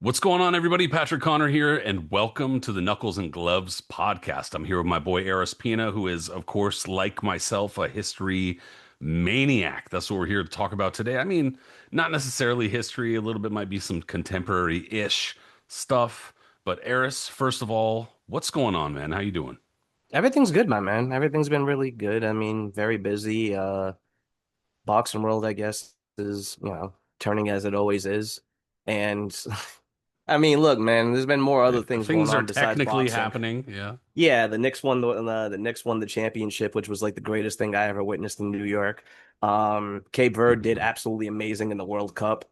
What's going on, everybody? Patrick Connor here, and welcome to the Knuckles and Gloves podcast. I'm here with my boy Aris Pina, who is, of course, like myself, a history maniac. That's what we're here to talk about today. I mean, not necessarily history, a little bit might be some contemporary-ish stuff. But Aris, first of all, what's going on, man? How you doing? Everything's good, my man. Everything's been really good. I mean, very busy. Boxing world, I guess, is, turning as it always is. And I mean, look, man, there's been more other things going Things are on besides technically boxing. happening. Yeah. Yeah, the Knicks won the championship, which was like the greatest thing I ever witnessed in New York. Cape Verde did absolutely amazing in the World Cup.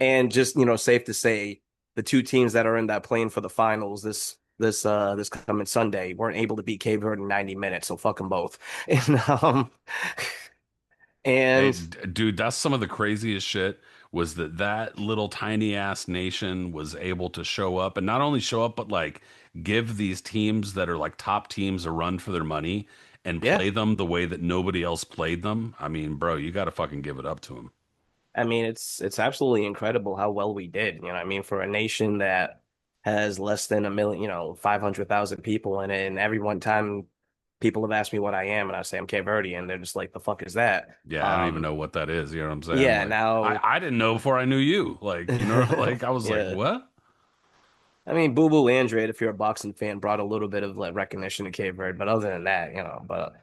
And just, safe to say, the two teams that are in that playing for the finals this coming Sunday weren't able to beat Cape Verde in 90 minutes, so fuck them both. Hey, And dude, that's some of the craziest shit was that little tiny ass nation was able to show up and not only show up, but like give these teams that are like top teams a run for their money and yeah, play them the way that nobody else played them. I mean, bro, you got to fucking give it up to them. I mean it's absolutely incredible how well we did. I mean, for a nation that has less than a million, 500,000 people in it, and every one time people have asked me what I am, and I say I'm Cape Verde, and they're just like, the fuck is that? Yeah, I don't even know what that is. You know what I'm saying? Yeah, Like, I, now, I didn't know before I knew you. Like, like I was like, yeah. what? I mean, Boo Boo Android, if you're a boxing fan, brought a little bit of like recognition to Cape Verde, but other than that, but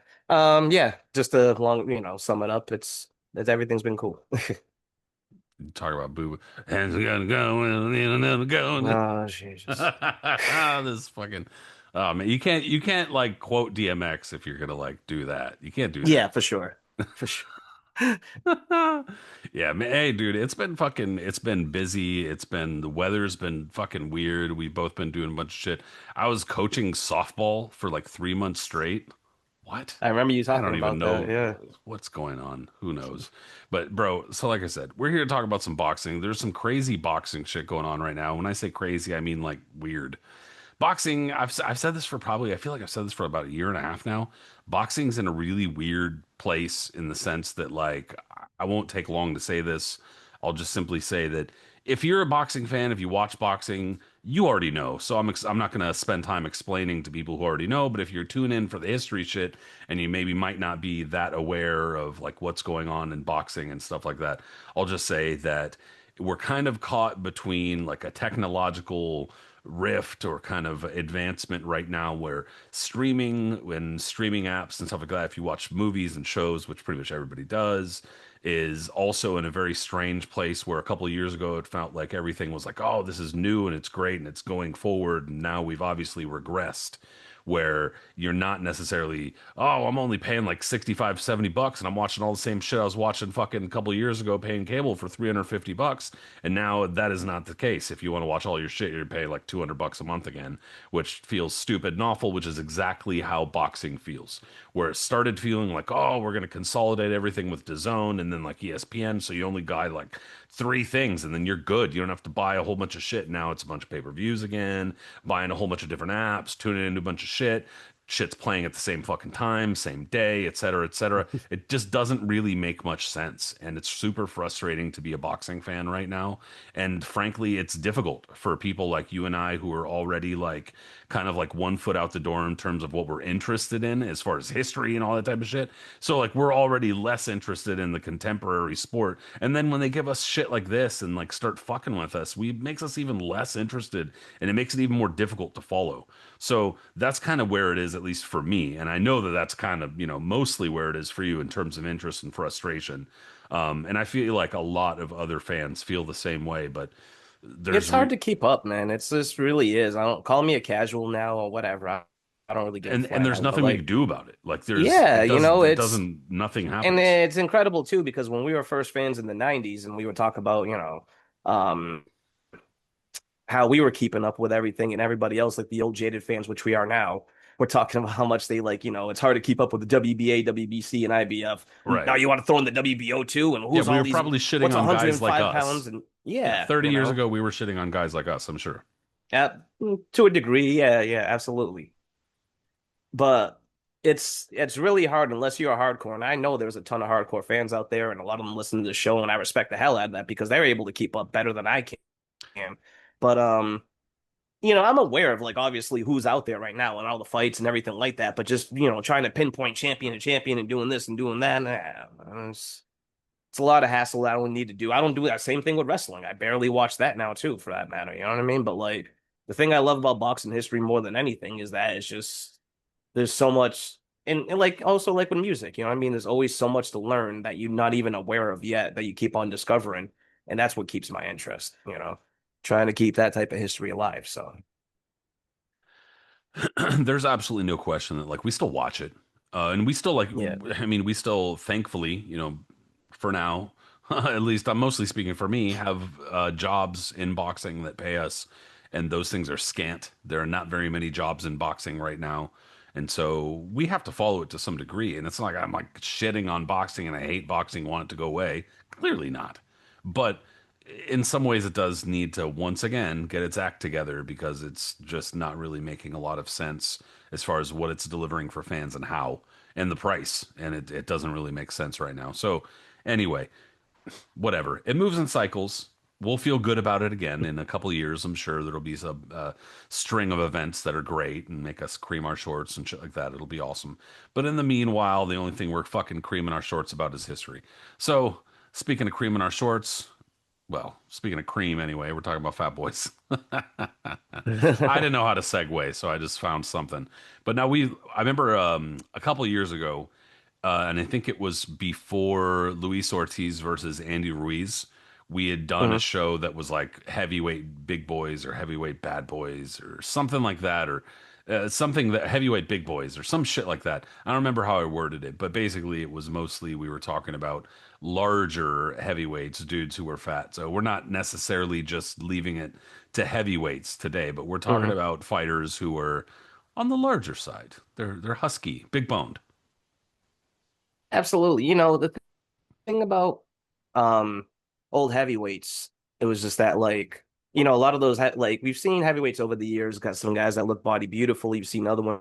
yeah, just to long, sum it up, it's everything's been cool. Talk about boo. Hands gonna go and another go. Oh, Jesus. This fucking man, you can't like quote DMX if you're gonna like do that. You can't do Yeah, that. for sure. For sure. Yeah, man, hey dude, it's been busy. It's been the weather's been fucking weird. We've both been doing a bunch of shit. I was coaching softball for like 3 months straight. What? I remember you I talking don't even about that. know Yeah. what's going on. Who knows? But bro, so like I said, we're here to talk about some boxing. There's some crazy boxing shit going on right now. When I say crazy, I mean like weird. Boxing, I've said this for probably, I feel like I've said this for about a year and a half now. Boxing's in a really weird place in the sense that like I won't take long to say this. I'll just simply say that if you're a boxing fan, if you watch boxing, you already know. So I'm not going to spend time explaining to people who already know, but if you're tuning in for the history shit and you maybe might not be that aware of like what's going on in boxing and stuff like that, I'll just say that we're kind of caught between like a technological rift or kind of advancement right now where streaming and streaming apps and stuff like that, if you watch movies and shows, which pretty much everybody does, is also in a very strange place where a couple of years ago it felt like everything was like, oh, this is new and it's great and it's going forward. And now we've obviously regressed where you're not necessarily, oh, I'm only paying like 65, $70 and I'm watching all the same shit I was watching fucking a couple of years ago paying cable for $350. And now that is not the case. If you want to watch all your shit, you're paying like $200 a month again, which feels stupid and awful, which is exactly how boxing feels. Where it started feeling like, oh, we're going to consolidate everything with DAZN and then like ESPN. So you only got like three things and then you're good. You don't have to buy a whole bunch of shit. Now it's a bunch of pay-per-views again, buying a whole bunch of different apps, tuning into a bunch of shit. Shit's playing at the same fucking time, same day, et cetera, et cetera. It just doesn't really make much sense. And it's super frustrating to be a boxing fan right now. And frankly, it's difficult for people like you and I who are already like kind of like one foot out the door in terms of what we're interested in as far as history and all that type of shit. So like we're already less interested in the contemporary sport. And then when they give us shit like this and like start fucking with us, we makes us even less interested and it makes it even more difficult to follow. So that's kind of where it is, at least for me. And I know that that's kind of, mostly where it is for you in terms of interest and frustration. And I feel like a lot of other fans feel the same way, but It's there's hard to keep up, man. It's just really is. I don't call me a casual now or whatever. I don't really give a and flying there's hell, but nothing we like, can do about it. Like yeah, it doesn't, nothing and happens. it's incredible too, because when we were first fans in the 90s and we would talk about, um how we were keeping up with everything and everybody else, like the old jaded fans, which we are now. We're talking about how much they like, it's hard to keep up with the WBA, WBC, and IBF. Now Right. you want to throw in the WBO too, and Yeah, who's we all were these, probably shitting what's on guys like 105 us. pounds? And Yeah, yeah, 30 years ago we were shitting on guys like us, I'm sure. yeah, to a degree, yeah, yeah, absolutely. But it's really hard unless you're a hardcore. And I know there's a ton of hardcore fans out there, and a lot of them listen to the show, and I respect the hell out of that because they're able to keep up better than I can. But I'm aware of like obviously who's out there right now and all the fights and everything like that. But just trying to pinpoint champion to champion and doing this and doing that, it's a lot of hassle that I don't need to do. I don't do that same thing with wrestling. I barely watch that now too, for that matter. You know what I mean? But like the thing I love about boxing history more than anything is that it's just there's so much and like also like with music, you know what I mean? There's always so much to learn that you're not even aware of yet that you keep on discovering. And that's what keeps my interest, trying to keep that type of history alive. So There's absolutely no question that like we still watch it, and we still like. yeah. I mean, we still, thankfully, for now, at least I'm mostly speaking for me, have jobs in boxing that pay us, and those things are scant. There are not very many jobs in boxing right now, and so we have to follow it to some degree. And it's not like I'm like shitting on boxing and I hate boxing, want it to go away. Clearly not, but in some ways it does need to once again get its act together because it's just not really making a lot of sense as far as what it's delivering for fans and how and the price, and it doesn't really make sense right now. So anyway, whatever, it moves in cycles. We'll feel good about it again in a couple of years. I'm sure there'll be some string of events that are great and make us cream our shorts and shit like that. It'll be awesome. But in the meanwhile, the only thing we're fucking creaming our shorts about is history. So speaking of creaming our shorts, well, speaking of cream, anyway, we're talking about Fat Boys. I didn't know how to segue, so I just found something. But now I remember a couple of years ago, and I think it was before Luis Ortiz versus Andy Ruiz. We had done a Mhm. show that was like heavyweight big boys or heavyweight bad boys or something like that, or something that heavyweight big boys or some shit like that. I don't remember how I worded it, but basically it was mostly we were talking about larger heavyweights, dudes who were fat. So we're not necessarily just leaving it to heavyweights today, but we're talking Mhm. about fighters who are on the larger side. They're husky, big boned. Absolutely. The thing about um old heavyweights, it was just that like, a lot of those like we've seen heavyweights over the years, got some guys that look body beautiful. You've seen other ones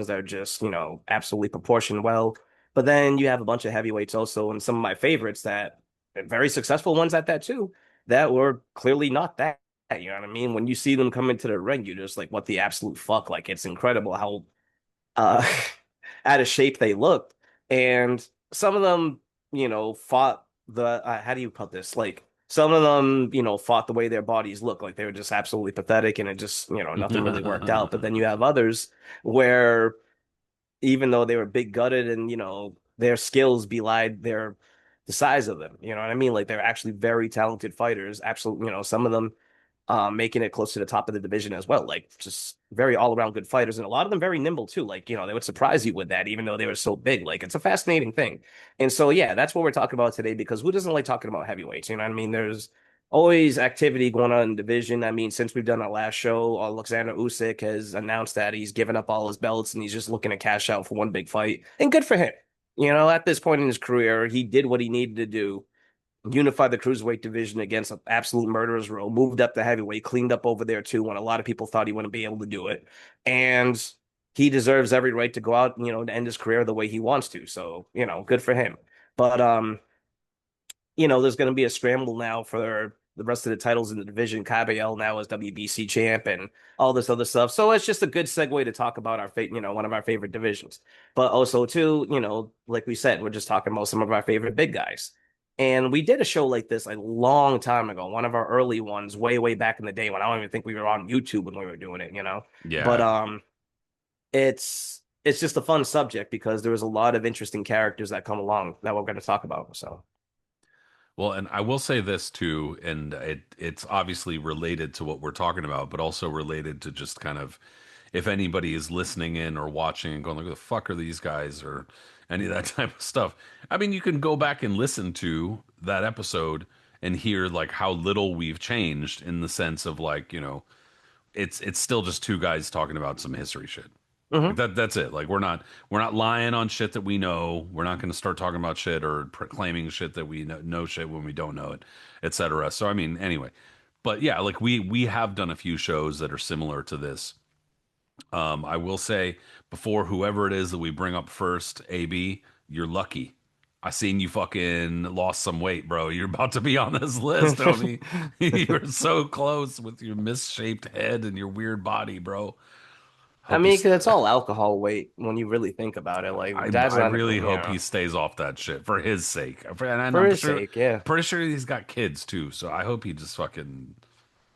that are just, absolutely proportioned well. But then you have a bunch of heavyweights also, and some of my favorites that very successful ones at that too, that were clearly not that. You know what I mean? When you see them come into the ring, you're just like, what the absolute fuck? Like it's incredible how uh, out of shape they looked. And some of them, fought how do you put this? Like some of them, fought the way their bodies look, like they were just absolutely pathetic and it just, nothing really worked out. But then you have others where even though they were big gutted and, their skills belied the size of them. You know what I mean? Like they're actually very talented fighters. Absolutely, some of them making it close to the top of the division as well. Like just very all around good fighters, and a lot of them very nimble too. Like they would surprise you with that, even though they were so big. Like it's a fascinating thing. And so yeah, that's what we're talking about today because who doesn't like talking about heavyweights? You know what I mean? There's always activity going on in the division. I mean, since we've done our last show, Alexander Usyk has announced that he's given up all his belts and he's just looking to cash out for one big fight. And good for him. At this point in his career, he did what he needed to do, unified the cruiserweight division against an absolute murderer's row, moved up the heavyweight, cleaned up over there too when a lot of people thought he wouldn't be able to do it. And he deserves every right to go out, to end his career the way he wants to. So, good for him. But there's going to be a scramble now for the rest of the titles in the division. Cabell now is WBC champ and all this other stuff. So it's just a good segue to talk about one of our favorite divisions. But also too, like we said, we're just talking about some of our favorite big guys. And we did a show like this a long time ago, one of our early ones, way, way back in the day when I don't even think we were on YouTube when we were doing it. But Yeah. it's just a fun subject because there was a lot of interesting characters that come along that we're going to talk about. So. Well, and I will say this too, and it's obviously related to what we're talking about, but also related to just kind of if anybody is listening in or watching and going like, "Who the fuck are these guys?" or any of that type of stuff. I mean, you can go back and listen to that episode and hear like how little we've changed in the sense of like, it's still just two guys talking about some history shit. Like Mhm. that's it. Like we're not lying on shit that we know. We're not going to start talking about shit or proclaiming shit that we know shit when we don't know it, etc. So I mean, anyway, but yeah, like we have done a few shows that are similar to this. I will say before whoever it is that we bring up first, AB, you're lucky. I seen you fucking lost some weight, bro. You're about to be on this list, homie. You're so close with your misshaped head and your weird body, bro. I Hope mean, he's. because it's all alcohol weight when you really think about it. Like, dad's I not really even, hope he stays off that shit for his sake. And for I'm his sure, sake, yeah. pretty sure he's got kids too. So I hope he just fucking.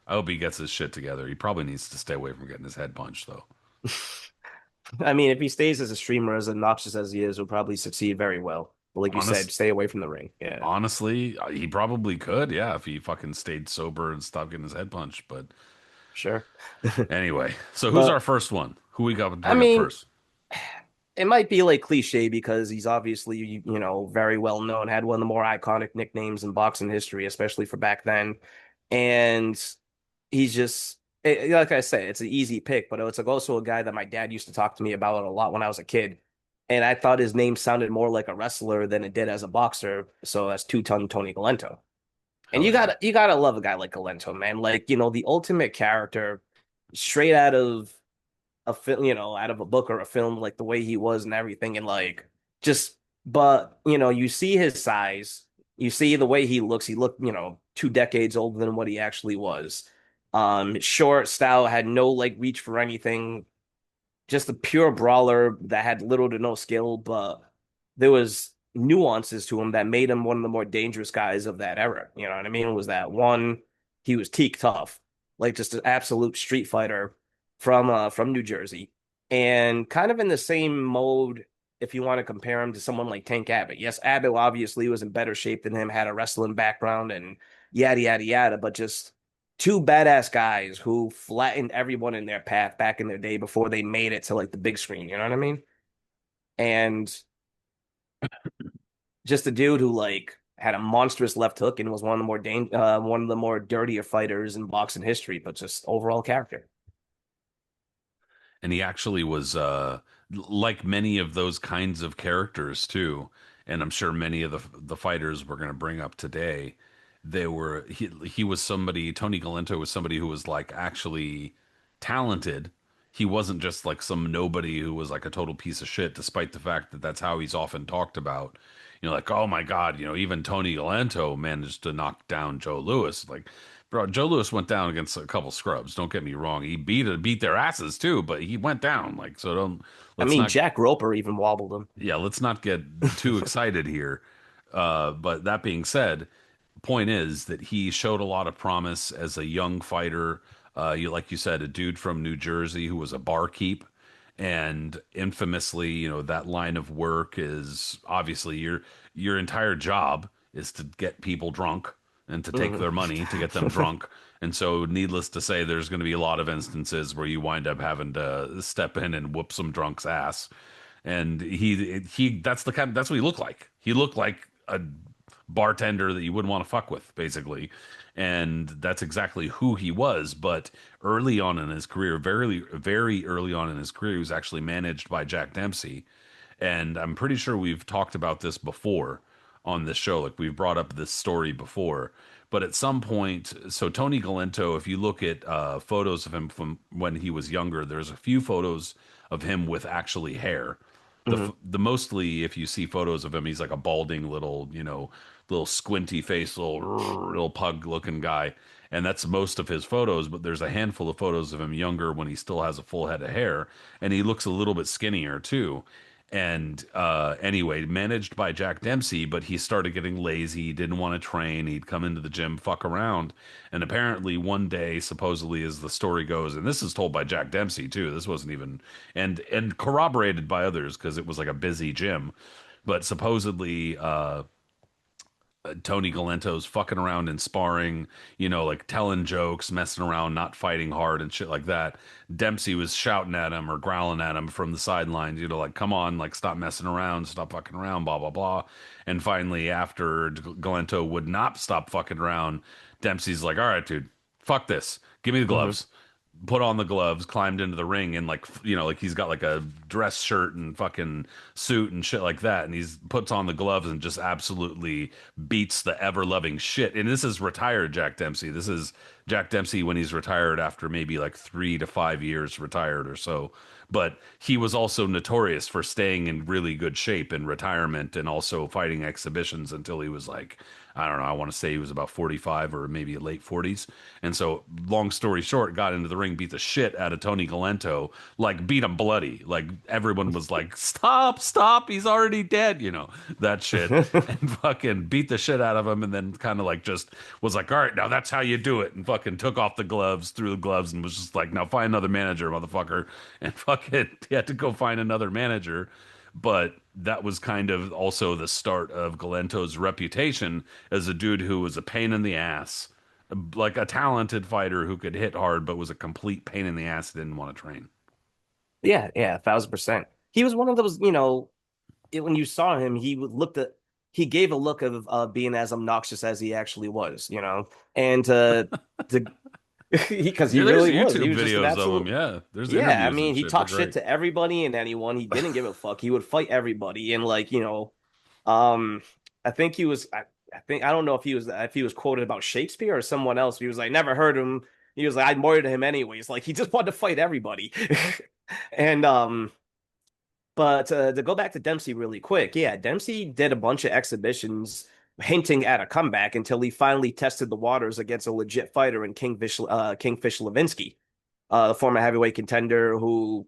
I hope he gets his shit together. He probably needs to stay away from getting his head punched, though. I mean, if he stays as a streamer, as obnoxious as he is, will probably succeed very well. But like you said, Honest, stay away from the ring. Yeah, honestly, he probably could, yeah, if he fucking stayed sober and stopped getting his head punched. But sure. anyway, so who's our But first one? Who we got to I bring up mean, first? it might be like cliche because he's obviously, very well known, had one of the more iconic nicknames in boxing history, especially for back then. And he's just, like I said, it's an easy pick, but it's like also a guy that my dad used to talk to me about a lot when I was a kid. And I thought his name sounded more like a wrestler than it did as a boxer. So that's two-ton Tony Galento. And Hell yeah. you gotta love a guy like Galento, man. Like, the ultimate character straight out of a film, out of a book or a film, like the way he was and everything, and like just, but you see his size, you see the way he looks. He looked, 2 decades older than what he actually was. Short, stout, had no like reach for anything, just a pure brawler that had little to no skill, but there was nuances to him that made him one of the more dangerous guys of that era. You know what I mean? Was that one? He was teak tough, like just an absolute street fighter from New Jersey, and kind of in the same mode. If you want to compare him to someone like Tank Abbott, yes, Abbott obviously was in better shape than him, had a wrestling background, and yada yada yada, but just two badass guys who flattened everyone in their path back in their day before they made it to like the big screen. You know what I mean? And just a dude who like had a monstrous left hook and was one of the more dirtier fighters in boxing history, but just overall character. And he actually was like many of those kinds of characters too. And I'm sure many of the fighters we're going to bring up today, he was somebody, Tony Galento was somebody who was like actually talented. He wasn't just like some nobody who was like a total piece of shit, despite the fact that that's how he's often talked about. Like, oh my God, even Tony Galento managed to knock down Joe Louis. Like, bro, Joe Louis went down against a couple scrubs. Don't get me wrong. He beat their asses too, but he went down. Like, so don't I let's mean, not Jack Roper even wobbled him. yeah, let's not get too excited here. But that being said, point is that he showed a lot of promise as a young fighter. Like you said, a dude from New Jersey who was a barkeep, and infamously, that line of work is obviously your entire job is to get people drunk and to take Mhm. their money to get them drunk. And so, needless to say, there's going to be a lot of instances where you wind up having to step in and whoop some drunk's ass. And that's what he looked like. He looked like a bartender that you wouldn't want to fuck with, basically. And that's exactly who he was. But early on in his career, very, very early on in his career, he was actually managed by Jack Dempsey. And I'm pretty sure we've talked about this before on this show. Like we've brought up this story before. But at some point, so Tony Galento, if you look at photos of him from when he was younger, there's a few photos of him with actually hair. Mhm. The mostly, if you see photos of him, he's like a balding little, little squinty face, little pug looking guy. And that's most of his photos, but there's a handful of photos of him younger when he still has a full head of hair, and he looks a little bit skinnier too. And anyway, managed by Jack Dempsey, but he started getting lazy. He didn't want to train. He'd come into the gym, fuck around. And apparently, one day, supposedly, as the story goes, and this is told by Jack Dempsey too. This wasn't even and corroborated by others because it was like a busy gym. But supposedly, Tony Galento's fucking around and sparring, like telling jokes, messing around, not fighting hard and shit like that. Dempsey was shouting at him or growling at him from the sidelines, like, come on, like, stop messing around, stop fucking around, blah, blah, blah. And finally, after Galento would not stop fucking around, Dempsey's like, all right, dude, fuck this. Give me the Mhm. gloves. put on the gloves, climbed into the ring, and like like he's got like a dress shirt and fucking suit and shit like that, and he's puts on the gloves and just absolutely beats the ever loving shit. And this is retired Jack Dempsey. This is Jack Dempsey when he's retired after maybe like 3 to 5 years retired or so. But he was also notorious for staying in really good shape in retirement and also fighting exhibitions until he was like, I don't know, I want to say he was about 45 or maybe late 40s. And so, long story short, got into the ring, beat the shit out of Tony Galento, like beat him bloody. Like everyone was like, stop, stop, he's already dead, that shit. And fucking beat the shit out of him and then kind of like just was like, all right, now that's how you do it. And fucking took off the gloves, threw the gloves, and was just like, now find another manager, motherfucker. And fucking he had to go find another manager. But that was kind of also the start of Galento's reputation as a dude who was a pain in the ass, like a talented fighter who could hit hard, but was a complete pain in the ass, didn't want to train. Yeah, yeah, 1,000%. He was one of those, when you saw him, he gave a look of being as obnoxious as he actually was, and to because he Yeah, there's really was. He YouTube was just an videos of him. absolute. Yeah, there's Yeah, I interviews and mean, he shit. They're talked shit great. to everybody and anyone. He didn't give a fuck. He would fight everybody, and um, I think I don't know if he was quoted about Shakespeare or someone else. He was like, never heard him. He was like, I admired him anyways. Like he just wanted to fight everybody, and but to go back to Dempsey really quick, yeah, Dempsey did a bunch of exhibitions hinting at a comeback until he finally tested the waters against a legit fighter in Kingfish Levinsky, the former heavyweight contender who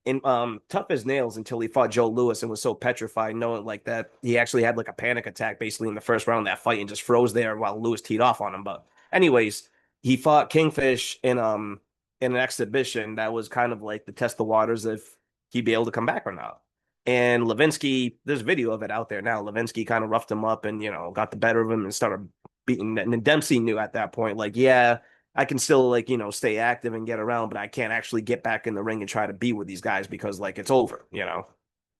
in tough as nails until he fought Joe Louis and was so petrified knowing like that he actually had like a panic attack basically in the first round of that fight and just froze there while Louis teed off on him. But anyways, he fought Kingfish in an exhibition that was kind of like to test the waters if he'd be able to come back or not. And Levinsky, there's video of it out there now. Levinsky kind of roughed him up and got the better of him and started beating. And then Dempsey knew at that point, like, yeah, I can still like stay active and get around, but I can't actually get back in the ring and try to be with these guys because like it's over.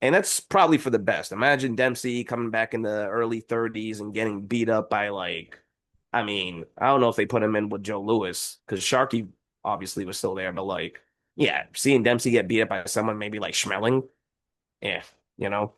And that's probably for the best. Imagine Dempsey coming back in the early 30s and getting beat up by like, I mean, I don't know if they put him in with Joe Louis because Sharkey obviously was still there, but like, yeah, seeing Dempsey get beat up by someone maybe like Schmeling, yeah, you know.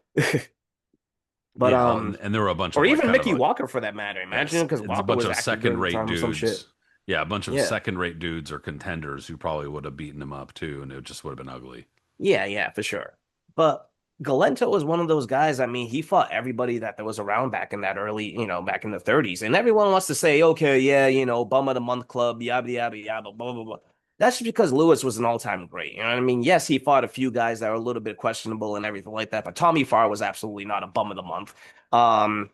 But Yeah, and there were a bunch or of like even kind of Mickey like Walker for that matter. Imagine yes, because it's a Walker bunch was of active during the second-rate time or some shit. dudes. Yeah, a bunch of Yeah. second-rate dudes or contenders who probably would have beaten him up too, and it just would have been ugly. Yeah, yeah, for sure. But Galento was one of those guys. I mean, he fought everybody that there was around back in that early, back in the 30s. And everyone wants to say, okay, yeah, bum of the month club, yabba, yabba, yabba, blah, blah, blah. That's just because Lewis was an all-time great. You know what I mean? Yes, he fought a few guys that were a little bit questionable and everything like that, but Tommy Farr was absolutely not a bum of the month. Um,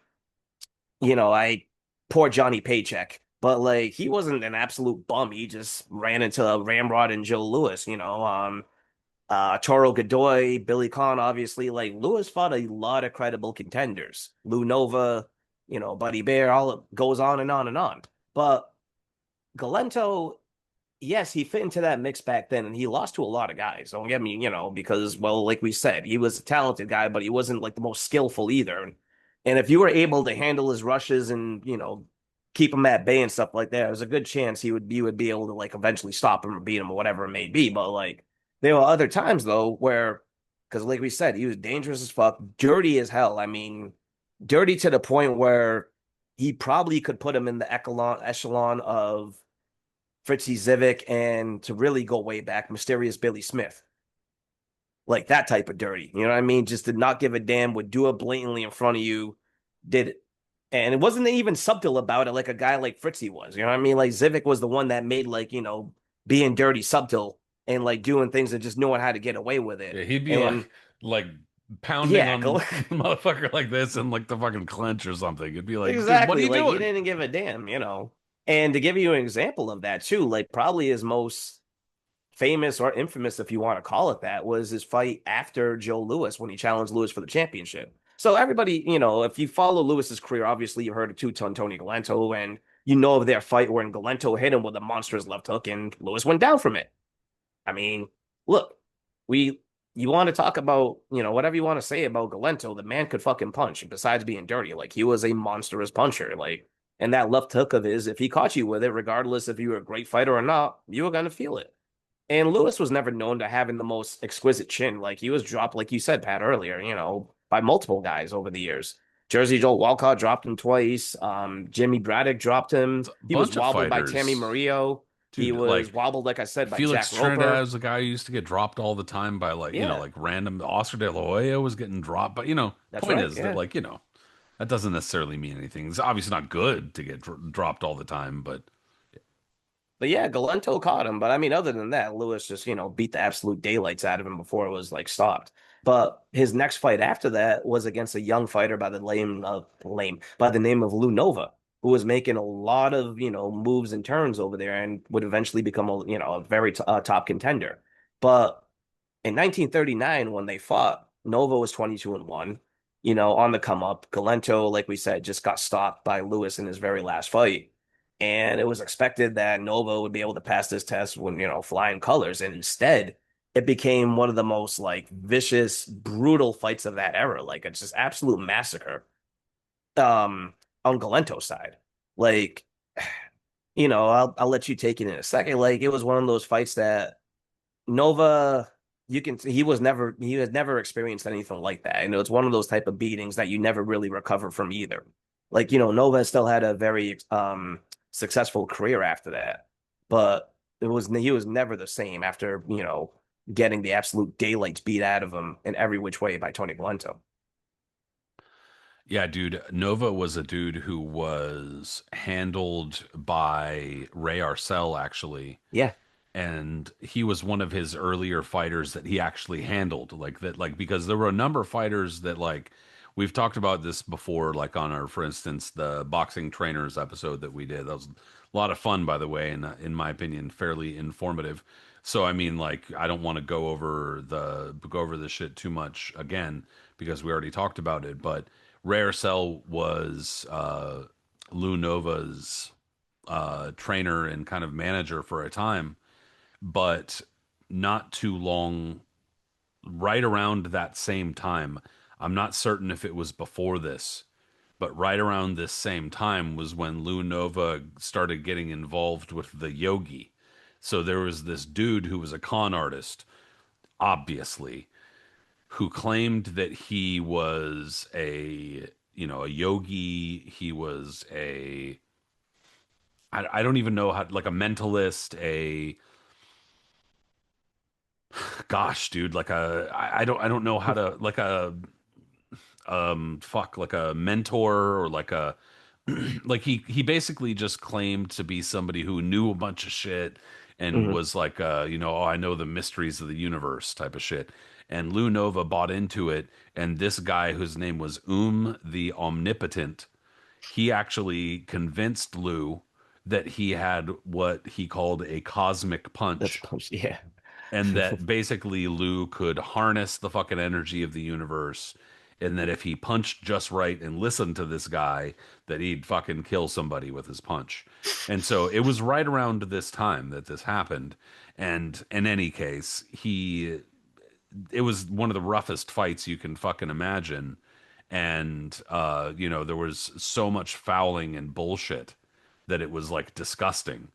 I poor Johnny Paycheck, but like he wasn't an absolute bum. He just ran into Ramrod and Joe Lewis, Toro Godoy, Billy Conn, obviously. Like Lewis fought a lot of credible contenders. Lou Nova, Buddy Bear, all it goes on and on and on. But Galento, yes, he fit into that mix back then, and he lost to a lot of guys. Don't get me, because well, like we said, he was a talented guy, but he wasn't like the most skillful either. And if you were able to handle his rushes and keep him at bay and stuff like that, there's a good chance you would be able to like eventually stop him or beat him or whatever it may be. But like there were other times though where, because like we said, he was dangerous as fuck, dirty as hell. I mean, dirty to the point where he probably could put him in the echelon of Fritzy Zivic and to really go way back, Mysterious Billy Smith. Like that type of dirty. You know what I mean? Just did not give a damn, would do it blatantly in front of you, did it. And it wasn't even subtle about it like a guy like Fritzy was. You know what I mean? Like Zivic was the one that made like, being dirty subtle and like doing things and just knowing how to get away with it. Yeah, he'd be And like pounding yeah, on the motherfucker like this and like the fucking clinch or something. It'd be like, dude, what are exactly. you Like he doing? didn't give a damn. And to give you an example of that too, like probably his most famous or infamous, if you want to call it that, was his fight after Joe Louis when he challenged Louis for the championship. So everybody, if you follow Lewis's career, obviously you heard of two-ton Tony Galento, and you know of their fight wherein Galento hit him with a monstrous left hook and Louis went down from it. I mean, look, we you want to talk about, whatever you want to say about Galento, the man could fucking punch, besides being dirty. Like he was a monstrous puncher. Like, and that left hook of his, if he caught you with it, regardless if you were a great fighter or not, you were gonna feel it. And Lewis was never known to having the most exquisite chin. Like he was dropped, like you said, Pat, earlier, by multiple guys over the years. Jersey Joe Walcott dropped him twice. Jimmy Braddock dropped him. It's a He was bunch of wobbled by Tammy fighters, Murillo. He dude. was Like wobbled, like I said, by Felix Jack Trinidad Roper. was a guy who used to get dropped all the time by Yeah, like random. Oscar De La Hoya was getting dropped, but that's point right. is that Yeah. that doesn't necessarily mean anything. It's obviously not good to get dropped all the time, but But yeah, Galento caught him. But I mean, other than that, Lewis just, beat the absolute daylights out of him before it was like stopped. But his next fight after that was against a young fighter by the name of Lou Nova, who was making a lot of, moves and turns over there and would eventually become a very top contender. But in 1939, when they fought, Nova was 22-1, on the come up. Galento, like we said, just got stopped by Lewis in his very last fight. And it was expected that Nova would be able to pass this test when, flying colors. And instead, it became one of the most like vicious, brutal fights of that era. Like it's just absolute massacre. On Galento's side. Like, I'll let you take it in a second. Like it was one of those fights that Nova, you can he has never experienced anything like that. It's one of those type of beatings that you never really recover from either. Like, Nova still had a very successful career after that, but he was never the same after, getting the absolute daylights beat out of him in every which way by Tony Valento. yeah, dude, Nova was a dude who was handled by Ray Arcel actually, Yeah. and he was one of his earlier fighters that he actually handled like that, like because there were a number of fighters that like we've talked about this before, like on our, for instance, the boxing trainers episode that we did. That was a lot of fun, by the way, and in my opinion, fairly informative. So I mean, like, I don't want to go over the shit too much again because we already talked about it. But Rare Cell was Lou Nova's trainer and kind of manager for a time, but not too long, right around that same time. I'm not certain if it was before this, but right around this same time was when Lou Nova started getting involved with the yogi. So there was this dude who was a con artist, obviously, who claimed that he was a yogi. He was I don't even know how, like a mentalist, gosh, dude, I don't know how to, like a fuck, like a mentor or like a like he basically just claimed to be somebody who knew a bunch of shit and Hmm. was like oh, I know the mysteries of the universe type of shit. And Lou Nova bought into it, and this guy whose name was the Omnipotent, he actually convinced Lou that he had what he called a cosmic That's punch, yeah. and that basically Lou could harness the fucking energy of the universe, and that if he punched just right and listened to this guy, that he'd fucking kill somebody with his punch. And so it was right around this time that this happened. And in any case, it was one of the roughest fights you can fucking imagine. And there was so much fouling and bullshit that it was like disgusting.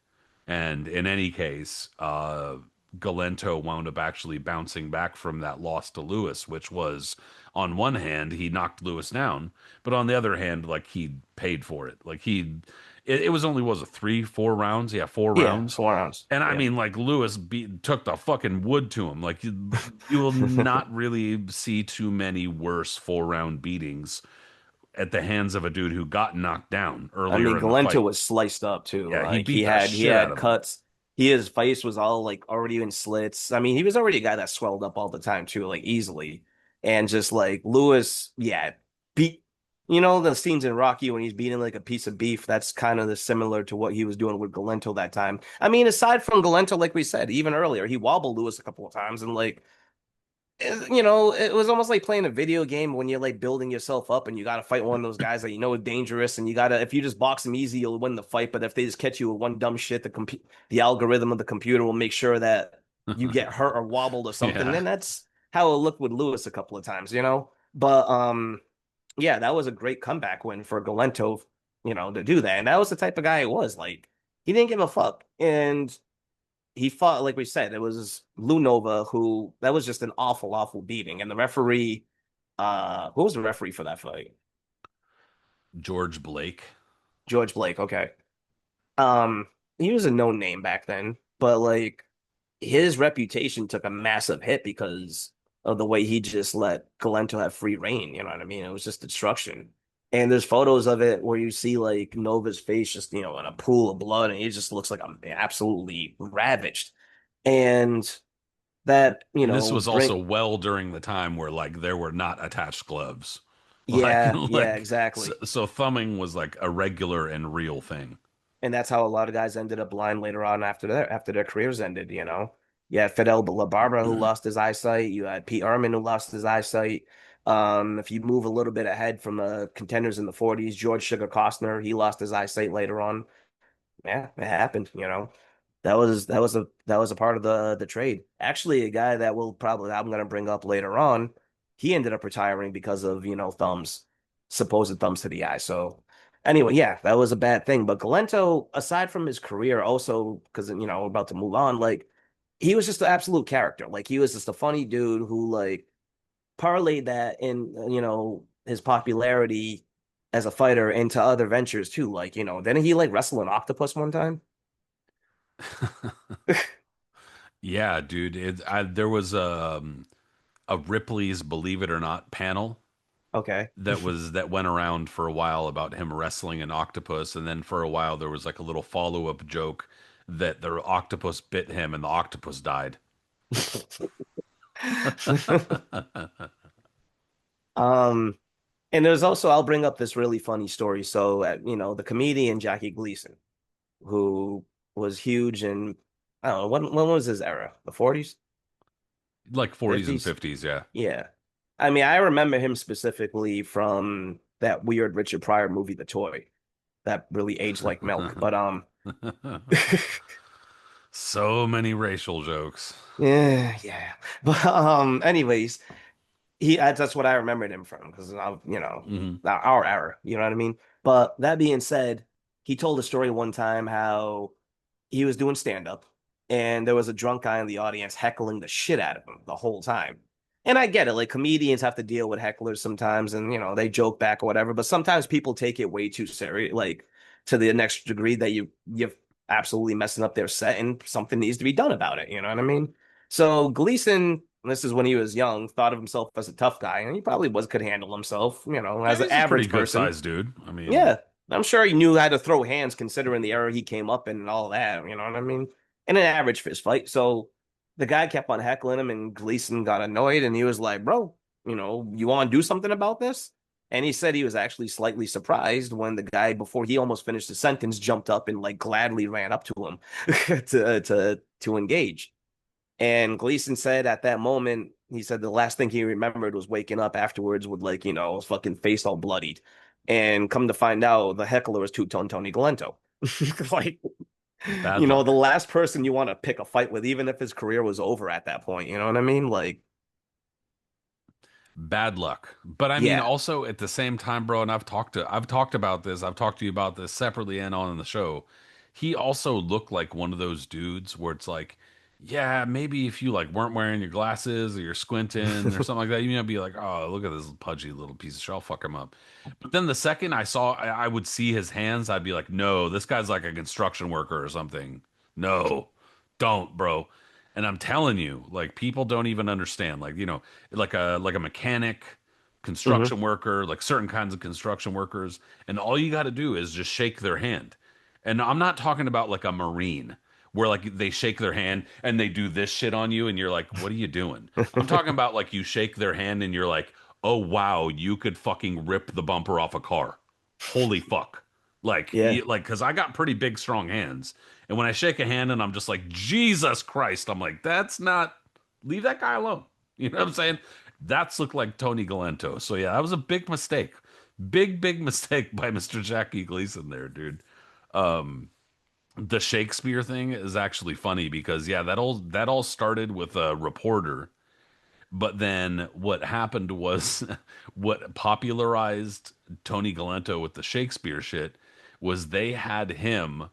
And in any case, Galento wound up actually bouncing back from that loss to Lewis, which was, on one hand, he knocked Lewis down, but on the other hand, like, he paid for it. Like, it was only, was it 3, 4 rounds? Yeah, four Yeah, rounds. 4 rounds. And I Yeah. mean, like, Lewis took the fucking wood to him. Like, you will not really see too many worse 4 round beatings at the hands of a dude who got knocked down I earlier mean, in the Galento fight. was sliced up too. Yeah, he Like beat the he shit out had of him. cuts. His face was all like already in slits. I mean, he was already a guy that swelled up all the time too, like easily. And just like Lewis, yeah, beat the scenes in Rocky when he's beating like a piece of beef. That's kind of the similar to what he was doing with Galento that time. I mean, aside from Galento, like we said, even earlier, he wobbled Lewis a couple of times and like it was almost like playing a video game when you're like building yourself up and you got to fight one of those guys that are dangerous and you got to, if you just box them easy, you'll win the fight. But if they just catch you with one dumb shit, the algorithm of the computer will make sure that you get hurt or wobbled or something. Yeah. And that's how it looked with Lewis a couple of times. But yeah, that was a great comeback win for Galento, to do that. And that was the type of guy it was. Like he didn't give a fuck. And he fought, like we said, it was Lou Nova, who that was just an awful, awful beating. And the referee, who was the referee for that fight? George Blake. George Blake. Okay. Um, he was a known name back then, but like his reputation took a massive hit because of the way he just let Galento have free reign. You know what I mean? It was just destruction. And there's photos of it where you see like Nova's face just, in a pool of blood, and he just looks like I'm absolutely ravaged. And that, And this was bring also well during the time where like there were not attached gloves. Like yeah, yeah, like so, exactly. so thumbing was like a regular and real thing. And that's how a lot of guys ended up blind later on after their careers ended. You had Fidel LaBarbera who lost his eyesight. You had Pete Ehrman who lost his eyesight. If you move a little bit ahead from the contenders in the 40s, George Sugar Costner, he lost his eyesight later on. Yeah, it happened. That was a part of the trade. Actually, a guy that I'm gonna bring up later on, he ended up retiring because of, thumbs, supposed thumbs to the eye. So anyway, yeah, that was a bad thing. But Galento, aside from his career, also because we're about to move on, like he was just an absolute character. Like he was just a funny dude who like parlayed that in his popularity as a fighter into other ventures too. Like, didn't he like wrestle an octopus one time? Yeah, dude. There was a Ripley's Believe It or Not panel Okay. that went around for a while about him wrestling an octopus, and then for a while there was like a little follow-up joke that the octopus bit him and the octopus died. Um, and there's also I'll bring up this really funny story. So, the comedian Jackie Gleason, who was huge in I don't know when was his era? The 40s, Like 40s and 50s? 50s, yeah. Yeah. I mean, I remember him specifically from that weird Richard Pryor movie, The Toy, that really aged like milk. But So many racial jokes. yeah, yeah. But anyways, that's what I remembered him from because Hmm. our era, you know what I mean? But that being said, he told a story one time how he was doing stand up and there was a drunk guy in the audience heckling the shit out of him the whole time. And I get it, like comedians have to deal with hecklers sometimes and they joke back or whatever, but sometimes people take it way too serious, like to the next degree that you're absolutely messing up their set and something needs to be done about it, you know what I mean? So Gleason, this is when he was young, thought of himself as a tough guy, and he probably could handle himself, Yeah, as an he's a pretty average good person. sized dude. I mean, Yeah, I'm sure he knew how to throw hands considering the era he came up in and all that. You know what I mean? In an average fist fight. So the guy kept on heckling him, and Gleason got annoyed, and he was like, "Bro, you want to do something about this?" And he said he was actually slightly surprised when the guy, before he almost finished the sentence, jumped up and like gladly ran up to him to engage. And Gleason said at that moment, he said the last thing he remembered was waking up afterwards with like, his fucking face all bloodied. And come to find out, the heckler was Two-Tone Tony Galento. Like, bad the luck. last person you want to pick a fight with, even if his career was over at that point. You know what I mean? Like, Bad luck. But I mean, yeah. also at the same time, bro, and I've talked about this, I've talked to you about this separately and on the show. He also looked like one of those dudes where it's like, yeah, maybe if you like weren't wearing your glasses or you're squinting or something like that, you might be like, oh, look at this pudgy little piece of shit, I'll fuck him up. But then the second I would see his hands, I'd be like, no, this guy's like a construction worker or something. No, don't, bro. And I'm telling you, like people don't even understand. Like, like a mechanic, Hmm. construction worker, like certain kinds of construction workers, and all you got to do is just shake their hand. And I'm not talking about like a marine where like they shake their hand and they do this shit on you and you're like, "What are you doing?" I'm talking about like you shake their hand and you're like, "Oh wow, you could fucking rip the bumper off a car." Holy fuck. Yeah. Cuz I got pretty big strong hands. And when I shake a hand and I'm just like, "Jesus Christ." I'm like, "That's not leave that guy alone." You know what I'm saying? That's looked like Tony Galento. So yeah, that was a big mistake. Big mistake by Mr. Jackie Gleason there, dude. The Shakespeare thing is actually funny because yeah, that all started with a reporter, but then what happened was what popularized Tony Galento with the Shakespeare shit was they had him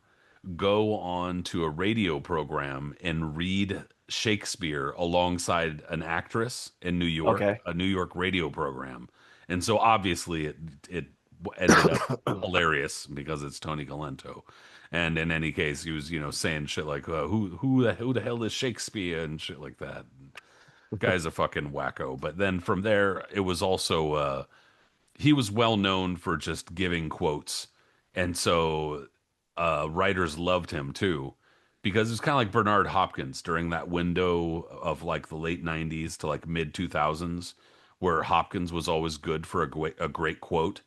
go on to a radio program and read Shakespeare alongside an actress in New York, Okay. a New York radio program. And so obviously it ended up hilarious because it's Tony Galento. And in any case, he was, saying shit like, who the hell is Shakespeare and shit like that. Guy's a fucking wacko. But then from there, it was also he was well known for just giving quotes, and so writers loved him too, because it's kind of like Bernard Hopkins during that window of like the late '90s to like mid 2000s, where Hopkins was always good for a great quote.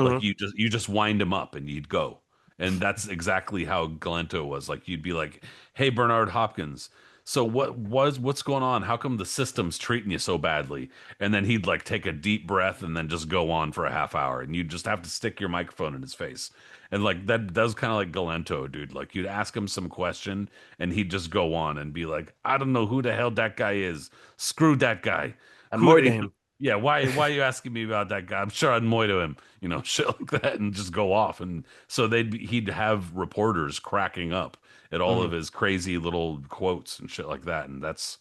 Like Hmm. you just wind him up and you'd go. And that's exactly how Galento was. Like you'd be like, "Hey Bernard Hopkins, so what's going on? How come the system's treating you so badly?" And then he'd like take a deep breath and then just go on for a half hour and you'd just have to stick your microphone in his face. And like that does kind of like Galento, dude. Like you'd ask him some question and he'd just go on and be like, "I don't know who the hell that guy is. Screw that guy. I'm Who more to him. yeah, why are you asking me about that guy? I'm sure I'd moito him, shit like that, and just go off. And so he'd have reporters cracking up at all of Hmm. his crazy little quotes and shit like that. And that's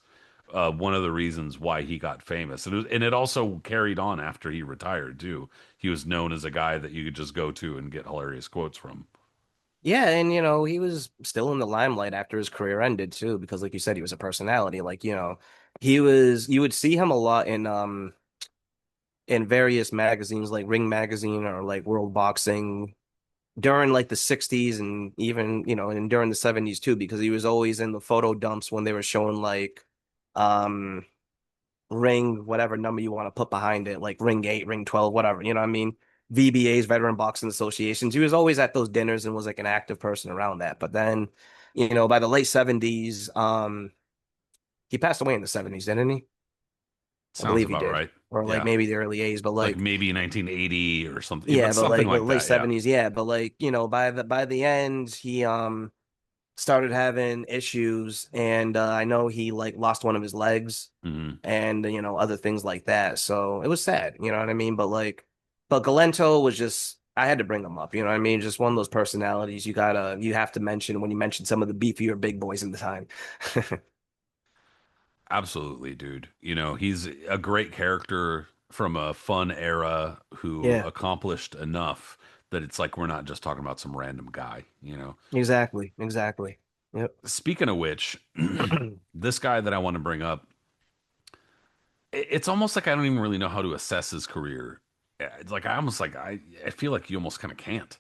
one of the reasons why he got famous. And it also carried on after he retired too. He was known as a guy that you could just go to and get hilarious quotes from. Yeah, and he was still in the limelight after his career ended too, because like you said, he was a personality. Like, you would see him a lot in various magazines like Ring Magazine or like World Boxing during like the 60s and even, and during the 70s too, because he was always in the photo dumps when they were showing like um ring, whatever number you want to put behind it, like ring 8, ring 12, whatever, you know what I mean? VBAs, Veteran Boxing Associations. He was always at those dinners and was like an active person around that. But then, by the late 70s, he passed away in the 70s, didn't he? I Sounds believe he about did. right. Or like Yeah. maybe the early 80s, but Like like maybe 1980 or something, yeah, but but something like like late that. Yeah. 70s, yeah, but like, by the end he started having issues and I know he like lost one of his legs Hmm. and other things like that. So it was sad, you know what I mean? But Galento was just I had to bring him up, you know what I mean? Just one of those personalities you have to mention when you mention some of the beefier big boys in the time. Absolutely, dude. He's a great character from a fun era who Yeah, accomplished enough that it's like we're not just talking about some random guy. exactly, exactly. Yep. Speaking of which, this guy that I want to bring up, it's almost like I don't even really know how to assess his career. It's like I feel like you almost kind of can't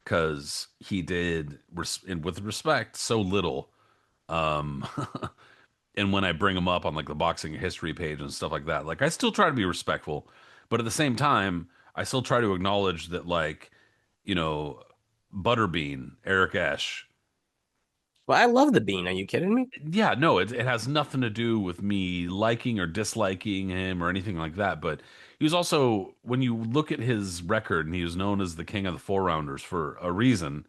because he did, and with respect, so little. Um, and when I bring him up on like the boxing history page and stuff like that, like I still try to be respectful, but at the same time, I still try to acknowledge that like, you know, Butterbean, Eric Esch. Well, I love the Bean. Are you kidding me? Yeah, no, it has nothing to do with me liking or disliking him or anything like that. But he was also, when you look at his record, and he was known as the king of the four rounders for a reason,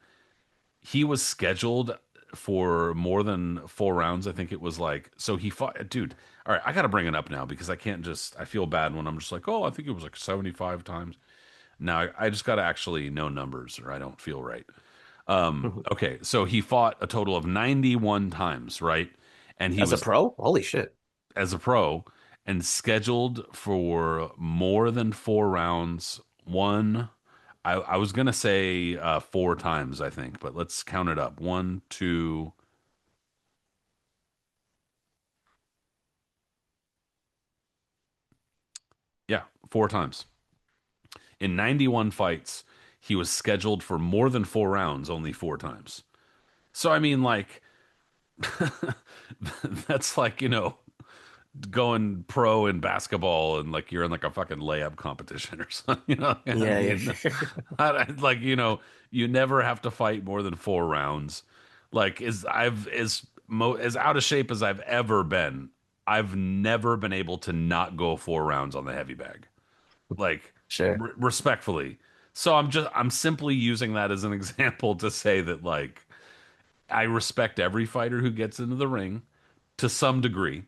he was scheduled for more than four rounds. I think it was like, so he fought, dude. All right, I got to bring it up now because I feel bad when I'm just like, oh, I think it was like 75 times. Now I just got to actually know numbers or I don't feel right. Okay, so he fought a total of 91 times, right? And he As a was pro? Holy shit. as a pro and scheduled for more than four rounds. I was gonna say four times, I think, but let's count it up. One, two, yeah, four times. In 91 fights, he was scheduled for more than four rounds, only four times. So I mean, like, that's like, going pro in basketball and like you're in like a fucking layup competition or something. I Yeah, yeah. mean, like you never have to fight more than four rounds. Like as out of shape as I've ever been, I've never been able to not go four rounds on the heavy bag. Like Sure. respectfully. So I'm simply using that as an example to say that like I respect every fighter who gets into the ring to some degree.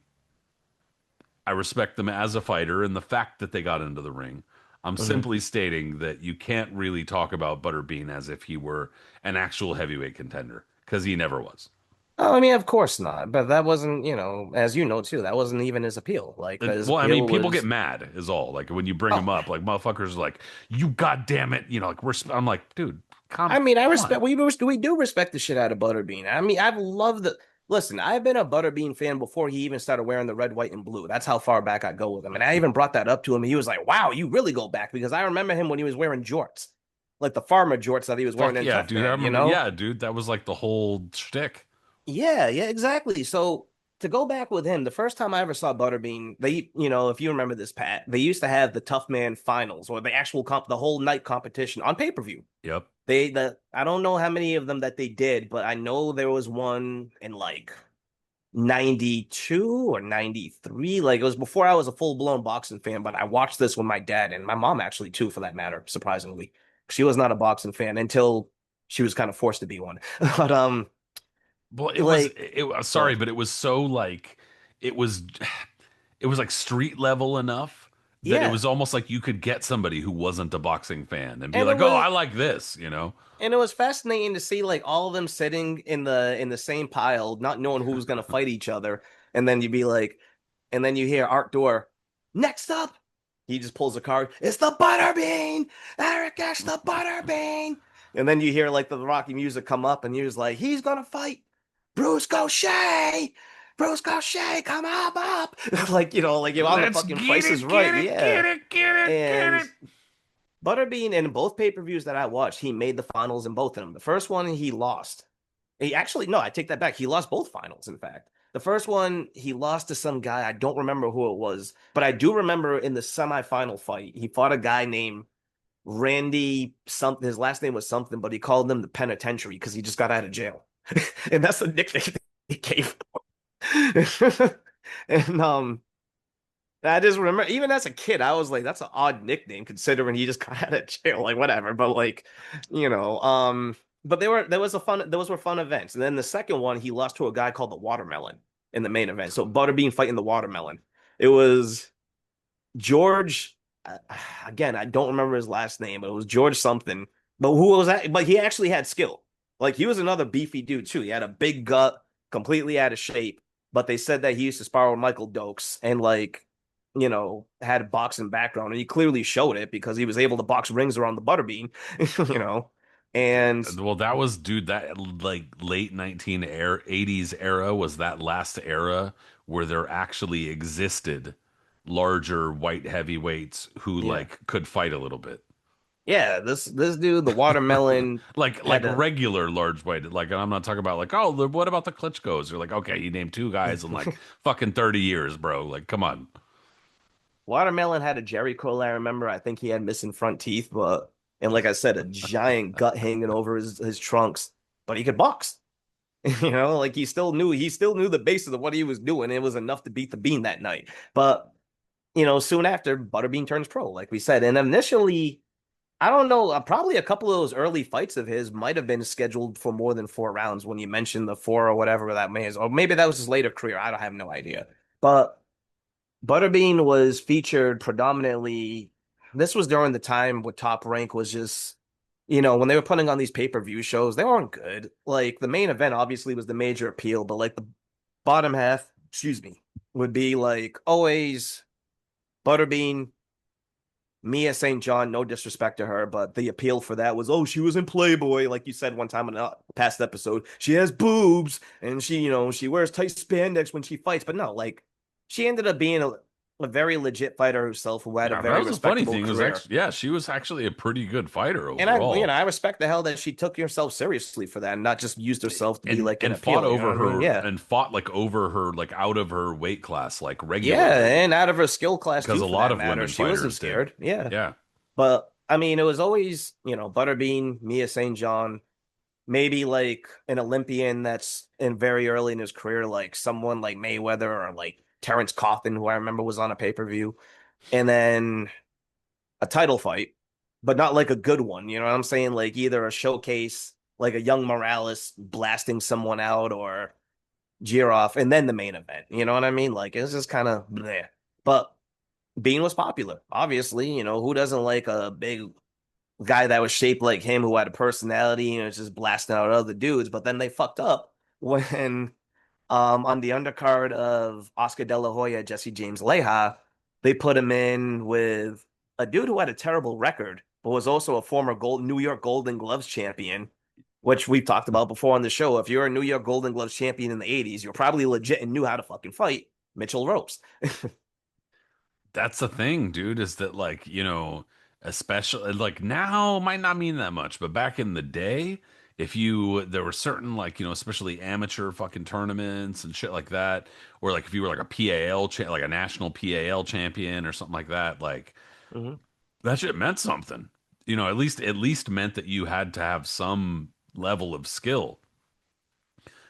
I respect them as a fighter and the fact that they got into the ring. I'm Hmm. simply stating that you can't really talk about Butterbean as if he were an actual heavyweight contender. because he never was. Oh, I mean, of course not. But that wasn't, as you know too, that wasn't even his appeal. Like his Well, I mean, appeal people get was, mad is all. Like when you bring oh, him up, like motherfuckers are like, "You goddamn it," like I'm like, dude, I mean, I come on. respect we do respect the shit out of Butterbean. I mean, I've loved the listen, I've been a Butterbean fan before he even started wearing the red, white, and blue. That's how far back I go with him. And I even brought that up to him. He was like, wow, you really go back because I remember him when he was wearing jorts, like the farmer jorts that he was wearing Fuck in yeah, Tough dude. I Man, you remember. know? Yeah, dude, that was like the whole shtick. Yeah, yeah, exactly. So to go back with him, the first time I ever saw Butterbean, if you remember this, Pat, they used to have the Tough Man finals or the actual the whole night competition on pay-per-view. Yep. I don't know how many of them that they did, but I know there was one in like 92 or 93. Like it was before I was a full-blown boxing fan, but I watched this with my dad and my mom actually too, for that matter, surprisingly. She was not a boxing fan until she was kind of forced to be one. But Well, like sorry, but but it was so like it was it was like street level enough that it yeah. was almost like you could get somebody who wasn't a boxing fan and be And it like, "Oh, was I like this." and it was fascinating to see like all of them sitting in the same pile, not knowing who was gonna fight each other. And then you'd be like, and then you hear Art Door, next up. He just pulls a card. It's the Butterbean! Eric Ash the Butterbean! And then you hear like the Rocky music come up, and he was like, he's gonna fight Bruce Gaucher! Bruce Gaucher, come up! like you're on the Let's fucking get Price is it, Right, get it, yeah. get it, get it, get And it. Butterbean in both pay-per-views that I watched, he made the finals in both of them. The first one he lost. He actually no, I take that back. He lost both finals, in fact. The first one he lost to some guy. I don't remember who it was, but I do remember in the semifinal fight, he fought a guy named Randy something. His last name was something, but he called him the penitentiary because he just got out of jail. And that's the nickname he gave him. And I just remember, even as a kid, I was like, that's an odd nickname considering he just got out of jail, like whatever. But like, you know, but those were fun events. And then the second one, he lost to a guy called the Watermelon in the main event. So Butterbean fighting the Watermelon. It was George. uh, Again, I don't remember his last name, but it was George something. But who was that? But he actually had skill. Like he was another beefy dude too. He had a big gut, completely out of shape. But they said that he used to spar with Michael Dokes and like, had a boxing background, and he clearly showed it because he was able to box rings around the Butterbean, you know. And Well, that was, dude, that like late 80s era was that last era where there actually existed larger white heavyweights who yeah, like could fight a little bit. yeah, this dude, the Watermelon, Like had a regular large white, like, and I'm not talking about like, oh, what about the Klitschko's? You're like, okay, you named two guys in like fucking 30 years, bro. Like, come on. Watermelon had a Jerry curl. I remember. I think he had missing front teeth, but and like I said, a giant gut hanging over his trunks. But he could box. Like he still knew the basis of what he was doing. It was enough to beat the Bean that night. But soon after, Butterbean turns pro, like we said. And initially, I don't know, probably a couple of those early fights of his might have been scheduled for more than 4 rounds when you mentioned the four or whatever that may is, or maybe that was his later career. I don't have no idea. But Butterbean was featured predominantly. This was during the time where Top Rank was just, when they were putting on these pay-per-view shows, they weren't good. Like the main event obviously was the major appeal, but like the bottom half, excuse me, would be like always Butterbean, Mia St. John, no disrespect to her, but the appeal for that was, oh, she was in Playboy, like you said one time in a past episode. She has boobs and she wears tight spandex when she fights. But no, like she ended up being a very legit fighter herself who had a Yeah, that very was the funny respectable thing is career. actually, yeah, she was actually a pretty good fighter And overall. I respect the hell that she took herself seriously for that and not just used herself to be like an And fought appeal. You know over what I mean? her Yeah. and fought like over her like out of her weight class like Yeah. regularly And out of her skill class because too, a for lot that of matter. women She wasn't fighters did. scared. Yeah. Yeah. But I mean, it was always, Butterbean, Mia St. John, maybe like an Olympian that's in very early in his career, like someone like Mayweather or like Terrence Coffin, who I remember was on a pay-per-view, and then a title fight, but not like a good one. You know what I'm saying? Like either a showcase, like a young Morales blasting someone out or Giroff, and then the main event. You know what I mean? Like it's just kind of But Bean was popular, obviously. Who doesn't like a big guy that was shaped like him who had a personality and was just blasting out other dudes. But then they fucked up when on the undercard of Oscar De La Hoya, Jesse James Leija, they put him in with a dude who had a terrible record, but was also a former New York Golden Gloves champion, which we've talked about before on the show. If you're a New York Golden Gloves champion in the 80s, you're probably legit and knew how to fucking fight. Mitchell Rose. That's the thing, dude, is that like, especially like now might not mean that much, but back in the day, if you there were certain like, especially amateur fucking tournaments and shit like that, or like if you were like a PAL like a national PAL champion or something like that, like Mhm. that shit meant something. At least meant that you had to have some level of skill.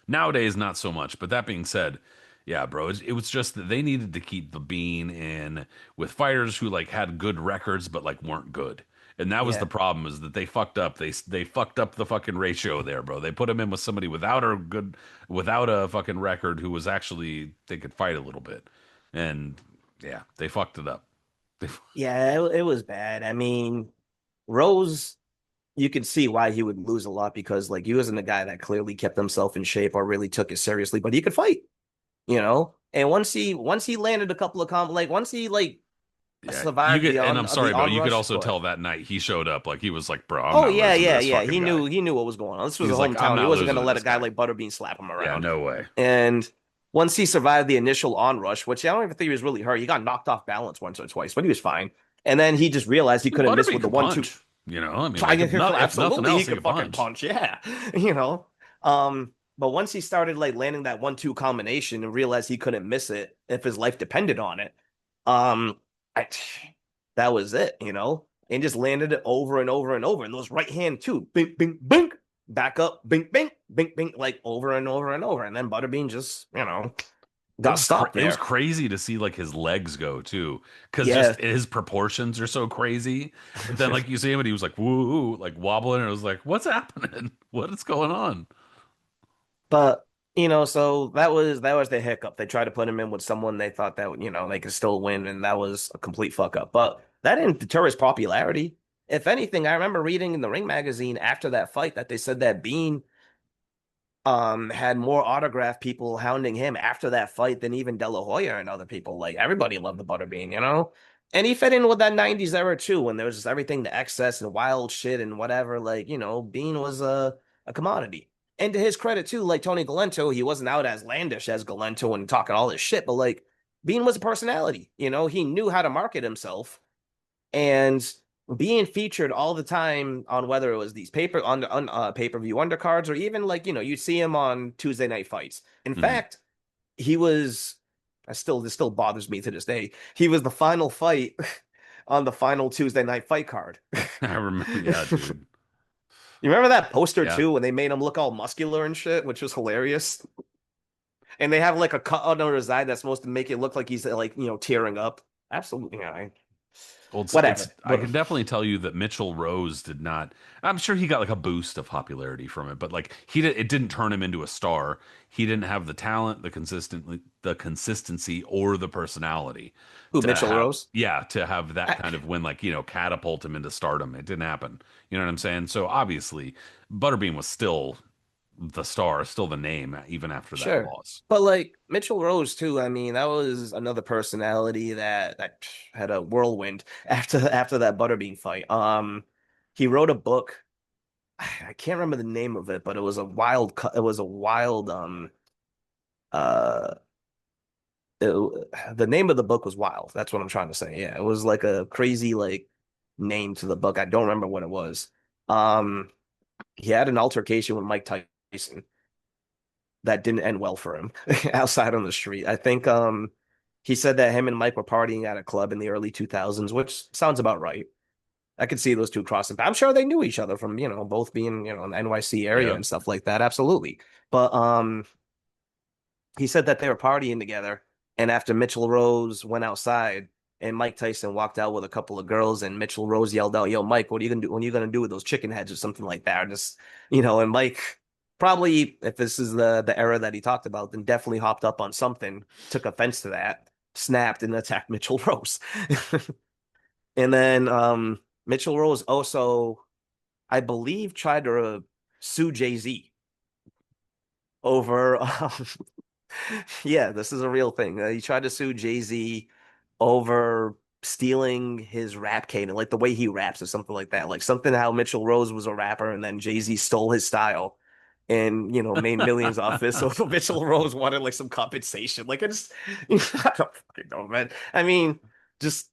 Nowadays, not so much. But that being said, yeah, bro, it was just that they needed to keep the bean in with fighters who like had good records but like weren't good. And that was the Yeah. problem is that they fucked up. They fucked up the fucking ratio there, bro. They put him in with somebody without a fucking record who was actually they could fight a little bit. And yeah, they fucked it up. They, Yeah, it was bad. I mean, Rose, you could see why he would lose a lot because like he wasn't a guy that clearly kept himself in shape or really took it seriously, but he could fight, you know? And once he landed a couple of like once he like yeah, you survived get and I'm the sorry, bro. You could onrush, also go ahead. tell that night he showed up like he was like, bro, I'm Oh not yeah, losing to yeah, this yeah. fucking He guy. knew he knew what was going on. This was a He's like, I'm hometown. He not wasn't losing gonna to let a this guy guy. like Butterbean slap him Yeah, around. no way. And once he survived the initial onrush, which I don't even think he was really hurt, he got knocked off balance once or twice, but he was fine. And then he just realized he couldn't miss Butterbean with the could 1-2. punch. I mean, like if nothing Absolutely, he else, he could could fucking punch. punch. Yeah, you know. But once he started like landing that 1-2 combination and realized he couldn't miss it if his life depended on it, um, I, that was it, and just landed it over and over and over. And those right hand too, bing, bing, bing, back up, bing, bing, bing, bing, like over and over and over. And then Butterbean just, got stopped It was there. crazy to see like his legs go too, because just Yeah. his proportions are so crazy. But then like you see him and he was like woo, like wobbling, and it was like, what's happening? What is going on? But so that was the hiccup. They tried to put him in with someone they thought that they could still win, and that was a complete fuck up. But that didn't deter his popularity. If anything, I remember reading in the Ring magazine after that fight that they said that Bean had more autograph people hounding him after that fight than even De La Hoya and other people. Like everybody loved the Butterbean. And he fit in with that 90s era too, when there was just everything to excess and wild shit and whatever. Like, Bean was a commodity. And to his credit too, like Tony Galento, he wasn't out as landish as Galento and talking all this shit, but like Bean was a personality. He knew how to market himself and being featured all the time on whether it was these pay-per-view undercards or even like you see him on Tuesday night fights. In Mhm. fact, he was this still bothers me to this day. He was the final fight on the final Tuesday night fight card. I remember, yeah, You dude. remember that poster Yeah. too when they made him look all muscular and shit, which was hilarious. And they have like a cut under his eye that's supposed to make it look like he's like tearing up. Absolutely, Well, whatever. I But can definitely tell you that Mitchell Rose did not. I'm sure he got like a boost of popularity from it, but like it didn't turn him into a star. He didn't have the talent, the consistency, or the personality who to Mitchell have, Rose? yeah, to have that I, kind of win, like, catapult him into stardom. It didn't happen. You know what I'm saying? So obviously, Butterbean was still the star, still the name, even after that Sure. loss. But like Mitchell Rose too, I mean, that was another personality that had a whirlwind after that Butterbean fight. He wrote a book. I can't remember the name of it, but it was a wild uh the name of the book was wild. That's what I'm trying to say. Yeah, it was like a crazy like name to the book. I don't remember what it was. Um he had an altercation with Mike Tyson that didn't end well for him outside on the street. I think he said that him and Mike were partying at a club in the early 2000s, which sounds about right. I could see those two crossing. I'm sure they knew each other from, both being, in the NYC area Yeah. and stuff like that. Absolutely. But he said that they were partying together, and after Mitchell Rose went outside and Mike Tyson walked out with a couple of girls, and Mitchell Rose yelled out, "Yo, Mike, what are you gonna do? What are you gonna do with those chicken heads or something like that?" Or just, and Mike probably, if this is the era that he talked about, then definitely hopped up on something, took offense to that, snapped, and attacked Mitchell Rose. And then Mitchell Rose also I believe, tried to sue Jay-Z over yeah, this is a real thing. He tried to sue Jay-Z over stealing his rap cadence, like the way he raps or something like that. Like something how Mitchell Rose was a rapper and then Jay-Z stole his style and, made millions off this. So Mitchell Rose wanted like some compensation. Like it's I don't fucking know, man. I mean, just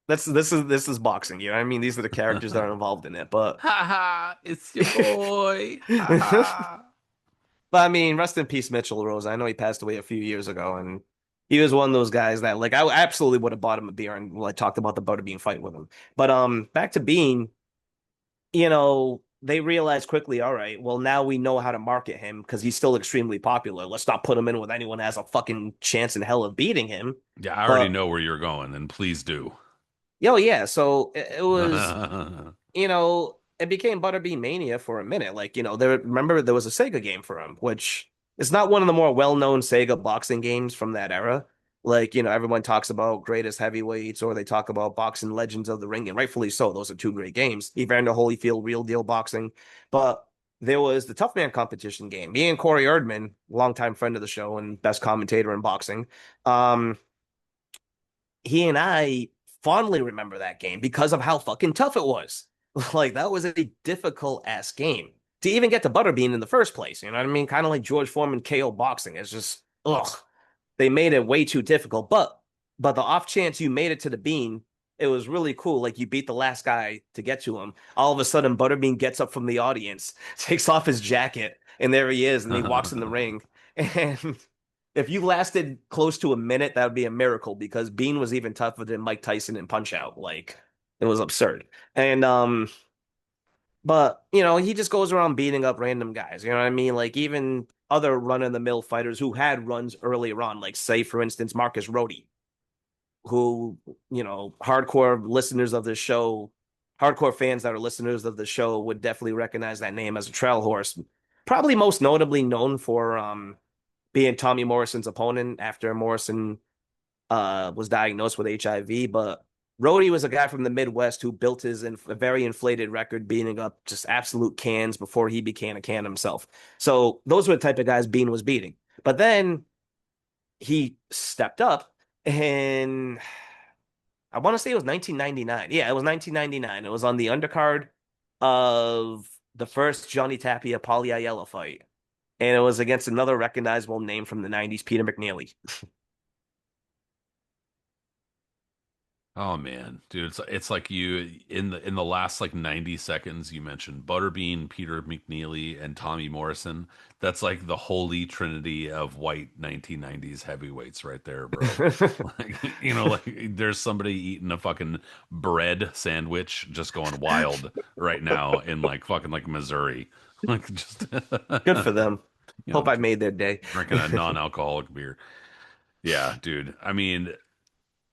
this is boxing, you know what I mean? These are the characters that are involved in it. But Ha ha! It's your boy. Ha ha! But I mean, rest in peace, Mitchell Rose. I know he passed away a few years ago, and he was one of those guys that, like, I absolutely would have bought him a beer and like talked about the Butterbean fight with him. But back to Bean, they realized quickly, all right, well, now we know how to market him because he's still extremely popular. Let's not put him in with anyone that has a fucking chance in hell of beating him. Yeah, I already But know where you're going, and please do. yeah, so it was it became Butterbean Mania for a minute. Like, remember there was a Sega game for him, which is not one of the more well-known Sega boxing games from that era. Like, everyone talks about greatest heavyweights or they talk about boxing legends of the ring, and rightfully so. Those are two great games. Evander Holyfield, Real Deal Boxing. But there was the Tough Man competition game. Me and Corey Erdman, longtime friend of the show and best commentator in boxing, um, he and I fondly remember that game because of how fucking tough it was. Like that was a difficult ass game to even get to Butterbean in the first place. You know what I mean? Kind of like George Foreman KO boxing. It's just ugh. They made it way too difficult. But the off chance you made it to the bean, it was really cool. Like you beat the last guy to get to him. All of a sudden, Butterbean gets up from the audience, takes off his jacket, and there he is, and he walks in the ring. And if you lasted close to a minute, that would be a miracle because Bean was even tougher than Mike Tyson in Punch Out. Like it was absurd. And but he just goes around beating up random guys. You know what I mean? Like even other run-of-the-mill fighters who had runs earlier on, like say for instance Marcus Rody, who hardcore listeners of this show, hardcore fans that are listeners of the show would definitely recognize that name as a trail horse. Probably most notably known for being Tommy Morrison's opponent after Morrison was diagnosed with HIV. But Rhodey was a guy from the Midwest who built his very inflated record, beating up just absolute cans before he became a can himself. So those were the type of guys Bean was beating. But then he stepped up, and I want to say it was 1999. Yeah, it was 1999. It was on the undercard of the first Johnny Tapia Paulie Ayala fight. And it was against another recognizable name from the 90s, Peter McNeely. Oh man, dude, it's like you in the last like 90 seconds you mentioned Butterbean, Peter McNeely, and Tommy Morrison. That's like the holy trinity of white 1990s heavyweights right there, bro. Like like there's somebody eating a fucking bread sandwich just going wild right now in like fucking like Missouri. Like just Good for them. you Hope know I made their day. drinking a non-alcoholic beer. Yeah, dude. I mean,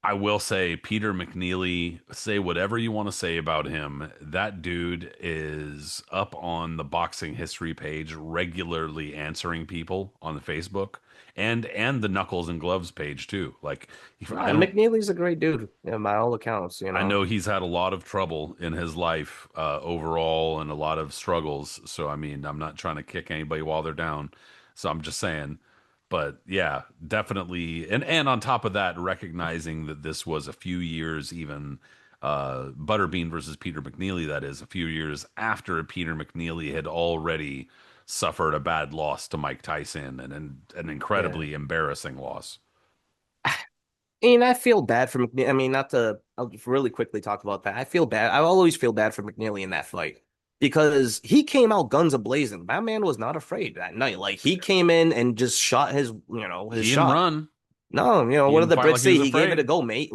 I will say Peter McNeely, say whatever you want to say about him. That dude is up on the boxing history page regularly answering people on the Facebook and the Knuckles and Gloves page too. Like I don't McNeely's a great dude, by all accounts. I know he's had a lot of trouble in his life overall and a lot of struggles. So, I mean, I'm not trying to kick anybody while they're down. So I'm just saying. But yeah, definitely. And on top of that, recognizing that this was a few years, even Butterbean versus Peter McNeely, that is, a few years after Peter McNeely had already suffered a bad loss to Mike Tyson and an Yeah. incredibly embarrassing loss. And I feel bad for McNeely. I mean, not to, I'll just really quickly talk about that. I feel bad. I always feel bad for McNeely in that fight because he came out guns a-blazing. That man was not afraid that night. Like he came in and just shot his He didn't shot. run. No, He what did didn't the fight Brits like he say? was He gave it a afraid. go, mate.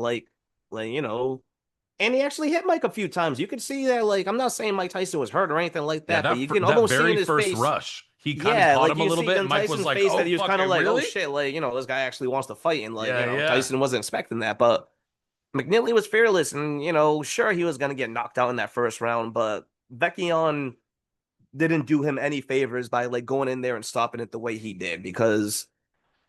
And he actually hit Mike a few times. You could see that, like, I'm not saying Mike Tyson was hurt or anything like Yeah, that, but you can that almost see very in his first face. rush, he kind of Yeah, caught like him a you little see bit. in Mike was Tyson's like, face "Oh that he was kind of fucking like, oh really?" shit, like, this guy actually wants to fight. And like, Yeah, yeah. Tyson wasn't expecting that. But McNeely was fearless. And, sure, he was going to get knocked out in that first round, but Vecchion didn't do him any favors by like going in there and stopping it the way he did because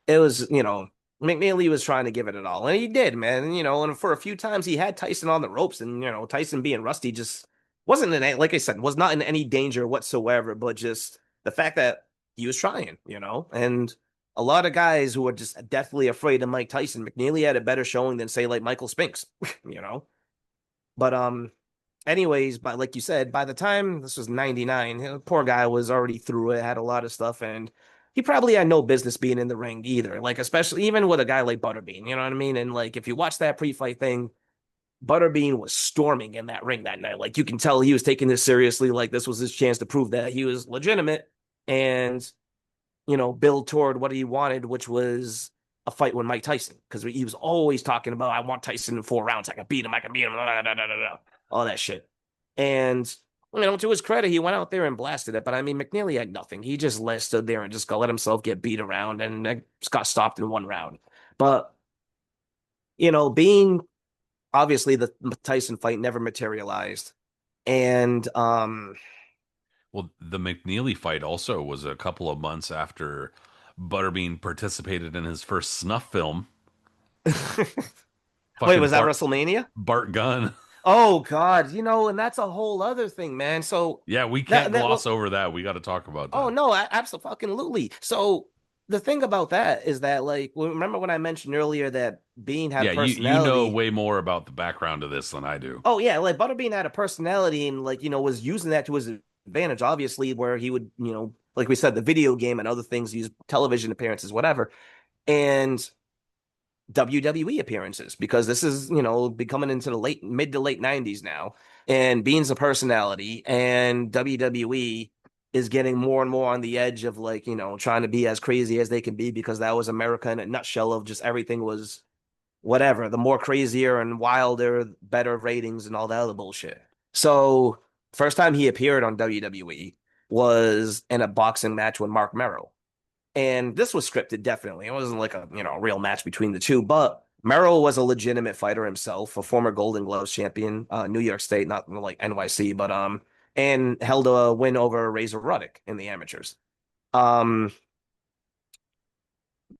it was, McNeely was trying to give it all. And he did, man. And for a few times he had Tyson on the ropes and, Tyson being rusty just wasn't in any, like I said, was not in any danger whatsoever, but just the fact that he was trying, and a lot of guys who were just deathly afraid of Mike Tyson, McNeely had a better showing than say like Michael Spinks, you know. But anyways, but like you said, by the time this was 99, the poor guy was already through it, had a lot of stuff, and he probably had no business being in the ring either. Like, especially even with a guy like Butterbean, you know what I mean? And like if you watch that pre-fight thing, Butterbean was storming in that ring that night. Like you can tell he was taking this seriously. Like this was his chance to prove that he was legitimate and, build toward what he wanted, which was a fight with Mike Tyson. Because he was always talking about, I want Tyson in 4 rounds. I can beat him. I can beat him. All that shit. And, to his credit, he went out there and blasted it. But I mean, McNeely had nothing. He just stood there and just let himself get beat around and just got stopped in 1 round. But, being obviously the Tyson fight never materialized. And Well, the McNeely fight also was a couple of months after Butterbean participated in his first snuff film. wait, Fucking was that WrestleMania? Bart Gunn. Oh God, and that's a whole other thing, man. So Yeah, we can't that gloss well, over that. We got to talk about oh that. no, absolutely. So the thing about that is that like remember when I mentioned earlier that Bean had a Yeah, you know personality. way more about the background of this than I do. Oh yeah, like Butterbean had a personality and like was using that to his advantage, obviously, where he would like we said the video game and other things use television appearances, whatever. And WWE appearances because this is, becoming into the mid to late 90s now. And Bean's a personality, and WWE is getting more and more on the edge of like, trying to be as crazy as they can be because that was America in a nutshell of just everything was whatever. The more crazier and wilder, better ratings and all that other bullshit. So, first time he appeared on WWE was in a boxing match with Mark Merrow. And this was scripted, definitely. It wasn't like a real match between the two, but Merrill was a legitimate fighter himself, a former Golden Gloves champion, New York State, not like NYC, but and held a win over Razor Ruddock in the amateurs. Um,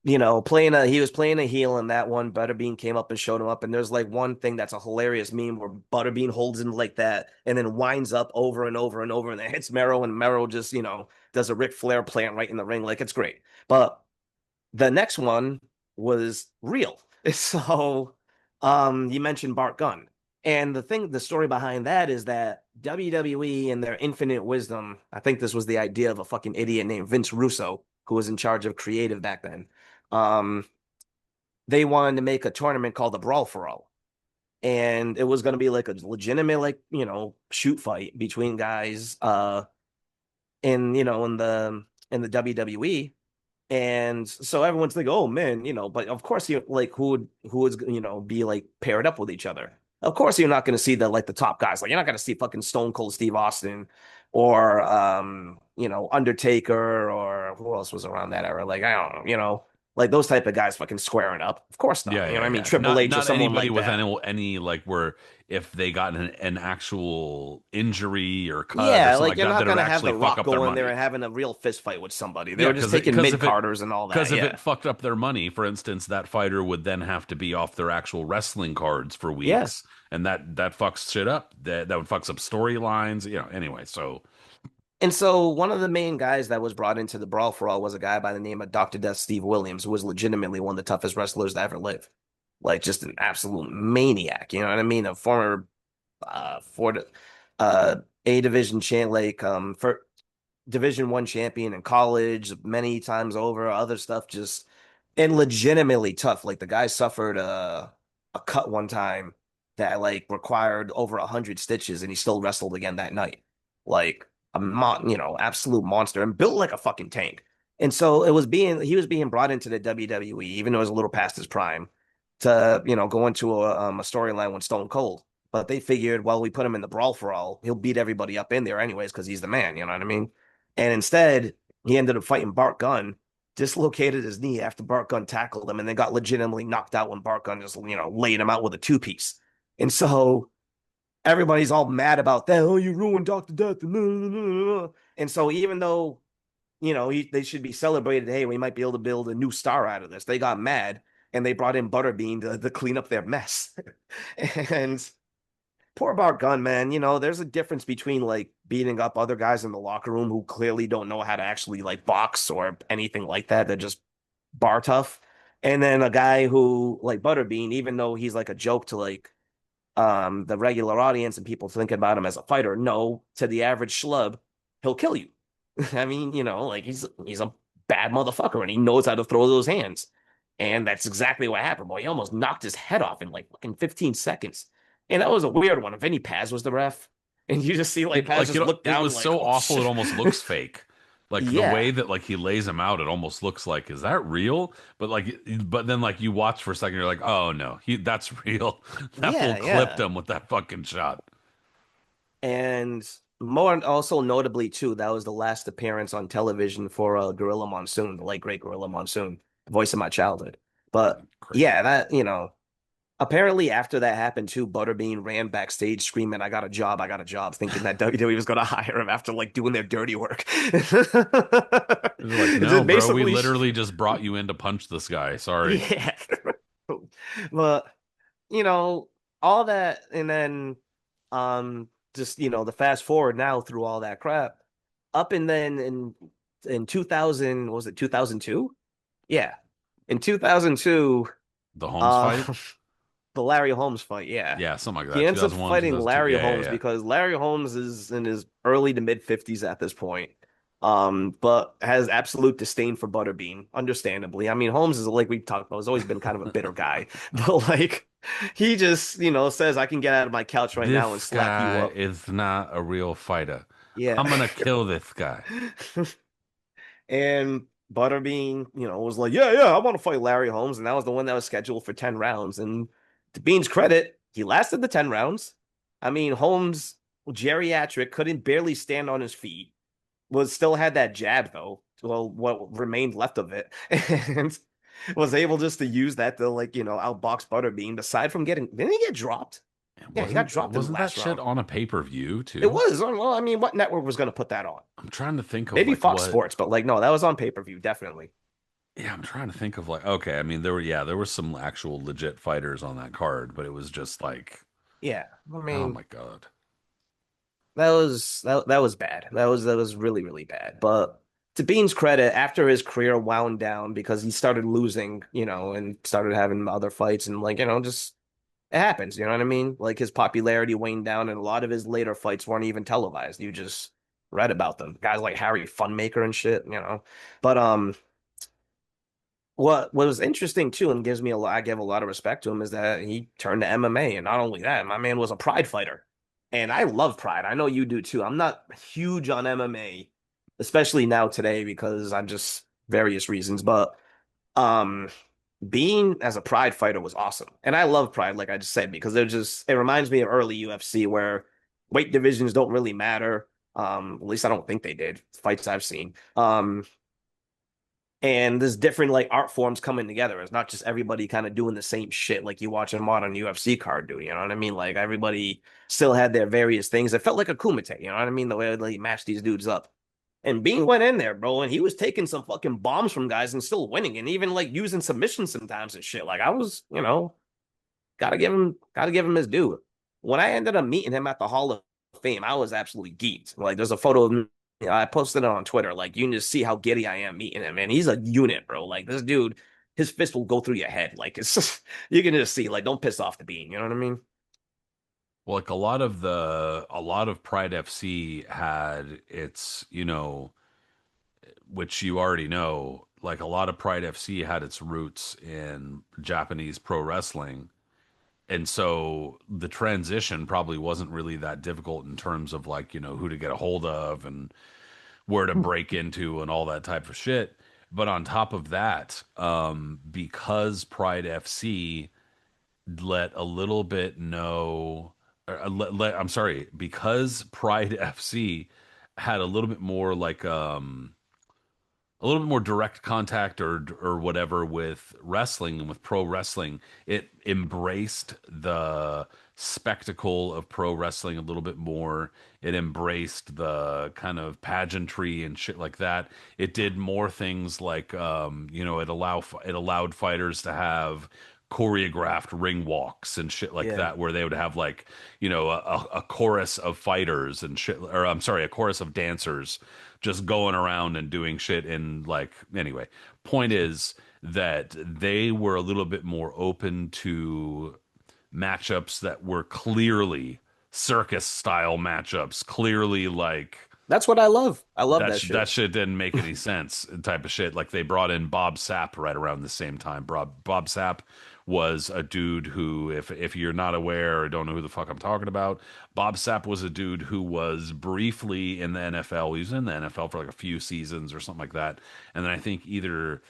he was playing a heel in that one. Butterbean came up and showed him up, and there's like one thing that's a hilarious meme where Butterbean holds him like that and then winds up over and over and over and then hits Merrill, and Merrill just does a Ric Flair plant right in the ring, like it's great. But the next one was real. So, you mentioned Bart Gunn. And the story behind that is that WWE in their infinite wisdom, I think this was the idea of a fucking idiot named Vince Russo, who was in charge of creative back then. Um, they wanted to make a tournament called the Brawl for All. And it was going to be like a legitimate, like, shoot fight between guys, in the WWE. And so everyone's like, oh man, but of course you like who would be like paired up with each other. Of course you're not going to see the top guys. Like you're not going to see fucking Stone Cold Steve Austin or Undertaker or who else was around that era. Like I don't know, like those type of guys fucking squaring up. Of course not. Yeah, You know yeah, what I mean? yeah. Triple H or Not someone anybody like with that. any like where if they got an actual injury or cut or Yeah, something like like you're that, not that would gonna have actually The fuck Rock up their going there money. and having a real fist fight with somebody. They Yeah, were just taking because mid if it carders and all that. because if Yeah. it fucked up their money, for instance, that fighter would then have to be off their actual wrestling cards for Yeah. weeks, and that fucks shit up. That would fucks up storylines. Anyway, so And so one of the main guys that was brought into the Brawl for All was a guy by the name of Dr. Death Steve Williams, who was legitimately one of the toughest wrestlers to ever live. Like just an absolute maniac, you know what I mean? A former for A division champ, like for Division 1 champion in college many times over, other stuff just and legitimately tough. Like the guy suffered a cut one time that like required over 100 stitches, and he still wrestled again that night. Like absolute monster and built like a fucking tank. And so he was being brought into the WWE, even though it was a little past his prime, to go into a storyline with Stone Cold. But they figured, well, we put him in the Brawl for All, he'll beat everybody up in there anyways because he's the man. You know what I mean? And instead, he ended up fighting Bart Gunn, dislocated his knee after Bart Gunn tackled him, and then got legitimately knocked out when Bart Gunn just laid him out with a 2 piece. And so everybody's all mad about that. Oh, you ruined Dr. Death. And so even though they should be celebrated, hey, we might be able to build a new star out of this, they got mad and they brought in Butterbean to clean up their mess. And Poor Bart Gunn, man. There's a difference between like beating up other guys in the locker room who clearly don't know how to actually like box or anything like that. They're just bar tough. And then a guy who like Butterbean, even though he's like a joke to like the regular audience and people thinking about him as a fighter, no, to the average schlub, he'll kill you. I mean, like he's a bad motherfucker and he knows how to throw those hands. And that's exactly what happened. Boy, he almost knocked his head off in like fucking 15 seconds. And that was a weird one. Vinny Paz was the ref. And you just see like It Paz like just look it down was like, so oh awful it shit. almost looks fake. Like the Yeah. way that like he lays him out, it almost looks like, is that real? But then like you watch for a second, you're like, oh no, he that's real. That fool Yeah, clipped yeah. him with that fucking shot. And more also notably too, that was the last appearance on television for Gorilla Monsoon, the late great Gorilla Monsoon, the voice of my childhood. But yeah, Crazy. that apparently after that happened too, Butterbean ran backstage screaming, I got a job," thinking that WWE was gonna hire him after like doing their dirty work. They're like, no, Just bro, we basically, literally just brought you in to punch this guy. Sorry. yeah. But you know, all that, and then just the fast forward now through all that crap, up and then in 2000, what was it 2002? Yeah, in 2002, The Holmes uh, fight? the Larry Holmes fight. Yeah, Yeah, something like he that. ends up 2001, fighting 2002. Larry Yeah, yeah, Holmes yeah. because Larry Holmes is in his early to mid 50s at this point. But has absolute disdain for Butterbean, understandably. I mean, Holmes is like we talked about, has always been kind of a bitter guy, but like he just, says, "I can get out of my couch right now and This slap you guy up." is not a real fighter. Yeah. I'm gonna kill this guy. And Butterbean, was like, "Yeah, yeah, I want to fight Larry Holmes." And that was the one that was scheduled for 10 rounds. And to Bean's credit, he lasted the 10 rounds. I mean, Holmes, geriatric, couldn't barely stand on his feet, was still had that jab though. Well, what remained left of it, and was able just to use that to like, outbox Butterbean. Aside from didn't he get dropped? Yeah, he got dropped in the Wasn't that last shit round. on a pay-per-view It too? was. Well, I mean, what network was going to put that on? I'm trying to think of Maybe like Fox what. Sports, but like, no, that was on pay-per-view, definitely. Yeah, I'm trying to think of like, okay, I mean there were some actual legit fighters on that card, but it was just like, Yeah, I oh mean, my God. that was bad. That was really really bad. But to Bean's credit, after his career wound down because he started losing, and started having other fights and like, just it happens. You know what I mean? Like his popularity waned down, and a lot of his later fights weren't even televised. You just read about them. Guys like Harry Funmaker and shit. But what was interesting too, and gives me a lot, I give a lot of respect to him, is that he turned to MMA, and not only that, my man was a Pride fighter, and I love Pride. I know you do too. I'm not huge on MMA, especially now today because I'm just various reasons, but um, being as a Pride fighter was awesome, and I love Pride, like I just said, because it reminds me of early UFC where weight divisions don't really matter. At least I don't think they did. Fights I've seen. And there's different like art forms coming together. It's not just everybody kind of doing the same shit like you watch a modern UFC card do. You know what I mean? Like everybody still had their various things. It felt like a kumite. You know what I mean? The way they match these dudes up. And Bean went in there, bro, and he was taking some fucking bombs from guys and still winning, and even like using submissions sometimes and shit. Like I was, gotta give him his due. When I ended up meeting him at the Hall of Fame, I was absolutely geeked. Like there's a photo of him. I posted it on Twitter. Like you can just see how giddy I am meeting him, and he's a unit, bro. Like this dude, his fist will go through your head. Like it's just you can just see. Like don't piss off the Bean. You know what I mean? Well, like a lot of Pride FC had its, which you already know, like a lot of Pride FC had its roots in Japanese pro wrestling. And so the transition probably wasn't really that difficult in terms of like, who to get a hold of and where to break into and all that type of shit. But on top of that, because Pride FC let a little bit know, I'm sorry, because Pride FC had a little bit more like a little bit more direct contact or whatever with wrestling and with pro wrestling. It embraced the spectacle of pro wrestling a little bit more. It embraced the kind of pageantry and shit like that. It did more things like it allowed fighters to have choreographed ring walks and shit like Yeah. that, where they would have like, a chorus of fighters and shit, or I'm sorry, a chorus of dancers just going around and doing shit. And like, anyway, point is that they were a little bit more open to matchups that were clearly circus style matchups, clearly like That's what I love. I love that that that shit. shit didn't make any sense type of shit. Like they brought in Bob Sapp right around the same time. Bob Sapp was a dude who, if you're not aware or don't know who the fuck I'm talking about, Bob Sapp was a dude who was briefly in the NFL. He was in the NFL for like a few seasons or something like that. And then I think either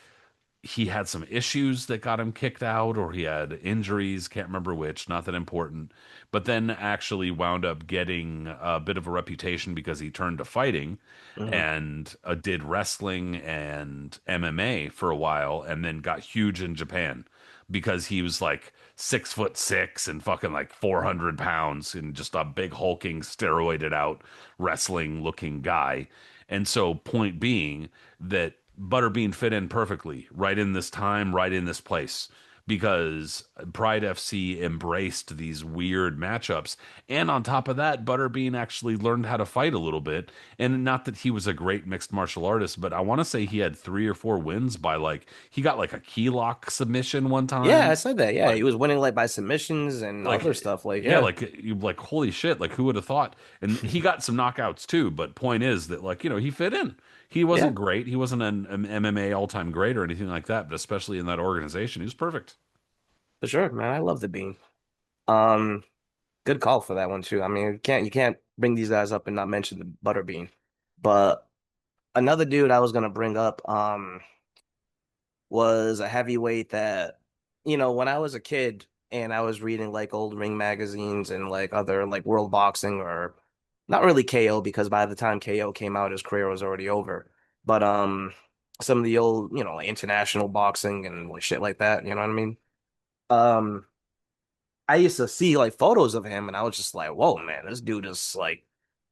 he had some issues that got him kicked out, or he had injuries, can't remember which, not that important, but then actually wound up getting a bit of a reputation because he turned to fighting Hmm. and did wrestling and MMA for a while, and then got huge in Japan because he was like 6'6" and fucking like 400 pounds and just a big hulking steroided out wrestling looking guy. And so point being that Butterbean fit in perfectly right in this time, right in this place, because Pride FC embraced these weird matchups. And on top of that, Butterbean actually learned how to fight a little bit. And not that he was a great mixed martial artist, but I want to say he had 3 or 4 wins by like, he got like a key lock submission one Yeah, I time. said that. Yeah, he Like, was winning like by submissions and other like stuff. Like, yeah, yeah, like you like holy shit, like who would have thought? And he got some knockouts too, but point is that like, he fit in. He yeah, wasn't great. He wasn't an MMA all-time great or anything like that, but especially in that organization, he was perfect. for sure, man. I love the Bean. Um, Good call for that one too. I mean, you can't bring these guys up and not mention the Butterbean. But another dude I was gonna bring up, was a heavyweight that, when I was a kid and I was reading like old ring magazines and like other like world boxing, or not really KO, because by the time KO came out, his career was already over. But some of the old, like international boxing and like shit like that, you know what I mean? Um, I used to see like photos of him and I was just like, whoa, man, this dude is like,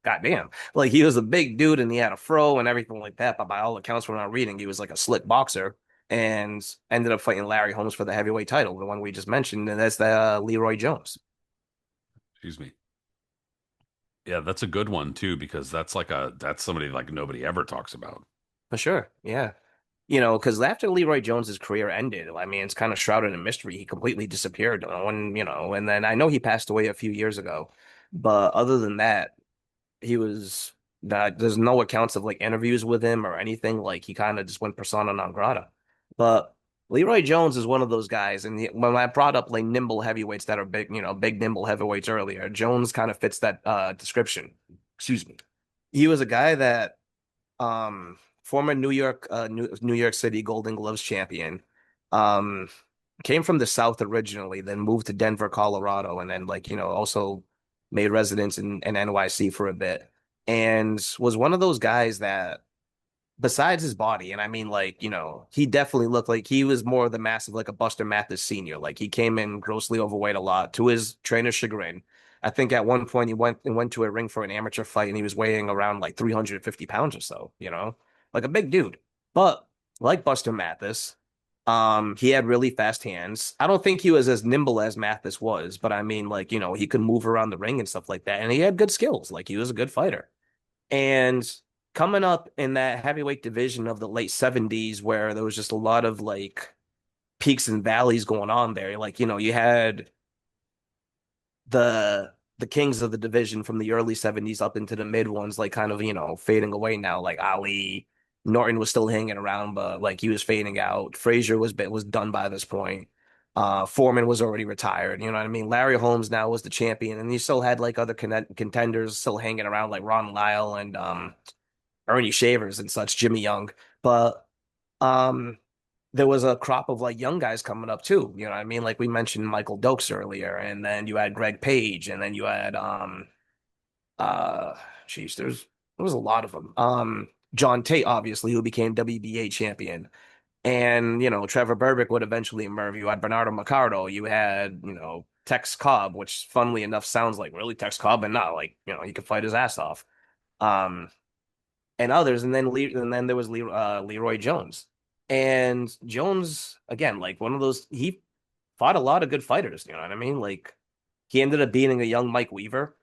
goddamn. Like he was a big dude and he had a fro and everything like that. But by all accounts, when I'm reading, he was like a slick boxer and ended up fighting Larry Holmes for the heavyweight title, the one we just mentioned. And that's the Leroy Jones. Excuse me. Yeah, that's a good one too, because that's somebody like nobody ever talks about. For sure. Yeah. Because after Leroy Jones's career ended, I mean, it's kind of shrouded in mystery. He completely disappeared. And then I know he passed away a few years ago. But other than that, he was that there's no accounts of like interviews with him or anything. Like he kind of just went persona non grata. But Leroy Jones is one of those guys, and when I brought up like nimble heavyweights that are big, big nimble heavyweights earlier, Jones kind of fits that description. Excuse me. He was a guy that former New York City Golden Gloves champion. Um, Came from the South originally, then moved to Denver, Colorado, and then like, also made residence in NYC for a bit. And was one of those guys that, besides his body, and I mean like, he definitely looked like he was more of the massive, like a Buster Mathis senior. Like he came in grossly overweight a lot to his trainer's chagrin. I think at one point he went to a ring for an amateur fight and he was weighing around like 350 pounds or so, like a big dude. But like Buster Mathis, he had really fast hands. I don't think he was as nimble as Mathis was, but I mean, like, he could move around the ring and stuff like that. And he had good skills. Like he was a good fighter. And coming up in that heavyweight division of the late 70s, where there was just a lot of like peaks and valleys going on there. Like, you had the kings of the division from the early 70s up into the mid ones, like kind of, fading away now. Like Ali, Norton was still hanging around, but like he was fading out. Frazier was done by this point. Foreman was already retired. You know what I mean? Larry Holmes now was the champion, and he still had like other contenders still hanging around, like Ron Lyle and Ernie Shavers and such, Jimmy Young. But um, there was a crop of like young guys coming up too. You know what I mean? Like we mentioned Michael Dokes earlier, and then you had Greg Page, and then you had uh geez, there was a lot of them. John Tate, obviously, who became WBA champion. And, Trevor Berbick would eventually emerge. You had Bernardo Macardo, you had, Tex Cobb, which funnily enough sounds like really Tex Cobb, and not like, he could fight his ass off. Um, and others, and then there was Leroy Jones. And Jones, again, like one of those, he fought a lot of good fighters, you know what I mean? Like he ended up beating a young Mike Weaver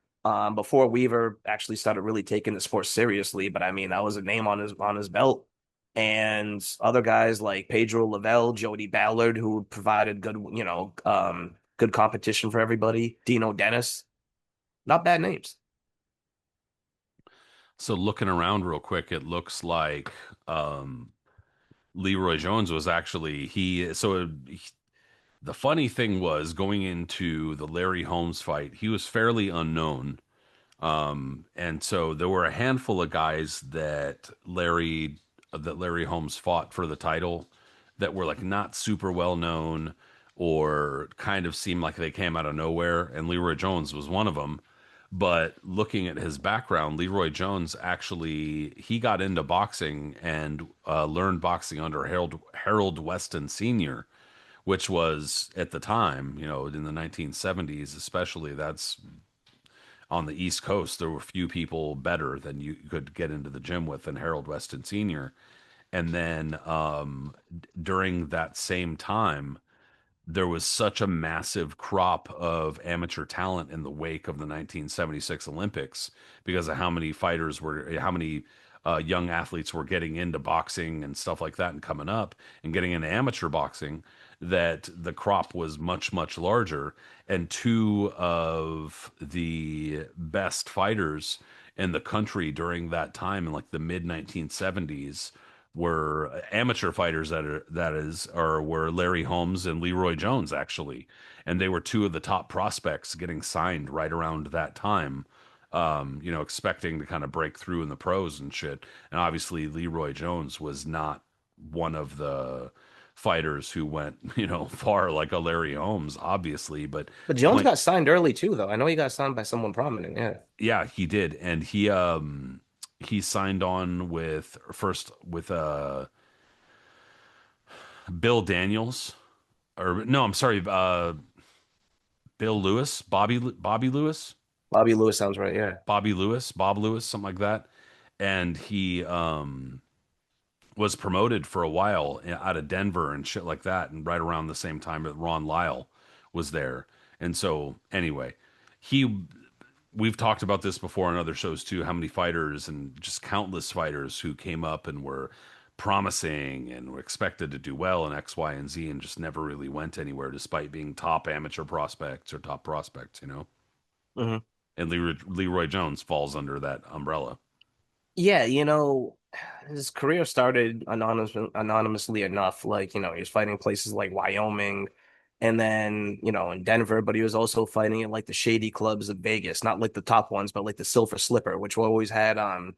before Weaver actually started really taking the sport seriously. But I mean, that was a name on his belt. And other guys like Pedro Lavelle, Jody Ballard, who provided good, good competition for everybody. Dino Dennis, not bad names. So looking around real quick, it looks like um, Leroy Jones was actually the funny thing was going into the Larry Holmes fight, he was fairly unknown. And so there were a handful of guys that Larry Holmes fought for the title that were like not super well known or kind of seemed like they came out of nowhere, and Leroy Jones was one of them. But looking at his background, Leroy Jones actually he got into boxing and learned boxing under Harold Weston Sr., which was at the time, in the 1970s, especially. That's on the East Coast, there were few people better than you could get into the gym with than Harold Weston Sr. And then during that same time, there was such a massive crop of amateur talent in the wake of the 1976 Olympics because of how many young athletes were getting into boxing and stuff like that and coming up and getting into amateur boxing, that the crop was much, much larger. And two of the best fighters in the country during that time in like the mid 1970s were amateur fighters were Larry Holmes and Leroy Jones actually, and they were two of the top prospects getting signed right around that time. Expecting to kind of break through in the pros and shit. And obviously, Leroy Jones was not one of the fighters who went, far like a Larry Holmes, obviously, but But Jones playing, got signed early too, though. I know he got signed by someone prominent. Yeah. yeah, he did, and he signed on with Bill Daniels, or no, I'm sorry, Bill Lewis, Bobby Lewis, Bobby Lewis sounds right. Yeah. Bob Lewis, something like that. And he was promoted for a while out of Denver and shit like that, and right around the same time that Ron Lyle was there. And so anyway, he we've talked about this before on other shows too, how many fighters and just countless fighters who came up and were promising and were expected to do well in X, Y, and Z and just never really went anywhere despite being top amateur prospects or top prospects. Hmm. And Leroy Jones falls under that umbrella. Yeah, his career started anonymously enough. Like, he was fighting places like Wyoming and then, in Denver, but he was also fighting in like the shady clubs of Vegas, not like the top ones, but like the Silver Slipper, which we always had on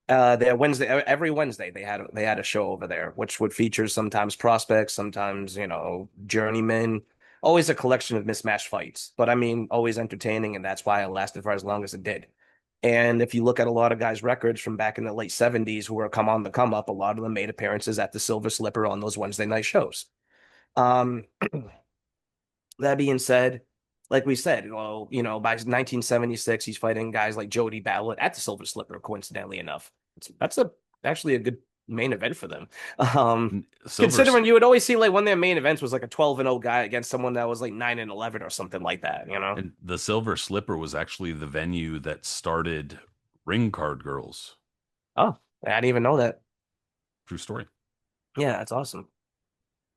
their Wednesday, every Wednesday they had a show over there, which would feature sometimes prospects, sometimes, journeymen, always a collection of mismatched fights. But I mean, always entertaining, and that's why it lasted for as long as it did. And if you look at a lot of guys' records from back in the late 70s who were come on the come up, a lot of them made appearances at the Silver Slipper on those Wednesday night shows. Um, that being said, like we said, well, by 1976, he's fighting guys like Jody Ballard at the Silver Slipper, coincidentally enough. That's actually a good main event for them. Um, Silver Considering you would always see like one of their main events was like a 12-0 guy against someone that was like 9-11 or something like that. and the Silver Slipper was actually the venue that started Ring Card Girls. Oh, I didn't even know that. True story. Yeah, that's awesome.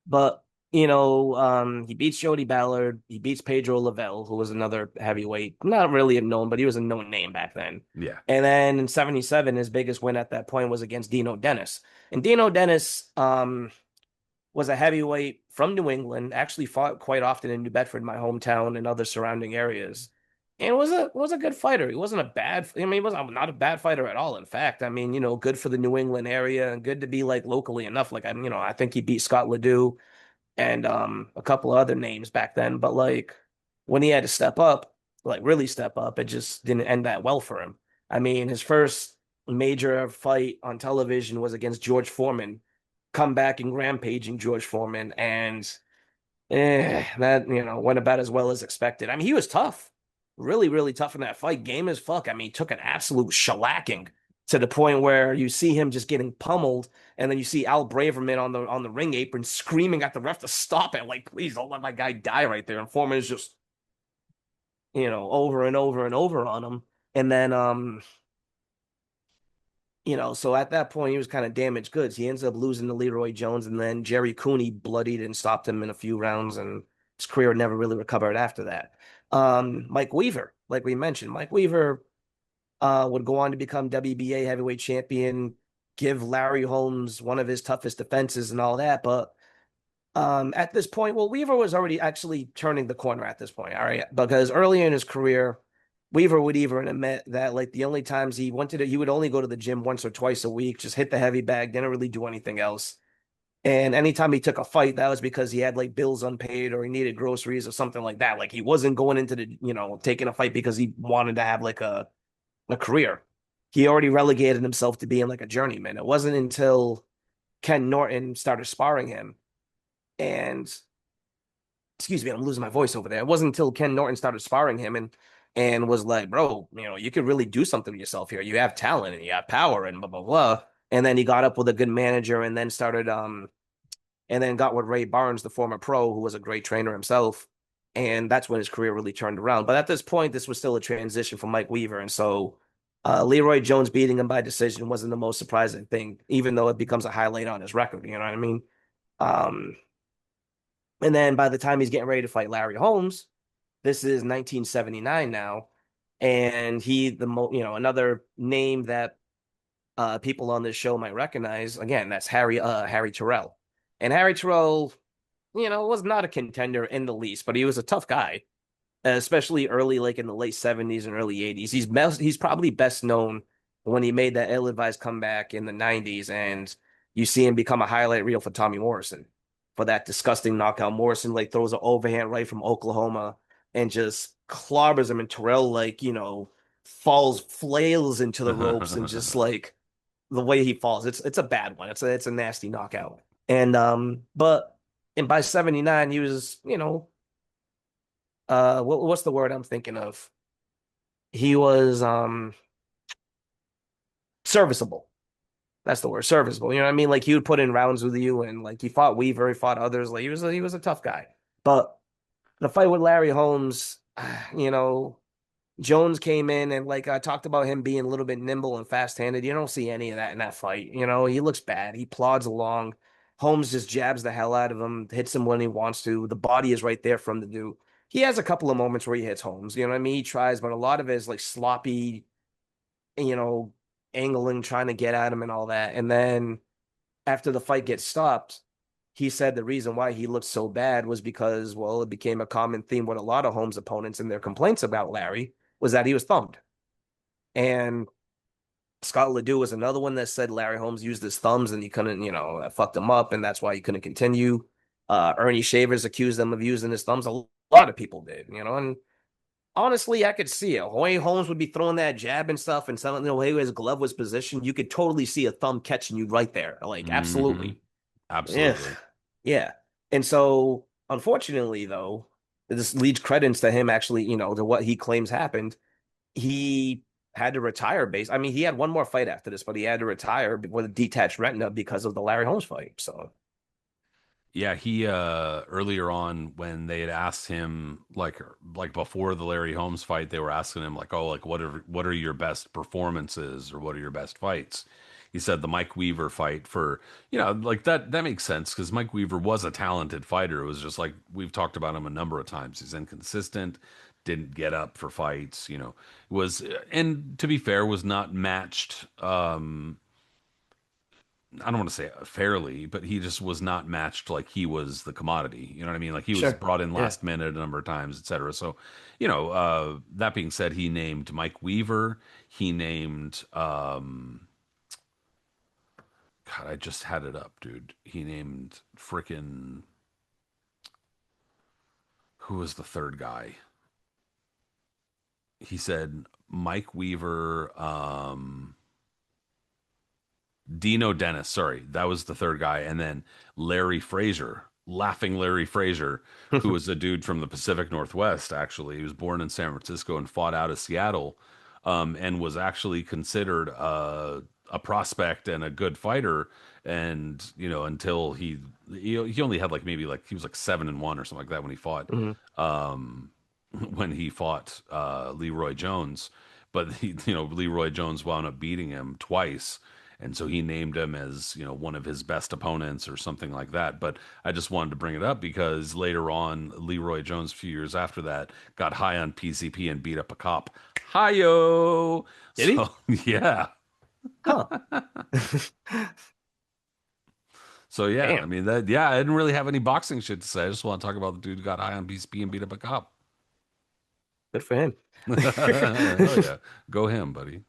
But he beats Jody Ballard. He beats Pedro Lavelle, who was another heavyweight, not really a known, but he was a known name back then. Yeah. And then in '77, his biggest win at that point was against Dino Dennis. And Dino Dennis was a heavyweight from New England. Actually, fought quite often in New Bedford, my hometown, and other surrounding areas. And was a good fighter. He wasn't a bad. I mean, he was not a bad fighter at all. In fact, I mean, good for the New England area and good to be like locally enough. Like I think he beat Scott Ledoux and a couple of other names back then. But like when he had to step up, like really step up, it just didn't end that well for him. I mean, his first major fight on television was against George Foreman, comebacking, rampaging George Foreman, and that went about as well as expected. I mean, he was tough, really, really tough in that fight, game as fuck. I mean, he took an absolute shellacking to the point where you see him just getting pummeled, and then you see Al Braverman on the ring apron screaming at the ref to stop it, like, please don't let my guy die right there. And Foreman is just, over and over and over on him. And then so at that point he was kind of damaged goods. He ends up losing to Leroy Jones, and then Jerry Cooney bloodied and stopped him in a few rounds, and his career never really recovered after that. Mike Weaver, like we mentioned, Mike Weaver would go on to become WBA heavyweight champion, give Larry Holmes one of his toughest defenses and all that. But at this point, well, Weaver was already actually turning the corner at this point, all right? Because earlier in his career, Weaver would even admit that like the only times he would only go to the gym once or twice a week, just hit the heavy bag, didn't really do anything else. And anytime he took a fight, that was because he had like bills unpaid or he needed groceries or something like that. Like he wasn't going into taking a fight because he wanted to have like a career. He already relegated himself to being like a journeyman. It wasn't until Ken Norton started sparring him and excuse me, I'm losing my voice over there. It wasn't until Ken Norton started sparring him and was like, bro, you could really do something with yourself here. You have talent and you have power and blah blah blah. And then he got up with a good manager and then started and then got with Ray Barnes, the former pro, who was a great trainer himself. And that's when his career really turned around. But at this point, this was still a transition for Mike Weaver. And so Leroy Jones beating him by decision wasn't the most surprising thing, even though it becomes a highlight on his record. You know what I mean? Um, and then by the time he's getting ready to fight Larry Holmes, this is 1979 now. And another name that people on this show might recognize, again, that's Harry Terrell. And Harry Terrell, was not a contender in the least, but he was a tough guy, especially early, like in the late 70s and early 80s. He's probably best known when he made that ill-advised comeback in the 90s, and you see him become a highlight reel for Tommy Morrison for that disgusting knockout. Morrison like throws an overhand right from Oklahoma and just clobbers him, and Terrell flails into the ropes, and just like the way he falls, it's a bad one. It's a nasty knockout. And by 79 he was, what's the word I'm thinking of? He was serviceable. That's the word, serviceable. You know what I mean? Like he would put in rounds with you, and like he fought Weaver, he fought others. Like he was a tough guy. But the fight with Larry Holmes, you know, Jones came in and like I talked about him being a little bit nimble and fast-handed. You don't see any of that in that fight. He looks bad. He plods along. Holmes just jabs the hell out of him, hits him when he wants to. The body is right there for him to do. He has a couple of moments where he hits Holmes. You know what I mean? He tries, but a lot of it is like sloppy, you know, angling, trying to get at him and all that. And then after the fight gets stopped, he said the reason why he looked so bad was because, well, it became a common theme with a lot of Holmes opponents and their complaints about Larry was that he was thumbed. And Scott Ledoux was another one that said Larry Holmes used his thumbs and he couldn't, fucked him up, and that's why he couldn't continue. Ernie Shavers accused him of using his thumbs. A lot of people did, and honestly, I could see it. Hoy Holmes would be throwing that jab and stuff, and some of the way his glove was positioned, you could totally see a thumb catching you right there. Like, Hmm. absolutely. Yeah. Absolutely. Yeah. And so, unfortunately, though, this leads credence to him actually, to what he claims happened. He had to retire base. I mean, he had one more fight after this, but he had to retire with a detached retina because of the Larry Holmes fight. So, Yeah, he earlier on when they had asked him like before the Larry Holmes fight, they were asking him like, "Oh, like what are your best performances or what are your best fights?" He said the Mike Weaver fight for, like that makes sense because Mike Weaver was a talented fighter. It was just like we've talked about him a number of times. He's inconsistent, didn't get up for fights, was and to be fair was not matched I don't want to say fairly, but he just was not matched like he was the commodity. You know what I mean? Like he was sure. brought in Yeah. last minute a number of times, et cetera. So, that being said, he named Mike Weaver. He named, God, I just had it up, dude. He named frickin' who was the third guy? He said Mike Weaver, Dino Dennis, sorry, that was the third guy, and then Larry Frazier, laughing Larry Frazier, who was a dude from the Pacific Northwest. Actually, he was born in San Francisco and fought out of Seattle and was actually considered a prospect and a good fighter. And until he only had like maybe like he was like 7-1 or something like that when he fought Hmm. Leroy Jones. But Leroy Jones wound up beating him twice, and so he named him as one of his best opponents or something like that. But I just wanted to bring it up because later on, Leroy Jones, a few years after that, got high on PCP and beat up a cop. Hi-yo! Did he? So yeah. Huh. So yeah, I Damn. mean that. Yeah, I didn't really have any boxing shit to say. I just want to talk about the dude who got high on PCP and beat up a cop. Good for him. Hell yeah, go him, buddy.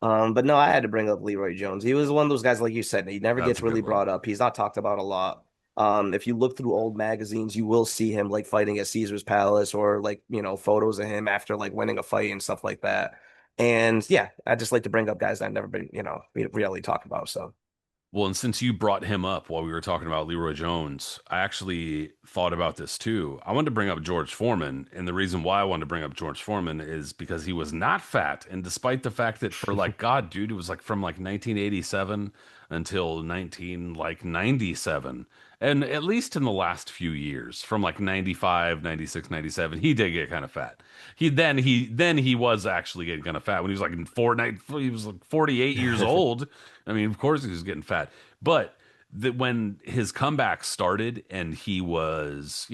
But no, I had to bring up Leroy Jones. He was one of those guys, like you said, he never That's gets a good really one. brought up. He's not talked about a lot. If you look through old magazines, you will see him like fighting at Caesar's Palace or like, photos of him after like winning a fight and stuff like that. And yeah, I just like to bring up guys that I've never been, really talk about. So Well, and since you brought him up while we were talking about Leroy Jones, I actually thought about this too. I wanted to bring up George Foreman, and the reason why I wanted to bring up George Foreman is because he was not fat, and despite the fact that for like God, dude, it was like from like 1987 until 19 like 97, and at least in the last few years, from like 95, 96, 97, he did get kind of fat. He was actually getting kind of fat when he was like in he was like 48 years old. I mean, of course he was getting fat, but when his comeback started and he was,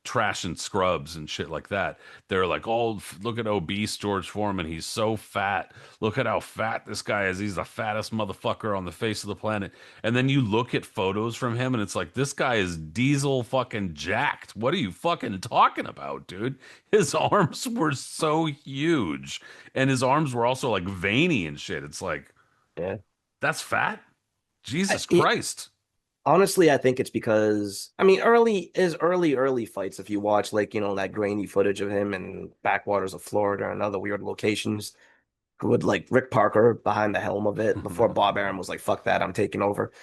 trashing scrubs and shit like that, they're like, "Oh, look at obese George Foreman. He's so fat. Look at how fat this guy is. He's the fattest motherfucker on the face of the planet." And then you look at photos from him and it's like, this guy is diesel fucking jacked. What are you fucking talking about, dude? His arms were so huge and his arms were also like veiny and shit. It's like, yeah. that's fat? I, Jesus it, Christ. Honestly, I think it's because I mean, early fights. If you watch like that grainy footage of him in backwaters of Florida and other weird locations, with like Rick Parker behind the helm of it before Bob Arum was like, "Fuck that, I'm taking over."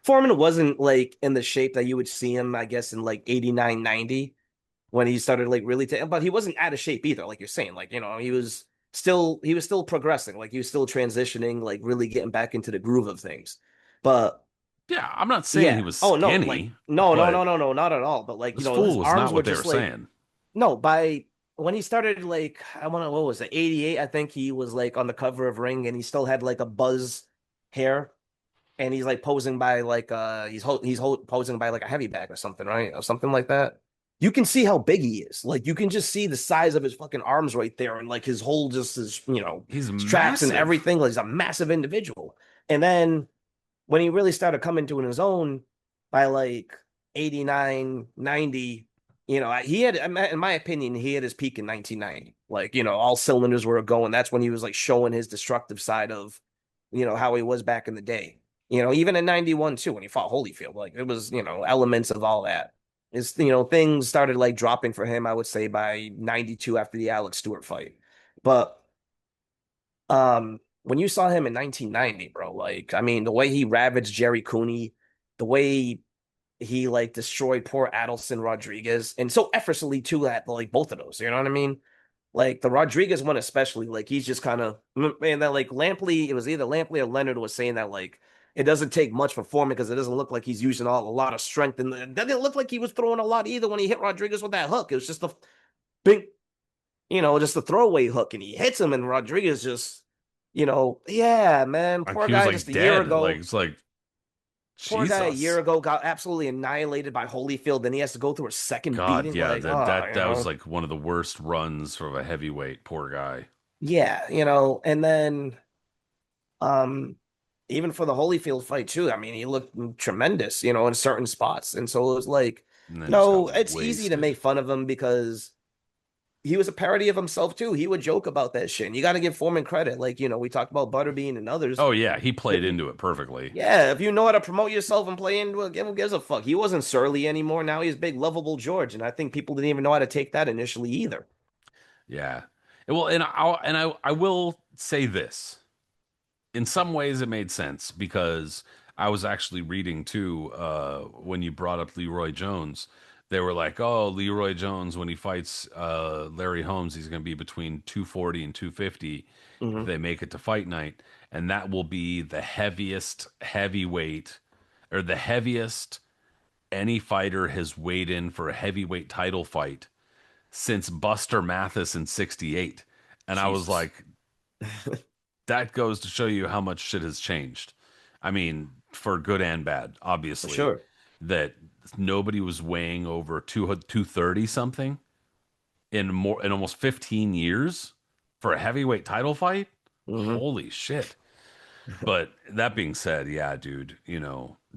Foreman wasn't like in the shape that you would see him, I guess, in like 89, 90 when he started like really but he wasn't out of shape either, like you're saying. Like, he was still progressing, like he was still transitioning, like really getting back into the groove of things. But Yeah, I'm not saying he yeah. was Oh no, like skinny, no, no, but no, no, no, not at all. But like, this his fool was arms not were what they were just like saying. no, by when he started like I want to what was it, 88, I think he was like on the cover of Ring and he still had like a buzz hair and he's like posing by like posing by like a heavy bag or something, right? Or something like that. You can see how big he is. Like you can just see the size of his fucking arms right there and like his whole just his, He's straps and massive. everything. Like he's a massive individual. And then when he really started coming to his own by like 89, 90, he had, in my opinion, he had his peak in 1990. Like, all cylinders were going. That's when he was like showing his destructive side of, how he was back in the day. Even in 91 too, when he fought Holyfield, like it was, elements of all that. Things started like dropping for him, I would say, by 92 after the Alex Stewart fight. But when you saw him in 1990, bro, like I mean, the way he ravaged Jerry Cooney, the way he like destroyed poor Adelson Rodriguez, and so effortlessly too at like both of those, you know what I mean? Like the Rodriguez one especially, like he's just kind of man that like Lampley, it was either Lampley or Leonard was saying that like it doesn't take much for Foreman because it doesn't look like he's using a lot of strength, and it didn't look like he was throwing a lot either when he hit Rodriguez with that hook. It was just a big, just a throwaway hook, and he hits him, and Rodriguez just, yeah, man, Like poor he was guy just like a year dead. Like ago. it's like Poor guy a year Jesus. ago got absolutely annihilated by Holyfield. Then he has to go through a second God, beating. yeah, Like, that oh, that that was like one of the worst runs for a heavyweight. Poor guy. yeah, and then um, even for the Holyfield fight too. I mean, he looked tremendous, in certain spots, and so it was like, And then just got it's easy to make wasted. fun of him because he was a parody of himself too. He would joke about that shit. And you got to give Foreman credit. Like, we talked about Butterbean and others. Oh yeah, he played into it perfectly. Yeah, if you know how to promote yourself and play into it, who gives a fuck? He wasn't surly anymore. Now he's big, lovable George, and I think people didn't even know how to take that initially either. Yeah. Well, and I will say this. In some ways it made sense because I was actually reading too when you brought up Leroy Jones They were like, "Oh, Leroy Jones when he fights Larry Holmes, he's going to be between 240 and 250 if Hmm. they make it to fight night, and that will be the heaviest heavyweight or the heaviest any fighter has weighed in for a heavyweight title fight since Buster Mathis in 68." And I was Jesus. like, that goes to show you how much shit has changed. I mean, for good and bad, For obviously, sure. that nobody was weighing over 230 something in almost 15 years for a heavyweight title fight. Hmm. Holy shit. But that being said, yeah, dude,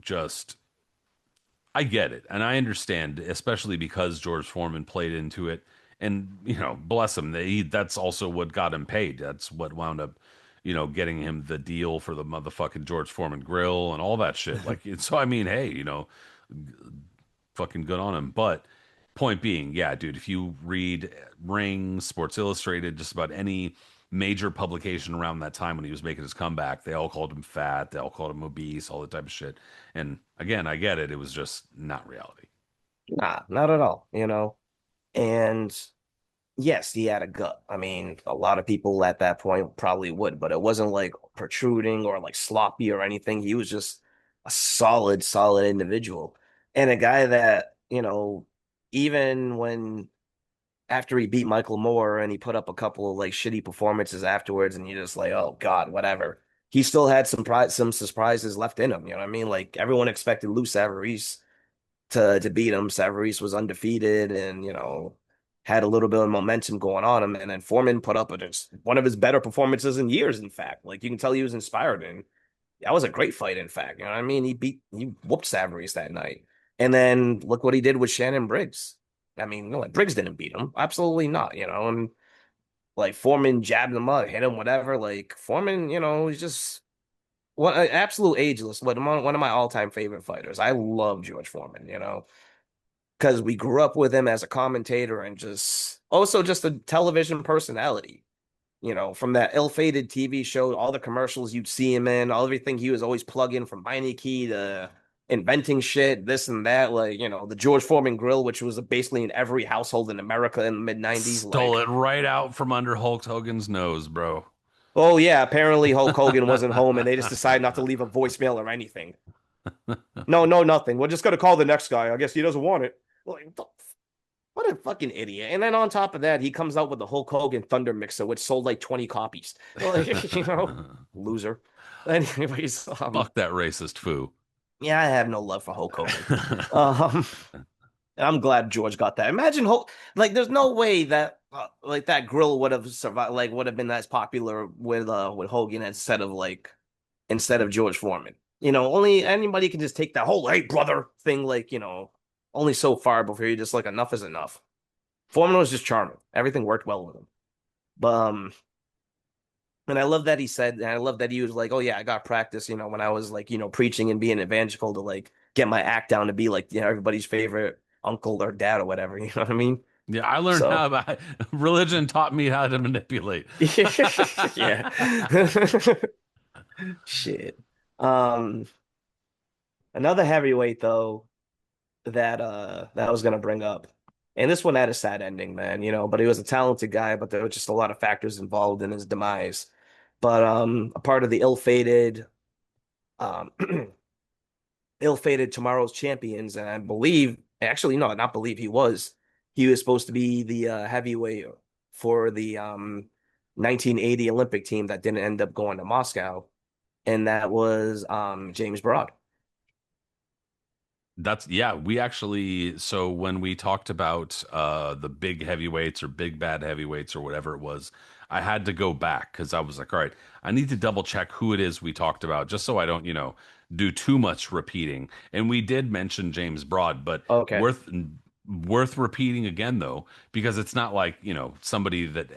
just I get it, and I understand, especially because George Foreman played into it, and bless him, that's also what got him paid. That's what wound up, getting him the deal for the motherfucking George Foreman grill and all that shit. Like, so I mean, hey, fucking good on him. But point being, yeah, dude, if you read Ring, Sports Illustrated, just about any major publication around that time when he was making his comeback, they all called him fat, they all called him obese, all that type of shit. And again, I get it. It was just not reality. Nah, not at all, And yes, he had a gut. I mean, a lot of people at that point probably would, but it wasn't like protruding or like sloppy or anything. He was just a solid, solid individual. And a guy that, even when after he beat Michael Moore and he put up a couple of like shitty performances afterwards, and you're just like, oh God, whatever. He still had some surprises left in him. You know what I mean? Like everyone expected Lou Savarese to beat him. Savarese was undefeated and, had a little bit of momentum going on him. And then Foreman put up just one of his better performances in years, in fact. Like you can tell he was inspired. And that was a great fight, in fact. You know what I mean? He whooped Savarese that night. And then look what he did with Shannon Briggs. I mean, no, like Briggs didn't beat him. Absolutely not, and like Foreman jabbed him up, hit him, whatever. Like Foreman, he's just one absolute ageless. One of my all-time favorite fighters. I love George Foreman, because we grew up with him as a commentator and just also just a television personality. From that ill-fated TV show, all the commercials you'd see him in, all everything he was always plugging from Meineke to inventing shit, this and that, like, the George Foreman grill, which was basically in every household in America in the mid 90s. Stole Like, it right out from under Hulk Hogan's nose, bro. oh yeah, apparently Hulk Hogan wasn't home and they just decided not to leave a voicemail or anything. No, no, nothing. We're just gonna call the next guy. I guess he doesn't want it. Like, what a fucking idiot. And then on top of that, he comes out with the Hulk Hogan Thunder Mixer, which sold like 20 copies. Like, loser. Anyways, Fuck that racist foo. yeah, I have no love for Hulk Hogan. Um, and I'm glad George got that. Imagine Hulk, like, there's no way that like that grill would have survived, like, would have been as popular with Hogan instead of George Foreman. Only anybody can just take that whole "hey brother" thing, like, only so far before you're just like enough is enough. Foreman was just charming. Everything worked well with him. But and I love that he said, and I love that he was like, "Oh yeah, I got practice." When I was like, preaching and being evangelical to like get my act down to be like, everybody's favorite uncle or dad or whatever. You know what I mean? Yeah, I learned how So about religion taught me how to manipulate. yeah, shit. Um, Another heavyweight though that I was gonna bring up. And this one had a sad ending, man, but he was a talented guy, but there were just a lot of factors involved in his demise. But a part of the ill-fated um ill-fated tomorrow's champions, and I believe actually no, not believe he was supposed to be the heavyweight for the 1980 Olympic team that didn't end up going to Moscow, and that was James Broad. That's yeah, we actually so when we talked about the big heavyweights or big bad heavyweights or whatever it was, I had to go back because I was like, all right, I need to double check who it is we talked about just so I don't, do too much repeating. And we did mention James Broad, but Okay. worth repeating again though, because it's not like, somebody that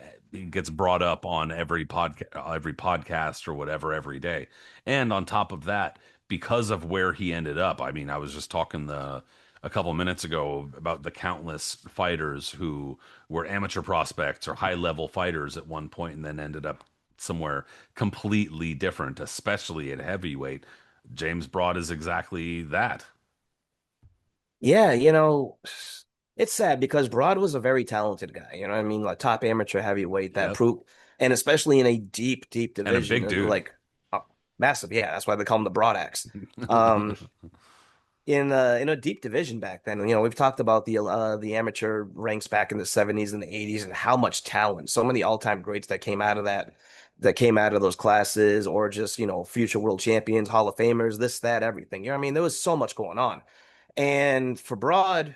gets brought up on every podcast or whatever every day. And on top of that, because of where he ended up. I mean, I was just talking a couple minutes ago about the countless fighters who were amateur prospects or high level fighters at one point and then ended up somewhere completely different, especially at heavyweight. James Broad is exactly that. Yeah, it's sad because Broad was a very talented guy. You know what I mean? Like top amateur heavyweight that Yep. proved, and especially in a deep, deep And a division big and dude. like massive. Yeah, that's why they call him the Broad Axe. Um, in a deep division back then. We've talked about the amateur ranks back in the 70s and the 80s and how much talent, so many all-time greats that came out of those classes, or just, future world champions, Hall of Famers, this, that, everything. You know what I mean? There was so much going on. And for Broad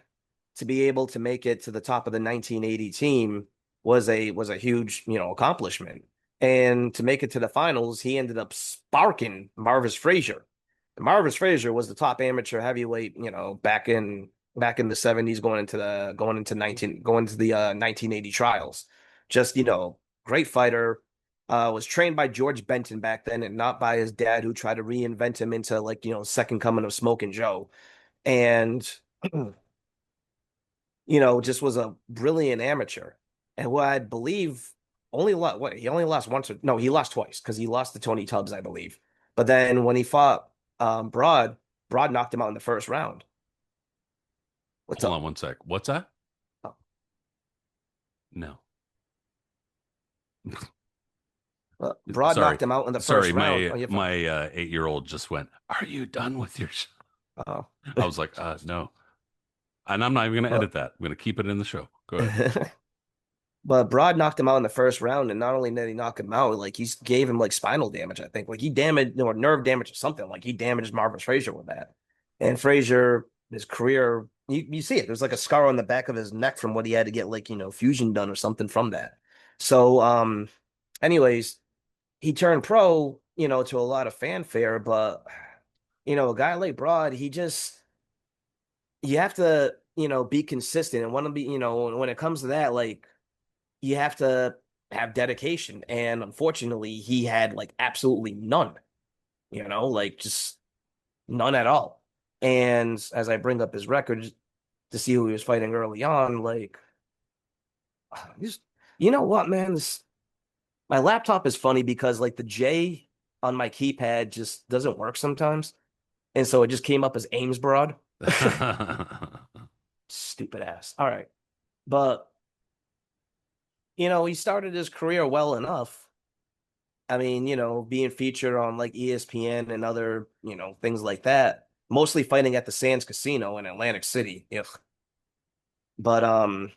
to be able to make it to the top of the 1980 team was a huge, accomplishment. And to make it to the finals, he ended up sparking Marvis Frazier. Marvis Frazier was the top amateur heavyweight, back in the 70s, going into the 1980 trials. Just, great fighter. Was trained by George Benton back then, and not by his dad, who tried to reinvent him into, like, second coming of Smoking Joe. And just was a brilliant amateur. And what I believe only lost, what, he only lost once, or no, he lost twice because he lost to Tony Tubbs, I believe. But then when he fought Broad knocked him out in the first round. What's Hold on up? one sec. What's that? Oh, No. Broad Sorry. knocked him out in the Sorry, first round. my Oh, you're fine. my 8-year old just went, "Are you done with your Oh. I was like, no. And I'm not even going to But edit that. I'm going to keep it in the show. Go ahead. But Broad knocked him out in the first round, and not only did he knock him out, like he gave him like spinal damage, I think. Like he damaged, or nerve damage or something. Like he damaged Marvin Frazier with that. And Frazier, his career, you see it. There's like a scar on the back of his neck from what he had to get, like, fusion done or something from that. So, anyways, he turned pro, to a lot of fanfare, but a guy like Broad, you have to, be consistent and want to be, when it comes to that, like you have to have dedication. And unfortunately, he had like absolutely none, like just none at all. And as I bring up his record to see who he was fighting early on, like, just, you know what, man? My laptop is funny because like the J on my keypad just doesn't work sometimes. And so it just came up as Ames Broad. Stupid ass. All right. But, he started his career well enough. I mean, being featured on like ESPN and other, things like that, mostly fighting at the Sands Casino in Atlantic City. Ugh. But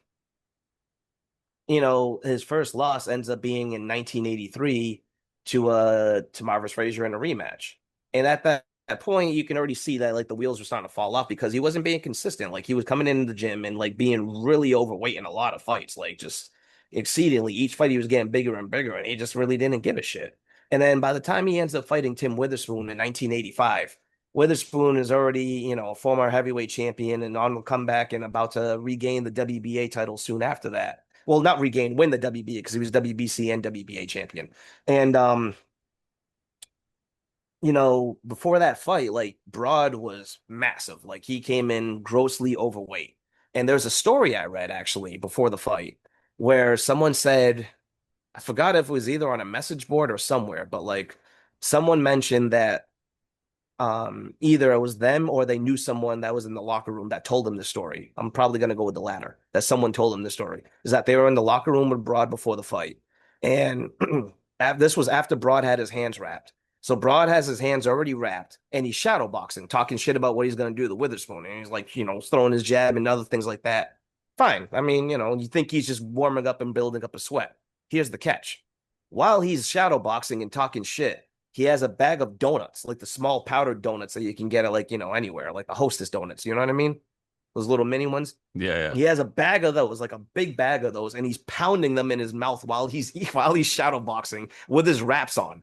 his first loss ends up being in 1983 to Marvis Frazier in a rematch. And at that point, you can already see that like the wheels were starting to fall off because he wasn't being consistent. Like he was coming into the gym and like being really overweight in a lot of fights, like just exceedingly. Each fight he was getting bigger and bigger, and he just really didn't give a shit. And then by the time he ends up fighting Tim Witherspoon in 1985, Witherspoon is already, a former heavyweight champion and on the comeback and about to regain the WBA title soon after that. Well, not regain, win the WBA because he was WBC and WBA champion. And before that fight, like Broad was massive. Like he came in grossly overweight. And there's a story I read actually before the fight where someone said, I forgot if it was either on a message board or somewhere, but like someone mentioned that either it was them or they knew someone that was in the locker room that told them the story. I'm probably going to go with the latter, that someone told them the story. Is that they were in the locker room with Broad before the fight. And this was after Broad had his hands wrapped. So Broad has his hands already wrapped and he's shadow boxing, talking shit about what he's going to do to Witherspoon. And he's like, throwing his jab and other things like that. Fine. I mean, you think he's just warming up and building up a sweat. Here's the catch. While he's shadow boxing and talking shit, he has a bag of donuts, like the small powdered donuts that you can get at, like, anywhere, like the Hostess donuts. You know what I mean? Those little mini ones. Yeah, yeah. He has a bag of those, like a big bag of those, and he's pounding them in his mouth while he's shadow boxing with his wraps on.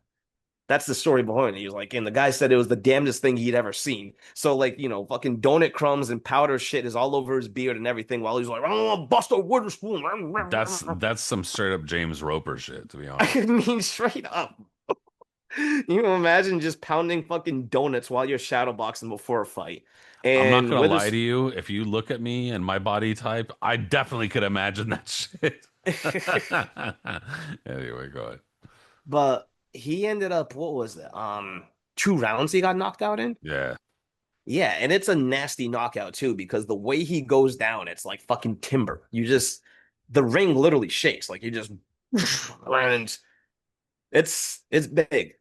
That's the story behind it. He was like, and the guy said it was the damnedest thing he'd ever seen. So, like, fucking donut crumbs and powder shit is all over his beard and everything while he's like, oh, Buster Witherspoon. That's some straight up James Roper shit, to be I honest. mean, straight up. You imagine just pounding fucking donuts while you're shadowboxing before a fight. I'm not And gonna with lie his to you. If you look at me and my body type, I definitely could imagine that shit. Anyway, go ahead. but he ended up, what was it? 2 rounds he got knocked out in. Yeah. Yeah, and it's a nasty knockout too because the way he goes down, it's like fucking timber. The ring literally shakes. Like you just, and it's big,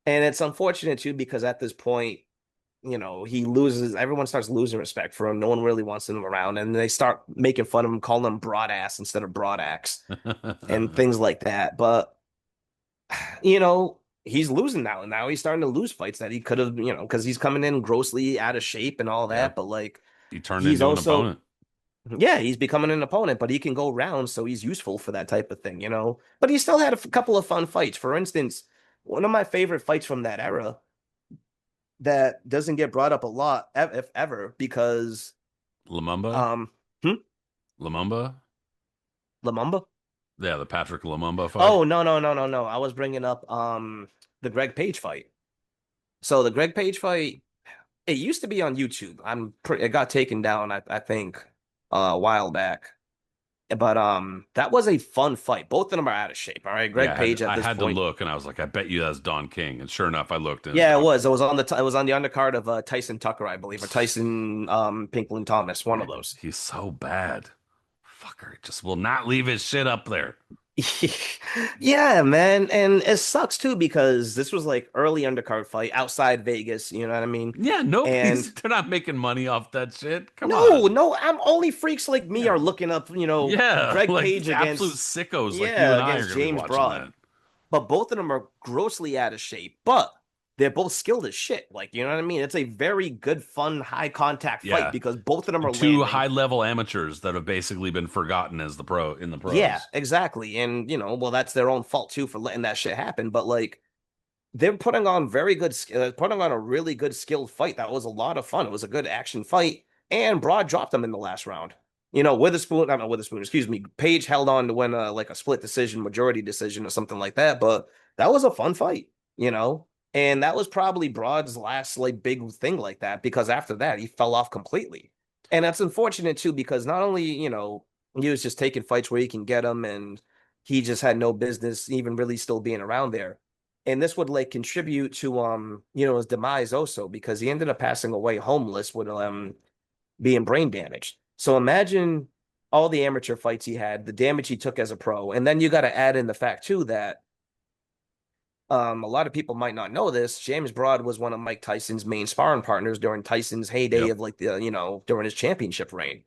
and it's unfortunate too because at this point, he loses. Everyone starts losing respect for him. No one really wants him around, and they start making fun of him, calling him broad ass instead of broad axe and things like that. But he's losing now, and now he's starting to lose fights that he could have, because he's coming in grossly out of shape and all that. Yep. But like, He turned he's into an also, opponent. yeah, he's becoming an opponent, but he can go rounds, so he's useful for that type of thing. But he still had a couple of fun fights. For instance, one of my favorite fights from that era that doesn't get brought up a lot, if ever, because Lumumba? um, hmm? Lumumba? Lamumba. Yeah, the Patrick Lumumba fight. Oh, no, no, no, no, no. I was bringing up the Greg Page fight. So the Greg Page fight, it used to be on YouTube. It got taken down, I think, a while back. But that was a fun fight. Both of them are out of shape. All right, Yeah, Greg Page at I this had to point. look and I was like, I bet you that's Don King. And sure enough, I looked and it was Yeah, it Don was. King. It was on the undercard of Tyson Tucker, I believe, or Tyson Pinkland Thomas, one of Man, those. he's so bad. Fucker just will not leave his shit up there. Yeah, man, and it sucks too because this was like early undercard fight outside Vegas. You know what I mean? Yeah, And they're not making money off that shit. Come no, on. no, I'm only freaks like me are Yeah. looking up, Yeah, Greg like Page absolute against, sickos like you yeah, and I are against going to be James watching Broad. that. But both of them are grossly out of shape, but they're both skilled as shit. Like, you know what I mean? It's a very good, fun, high contact fight Yeah. because both of them are Two landing. high-level amateurs that have basically been forgotten as the pro in the Yeah, pros. exactly. And, well, that's their own fault too for letting that shit happen. But like, they're putting on a really good skilled fight. That was a lot of fun. It was a good action fight. And Broad dropped them in the last round. Witherspoon, I'm not Witherspoon, excuse me. Page held on to win like a split decision, majority decision, or something like that. But that was a fun fight. And that was probably Broad's last like big thing like that because after that he fell off completely. And that's unfortunate too because not only, he was just taking fights where he can get them and he just had no business even really still being around there, and this would like contribute to his demise also because he ended up passing away homeless with being brain damaged. So imagine all the amateur fights he had, the damage he took as a pro, and then you got to add in the fact too that a lot of people might not know this. James Broad was one of Mike Tyson's main sparring partners during Tyson's heyday Yep. of like during his championship reign.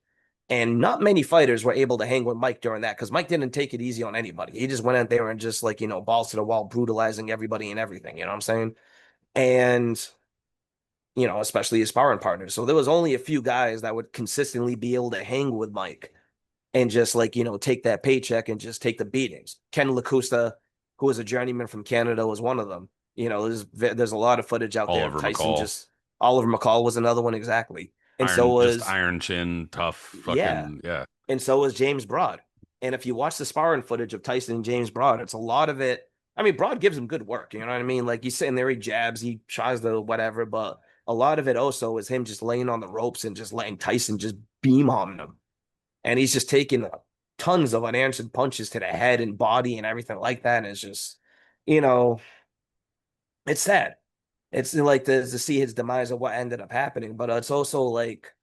And not many fighters were able to hang with Mike during that because Mike didn't take it easy on anybody. He just went out there and just like, balls to the wall, brutalizing everybody and everything. You know what I'm saying? And, especially his sparring partners. So there was only a few guys that would consistently be able to hang with Mike and just like, take that paycheck and just take the beatings. Ken LaCusta, who was a journeyman from Canada, was one of them. There's a lot of footage out there of Oliver Tyson McCall. just Oliver McCall was another one exactly. And so Just was iron chin, tough yeah, fucking yeah. and so was James Broad. And if you watch the sparring footage of Tyson and James Broad, it's a lot of it. I mean, Broad gives him good work. You know what I mean? Like he's sitting there, he jabs, he tries to whatever, but a lot of it also is him just laying on the ropes and just letting Tyson just beam on him. And he's just taking tons of unanswered punches to the head and body and everything like that. And it's just, you know, it's sad. It's like to see his demise of what ended up happening, but it's also like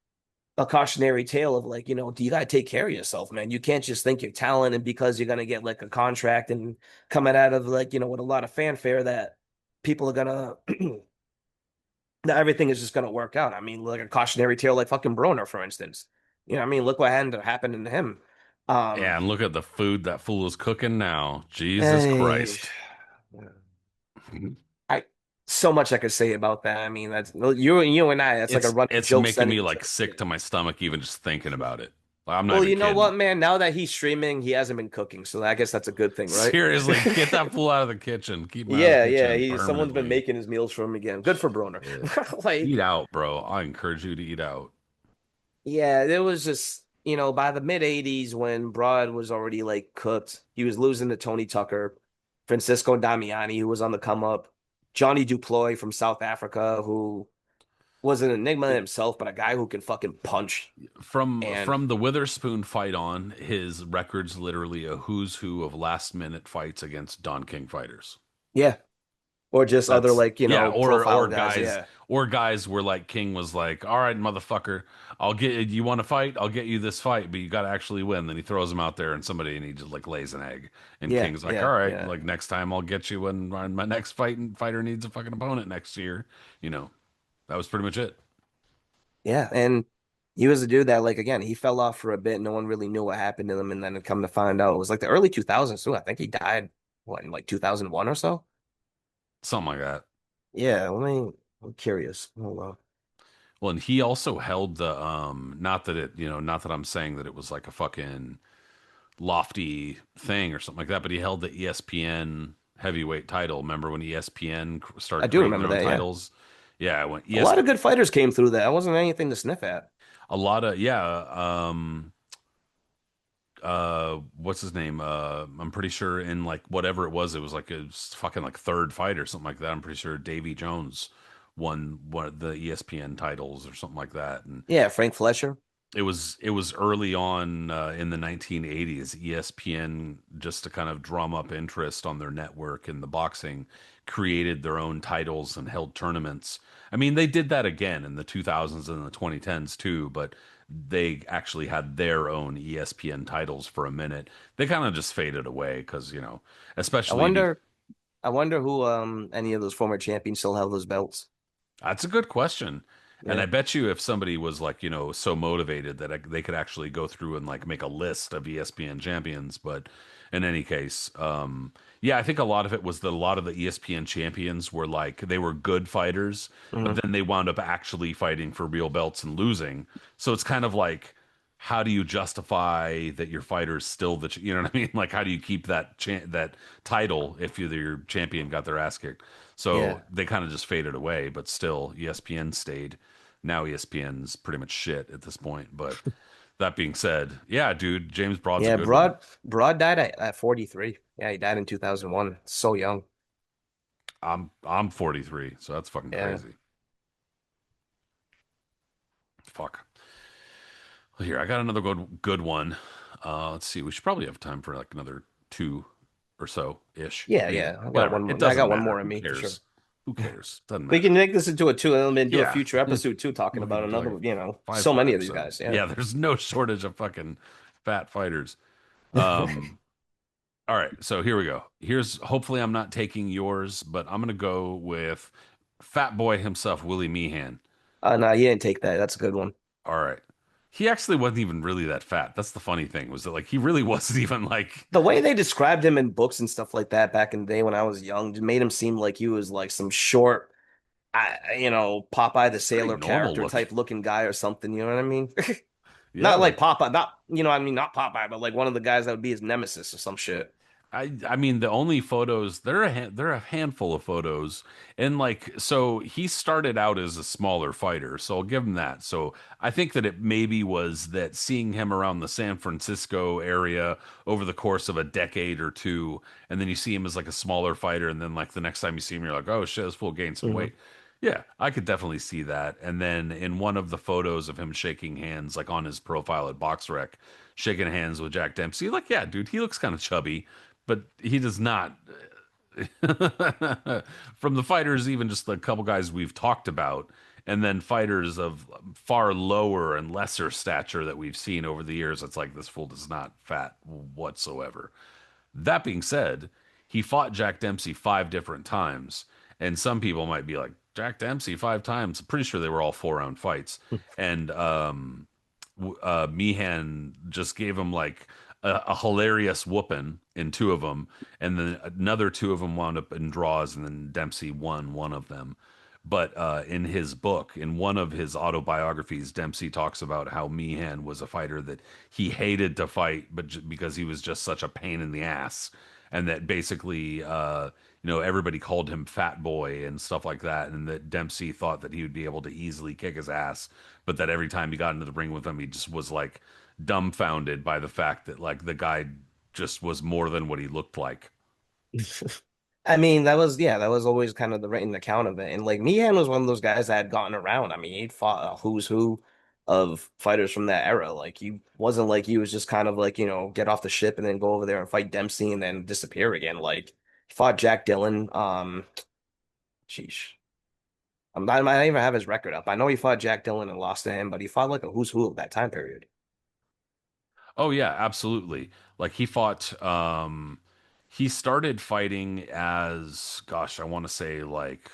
a cautionary tale of like, do you gotta take care of yourself, man? You can't just think you're talent and because you're gonna get like a contract and coming out of like, with a lot of fanfare that people are gonna that everything is just gonna work out. I mean, like a cautionary tale like fucking Broner, for instance. You know what I mean? Look what ended up happening to him. Um Yeah, and look at the food that fool is cooking now. Jesus eh, Christ. I so much I could say about that. I mean, that's you and I, that's like a running It's joke making me sending each like other. sick to my stomach even just thinking about it. Like, I'm not Well, even you know kidding. what, man? Now that he's streaming, he hasn't been cooking, so I guess that's a good thing, right? Seriously, get that fool out of the kitchen. Keep him out of the Yeah, yeah. kitchen Someone's been permanently. making his meals for him again. Good for Broner. Yeah. Eat Like, out, bro. I encourage you to eat out. yeah, there was just, by the mid 80s when Broad was already like cooked, he was losing to Tony Tucker, Francisco Damiani, who was on the come up, Johnny Duploy from South Africa, who was an enigma himself, but a guy who can fucking punch. And From the Witherspoon fight on, his record's literally a who's who of last minute fights against Don King fighters. yeah, Or just other That's like, yeah, profile or guys. guys Yeah. or guys were like King was like, all right, motherfucker, I'll get you want to fight, I'll get you this fight, but you got to actually win. Then he throws him out there and somebody and he just like lays an egg. And Yeah, King's like, all yeah, right, yeah. like next time I'll get you when my next fighter needs a fucking opponent next year. You know, that was pretty much it. Yeah. And he was a dude that like again, he fell off for a bit. No one really knew what happened to him. And then it come to find out it was like the early 2000s too. I think he died what in like 2001 or so. Something like that. Yeah, I'm curious. Hold on. Well, and he also held the not that it, not that I'm saying that it was like a fucking lofty thing or something like that, but he held the ESPN heavyweight title. Remember when ESPN I started do creating their remember own that, yeah. titles? Yeah, when A lot of ESPN, good fighters came through that. That wasn't anything to sniff at. a lot of yeah, what's his name? I'm pretty sure in like whatever it was like a fucking like third fight or something like that. I'm pretty sure Davy Jones won one of the ESPN titles or something like that, and Yeah, Frank Fletcher. it was early on in the 1980s. ESPN, just to kind of drum up interest on their network in the boxing, created their own titles and held tournaments. I mean, they did that again in the 2000s and the 2010s too, but they actually had their own ESPN titles for a minute. They kind of just faded away because, I especially wonder I wonder who any of those former champions still have those belts. that's a good question. And Yeah. I bet you if somebody was like, so motivated that they could actually go through and like make a list of ESPN champions. But in any case, yeah, I think a lot of it was that a lot of the ESPN champions were like, they were good fighters, but Hmm. then they wound up actually fighting for real belts and losing. So it's kind of like, how do you justify that your fighter's still you know what I mean? Like, how do you keep that title if your champion got their ass kicked? So Yeah. they kind of just faded away, but still ESPN stayed. Now ESPN's pretty much shit at this point. But that being said, yeah, dude, James Broad's a Yeah, good one. Broad died at 43. Yeah, he died in 2001. So young. I'm 43, so that's fucking Yeah. crazy. Fuck. Well, here, I got another good one. Let's see. We should probably have time for like another two or so ish. Yeah, I mean, yeah. I got whatever. one It more. I doesn't got one matter. more in Who me for sure. cares? Who cares? Doesn't We matter. can make this into a two and then do a Yeah. future episode too, talking We about could do like another, a five so part many of these episode. guys. Yeah. Yeah, there's no shortage of fucking fat fighters. Um, all right, so here we go. Here's hopefully I'm not taking yours, but I'm gonna go with Fat Boy himself, Willie Meehan. No, he didn't take that. That's a good one. All right. He actually wasn't even really that fat. That's the funny thing, was that like he really wasn't even like The way they described him in books and stuff like that back in the day when I was young just made him seem like he was like some short, Popeye the pretty Sailor normal character looking. type looking guy or something. You know what I mean? Yeah, Not like like Popeye, not I mean, not Popeye, but like one of the guys that would be his nemesis or some shit. I mean the only photos there are a handful of photos, and like so he started out as a smaller fighter, so I'll give him that. So I think that it maybe was that seeing him around the San Francisco area over the course of a decade or two, and then you see him as like a smaller fighter, and then like the next time you see him you're like, oh shit, this fool gained some Hmm. weight. Yeah, I could definitely see that. And then in one of the photos of him shaking hands, like on his profile at BoxRec, shaking hands with Jack Dempsey, like, yeah, dude, he looks kind of chubby, but he does not. From the fighters, even just the couple guys we've talked about, and then fighters of far lower and lesser stature that we've seen over the years, it's like this fool does not fat whatsoever. That being said, he fought Jack Dempsey 5 different times, and some people might be like, Jack Dempsey 5 times. I'm pretty sure they were all 4 round fights, and Meehan just gave him like a hilarious whooping in two of them, and then another two of them wound up in draws, and then Dempsey won one of them. But in his book, in one of his autobiographies, Dempsey talks about how Meehan was a fighter that he hated to fight, but because he was just such a pain in the ass, and that basically, everybody called him Fat Boy and stuff like that, and that Dempsey thought that he would be able to easily kick his ass, but that every time he got into the ring with him, he just was like dumbfounded by the fact that like the guy just was more than what he looked like. I mean, that was always kind of the written account of it. And like Meehan was one of those guys that had gotten around. I mean, he'd fought a who's who of fighters from that era. Like he wasn't like he was just kind of like, get off the ship and then go over there and fight Dempsey and then disappear again. Like he fought Jack Dillon. Sheesh. I might even have his record up. I know he fought Jack Dillon and lost to him, but he fought like a who's who of that time period. Oh yeah, absolutely. Like he started fighting as, gosh, I want to say like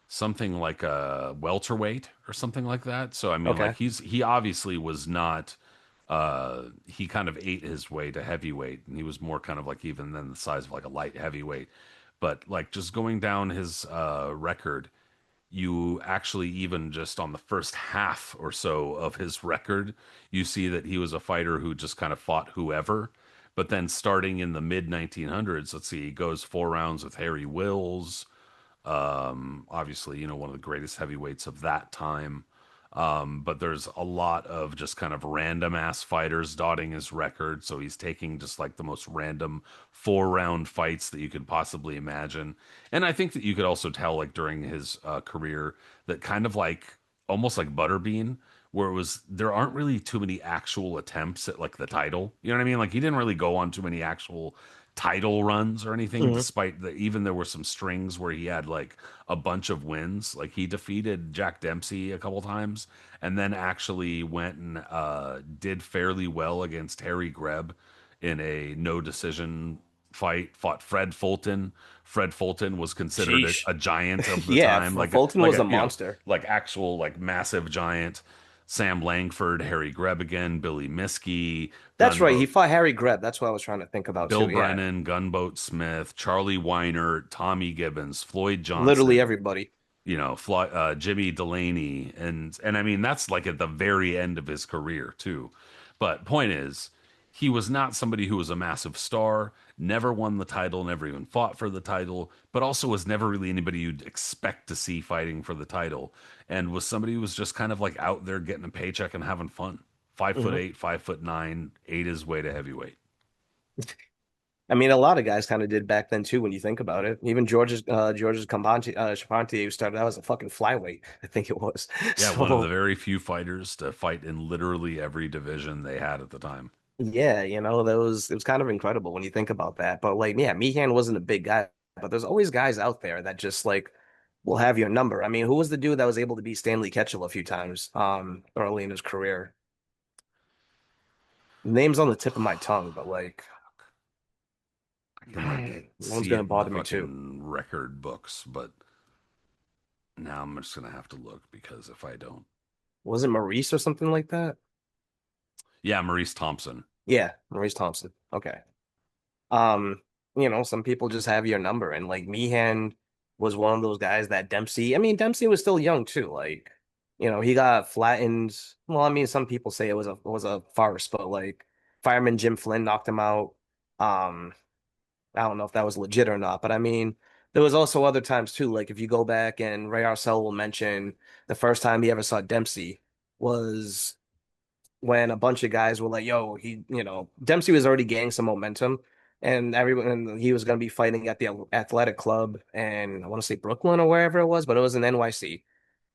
something like a welterweight or something like that. So I mean, like Okay. he obviously was not he kind of ate his way to heavyweight, and he was more kind of like even than the size of like a light heavyweight. But like just going down his record, you actually even just on the first half or so of his record, you see that he was a fighter who just kind of fought whoever. But then starting in the mid 1900s, let's see, he goes 4 rounds with Harry Wills, obviously, one of the greatest heavyweights of that time. But there's a lot of just kind of random ass fighters dotting his record. So he's taking just like the most random 4 round fights that you could possibly imagine. And I think that you could also tell, like during his career, that kind of like almost like Butterbean, where it was there aren't really too many actual attempts at like the title. You know what I mean? Like he didn't really go on too many actual title runs or anything, Hmm. despite that even there were some strings where he had like a bunch of wins. Like he defeated Jack Dempsey a couple times and then actually went and did fairly well against Harry Greb in a no decision fight, fought Fred Fulton. Fred Fulton was considered Sheesh. a giant of the Yeah, time, Fulton like was a a monster. like actual like massive giant. Sam Langford, Harry Greb again, Billy Miskey, That's right. He Gunboat fought Harry Greb. That's what I was trying to think about Bill too. Yeah. Brennan, Gunboat Smith, Charlie Weiner, Tommy Gibbons, Floyd Literally Johnson, everybody. Jimmy Delaney, and I mean that's like at the very end of his career too. But point is, he was not somebody who was a massive star, never won the title, never even fought for the title, but also was never really anybody you'd expect to see fighting for the title, and was somebody who was just kind of like out there getting a paycheck and having fun. 5'8", 5'9", ate his way to heavyweight. I mean, a lot of guys kind of did back then too, when you think about it. Even George's Campante, who started out as a fucking flyweight, I think it was. Yeah, one of the So very few fighters to fight in literally every division they had at the time. yeah, that was it was kind of incredible when you think about that. But like, yeah, Meehan wasn't a big guy, but there's always guys out there that just like will have your number. I mean, who was the dude that was able to beat Stanley Ketchel a few times early in his career? Name's on the tip of my tongue, but like I can like one's see gonna it in the bother me too. fucking record books, but now I'm just gonna have to look because if I don't, Was it Maurice or something like that? yeah, Maurice Thompson. Yeah, Maurice Thompson. Okay. Some people just have your number, and like Meehan was one of those guys that Dempsey. I mean, Dempsey was still young too. Like, he got flattened. Well, I mean, some people say it was a farce, but like fireman Jim Flynn knocked him out. Um, I don't know if that was legit or not, but I mean, there was also other times too. Like if you go back and Ray Arcel will mention the first time he ever saw Dempsey was when a bunch of guys were like, "Yo, Dempsey was already gaining some momentum, and he was going to be fighting at the athletic club, and I want to say Brooklyn or wherever it was, but it was in NYC,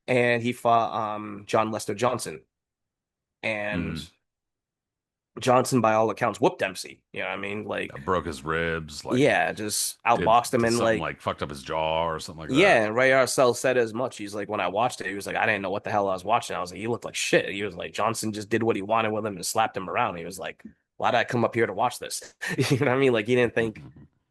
and he fought John Lester Johnson, and Hmm. Johnson, by all accounts, whooped Dempsey. You know what I mean? Like, Broke his ribs, like yeah, just did outboxed him, did and something like like fucked up his jaw or something like that. yeah, and Ray Arcel said as much. He's like, when I watched it, he was like, I didn't know what the hell I was watching. I was like, he looked like shit. He was like, Johnson just did what he wanted with him and slapped him around. He was like, why did I come up here to watch this? You know what I mean? Like he didn't think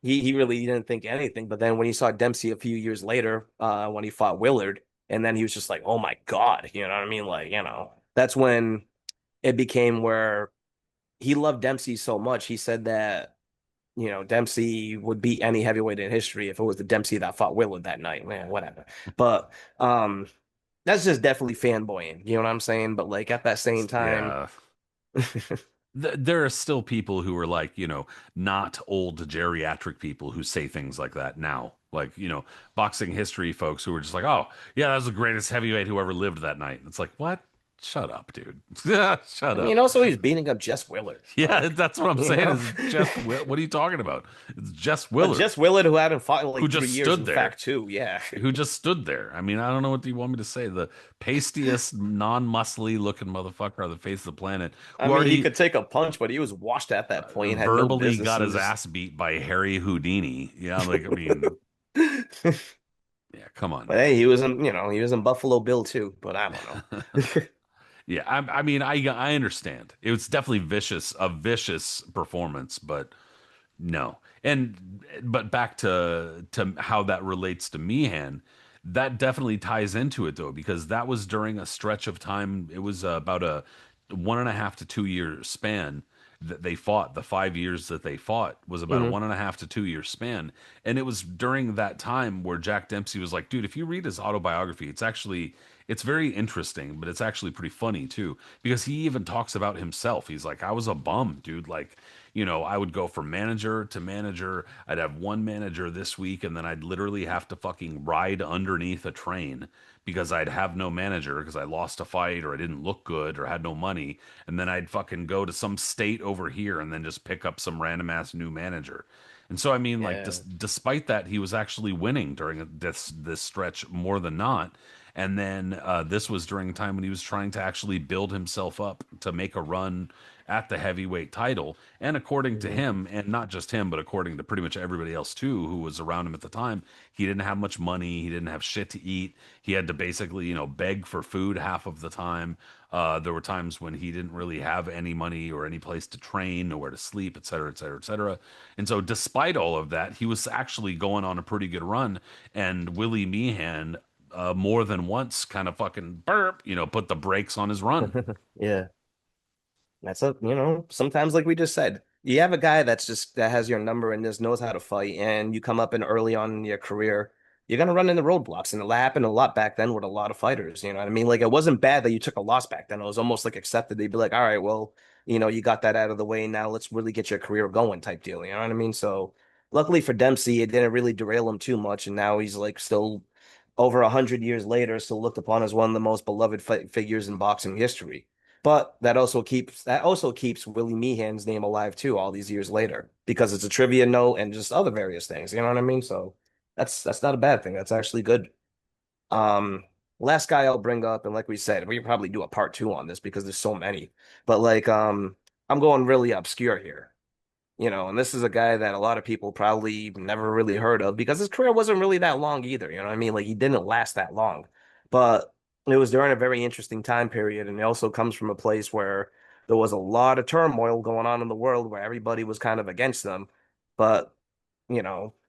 he really didn't think anything. But then when he saw Dempsey a few years later, when he fought Willard, and then he was just like, oh my God, you know what I mean? Like, that's when it became where he loved Dempsey so much. He said that Dempsey would beat any heavyweight in history if it was the Dempsey that fought Willard that night. Man, whatever. But that's just definitely fanboying. You know what I'm saying? But like at that same time, Yeah. There are still people who are like, not old geriatric people who say things like that now. Like, boxing history folks who are just like, oh, yeah, that was the greatest heavyweight who ever lived that night. It's like, what? Shut up, dude. I Shut mean, up. also he's beating up Jess Willard. Yeah, Like, that's what I'm you saying. know, Is what are you talking about? It's Jess Willard Jess Willard, who hadn't fought in who like three just years, stood in there. fact, too. Yeah. Who just stood there. I mean, I don't know what do you want me to say. The pastiest, non-muscly looking motherfucker on the face of the planet I who mean, he already could take a punch, but he was washed at that point and had no verbally business. got And his just ass beat by Harry Houdini. Yeah, like I mean, Yeah, come on But hey, now. he was in Buffalo Bill too, but I don't know. Yeah, I mean, I understand. It was definitely vicious, a vicious performance, but no. And but back to how that relates to Meehan, that definitely ties into it though, because that was during a stretch of time. It was about a 1.5 to 2 year span that they fought. The 5 years that they fought was about a Hmm. 1.5 to 2 year span. And it was during that time where Jack Dempsey was like, dude, if you read his autobiography, it's very interesting, but it's actually pretty funny too, because he even talks about himself. He's like, I was a bum, dude. Like, I would go from manager to manager. I'd have one manager this week, and then I'd literally have to fucking ride underneath a train because I'd have no manager because I lost a fight or I didn't look good or had no money. And then I'd fucking go to some state over here and then just pick up some random ass new manager. And so, I mean, like, Yeah. despite that, he was actually winning during this stretch more than not. And then this was during a time when he was trying to actually build himself up to make a run at the heavyweight title. And according to Hmm. him, and not just him, but according to pretty much everybody else too, who was around him at the time, he didn't have much money. He didn't have shit to eat. He had to basically, beg for food half of the time. There were times when he didn't really have any money or any place to train, nowhere to sleep, et cetera, et cetera, et cetera. And so, despite all of that, he was actually going on a pretty good run. And Willie Meehan, more than once, kind of fucking burp, put the brakes on his run. Yeah. Sometimes like we just said, you have a guy that has your number and just knows how to fight, and you come up in early on in your career, you're gonna run into roadblocks, and it happened a lot back then with a lot of fighters. You know what I mean? Like it wasn't bad that you took a loss back then. It was almost like accepted. They'd be like, all right, well, you got that out of the way. Now let's really get your career going, type deal. You know what I mean? So luckily for Dempsey, it didn't really derail him too much, and now he's like still over 100 years later, still looked upon as one of the most beloved figures in boxing history. But that also keeps Willie Meehan's name alive too, all these years later, because it's a trivia note and just other various things. You know what I mean? So that's not a bad thing. That's actually good. Um, Last guy I'll bring up, and like we said, we could probably do a part two on this because there's so many. But like, I'm going really obscure here. And this is a guy that a lot of people probably never really heard of because his career wasn't really that long either. You know what I mean? Like he didn't last that long, but it was during a very interesting time period. And it also comes from a place where there was a lot of turmoil going on in the world where everybody was kind of against them. But,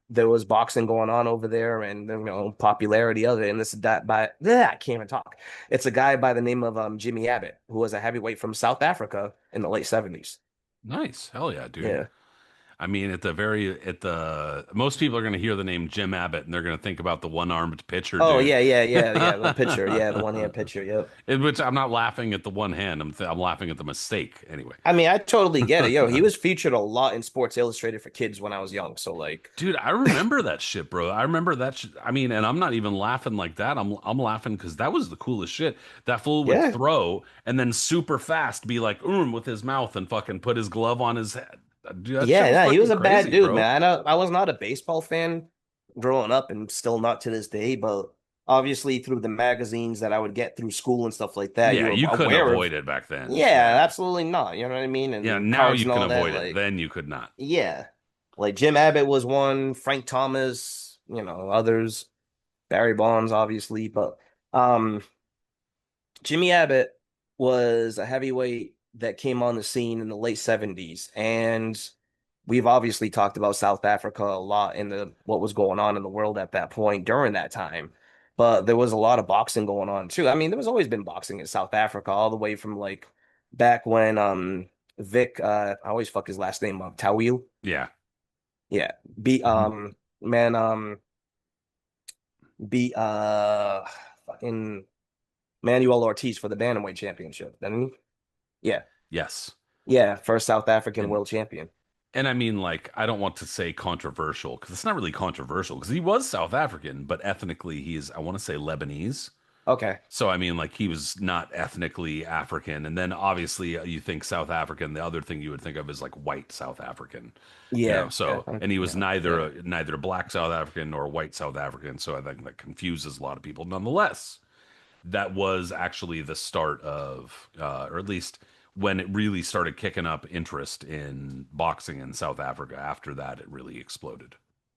there was boxing going on over there and, popularity of it. And this is that I can't even talk. It's a guy by the name of Jimmy Abbott, who was a heavyweight from South Africa in the late 70s. Nice. Hell yeah, dude. Yeah. I mean, most people are going to hear the name Jim Abbott and they're going to think about the one-armed pitcher Oh dude. yeah, yeah, yeah, yeah. The pitcher, yeah, the one hand pitcher. Yep. In which I'm not laughing at the one hand. I'm laughing at the mistake anyway. I mean, I totally get it. He was featured a lot in Sports Illustrated for kids when I was young. So like, Dude, I remember that shit, bro. I remember that shit. I mean, and I'm not even laughing like that. I'm laughing because that was the coolest shit. That fool would yeah, throw and then super fast be like, with his mouth and fucking put his glove on his head. Dude, that shit yeah, was no, he was fucking a bad crazy, dude, bro. man. I was not a baseball fan growing up, and still not to this day. But obviously, through the magazines that I would get through school and stuff like that, you Yeah, were you couldn't aware of. avoid it back then. Yeah, Yeah. absolutely not. You know what I mean? Yeah, And now cards you and can all that. avoid it. Like, Then you could not. yeah, like Jim Abbott was one, Frank Thomas, others, Barry Bonds, obviously, but. Um, Jimmy Abbott was a heavyweight that came on the scene in the late 70s. And we've obviously talked about South Africa a lot in the what was going on in the world at that point during that time. But there was a lot of boxing going on too. I mean, there was always been boxing in South Africa, all the way from like back when Vic I always fuck his last name up, Tawil. Yeah. Yeah. Beat Mhm. man beat fucking Manuel Ortiz for the Bantamweight championship, didn't he? Yeah. Yes. Yeah, first South African And world champion. and I mean, like, I don't want to say controversial because it's not really controversial because he was South African, but ethnically he's, I want to say Lebanese. Okay. So I mean, like, he was not ethnically African. And then obviously you think South African, the other thing you would think of is like white South African, Yeah. Yeah. So and he was Yeah. Yeah. neither black South African nor white South African. So I think that confuses a lot of people. Nonetheless, that was actually the start of, or at least when it really started kicking up interest in boxing in South Africa. After that, it really exploded.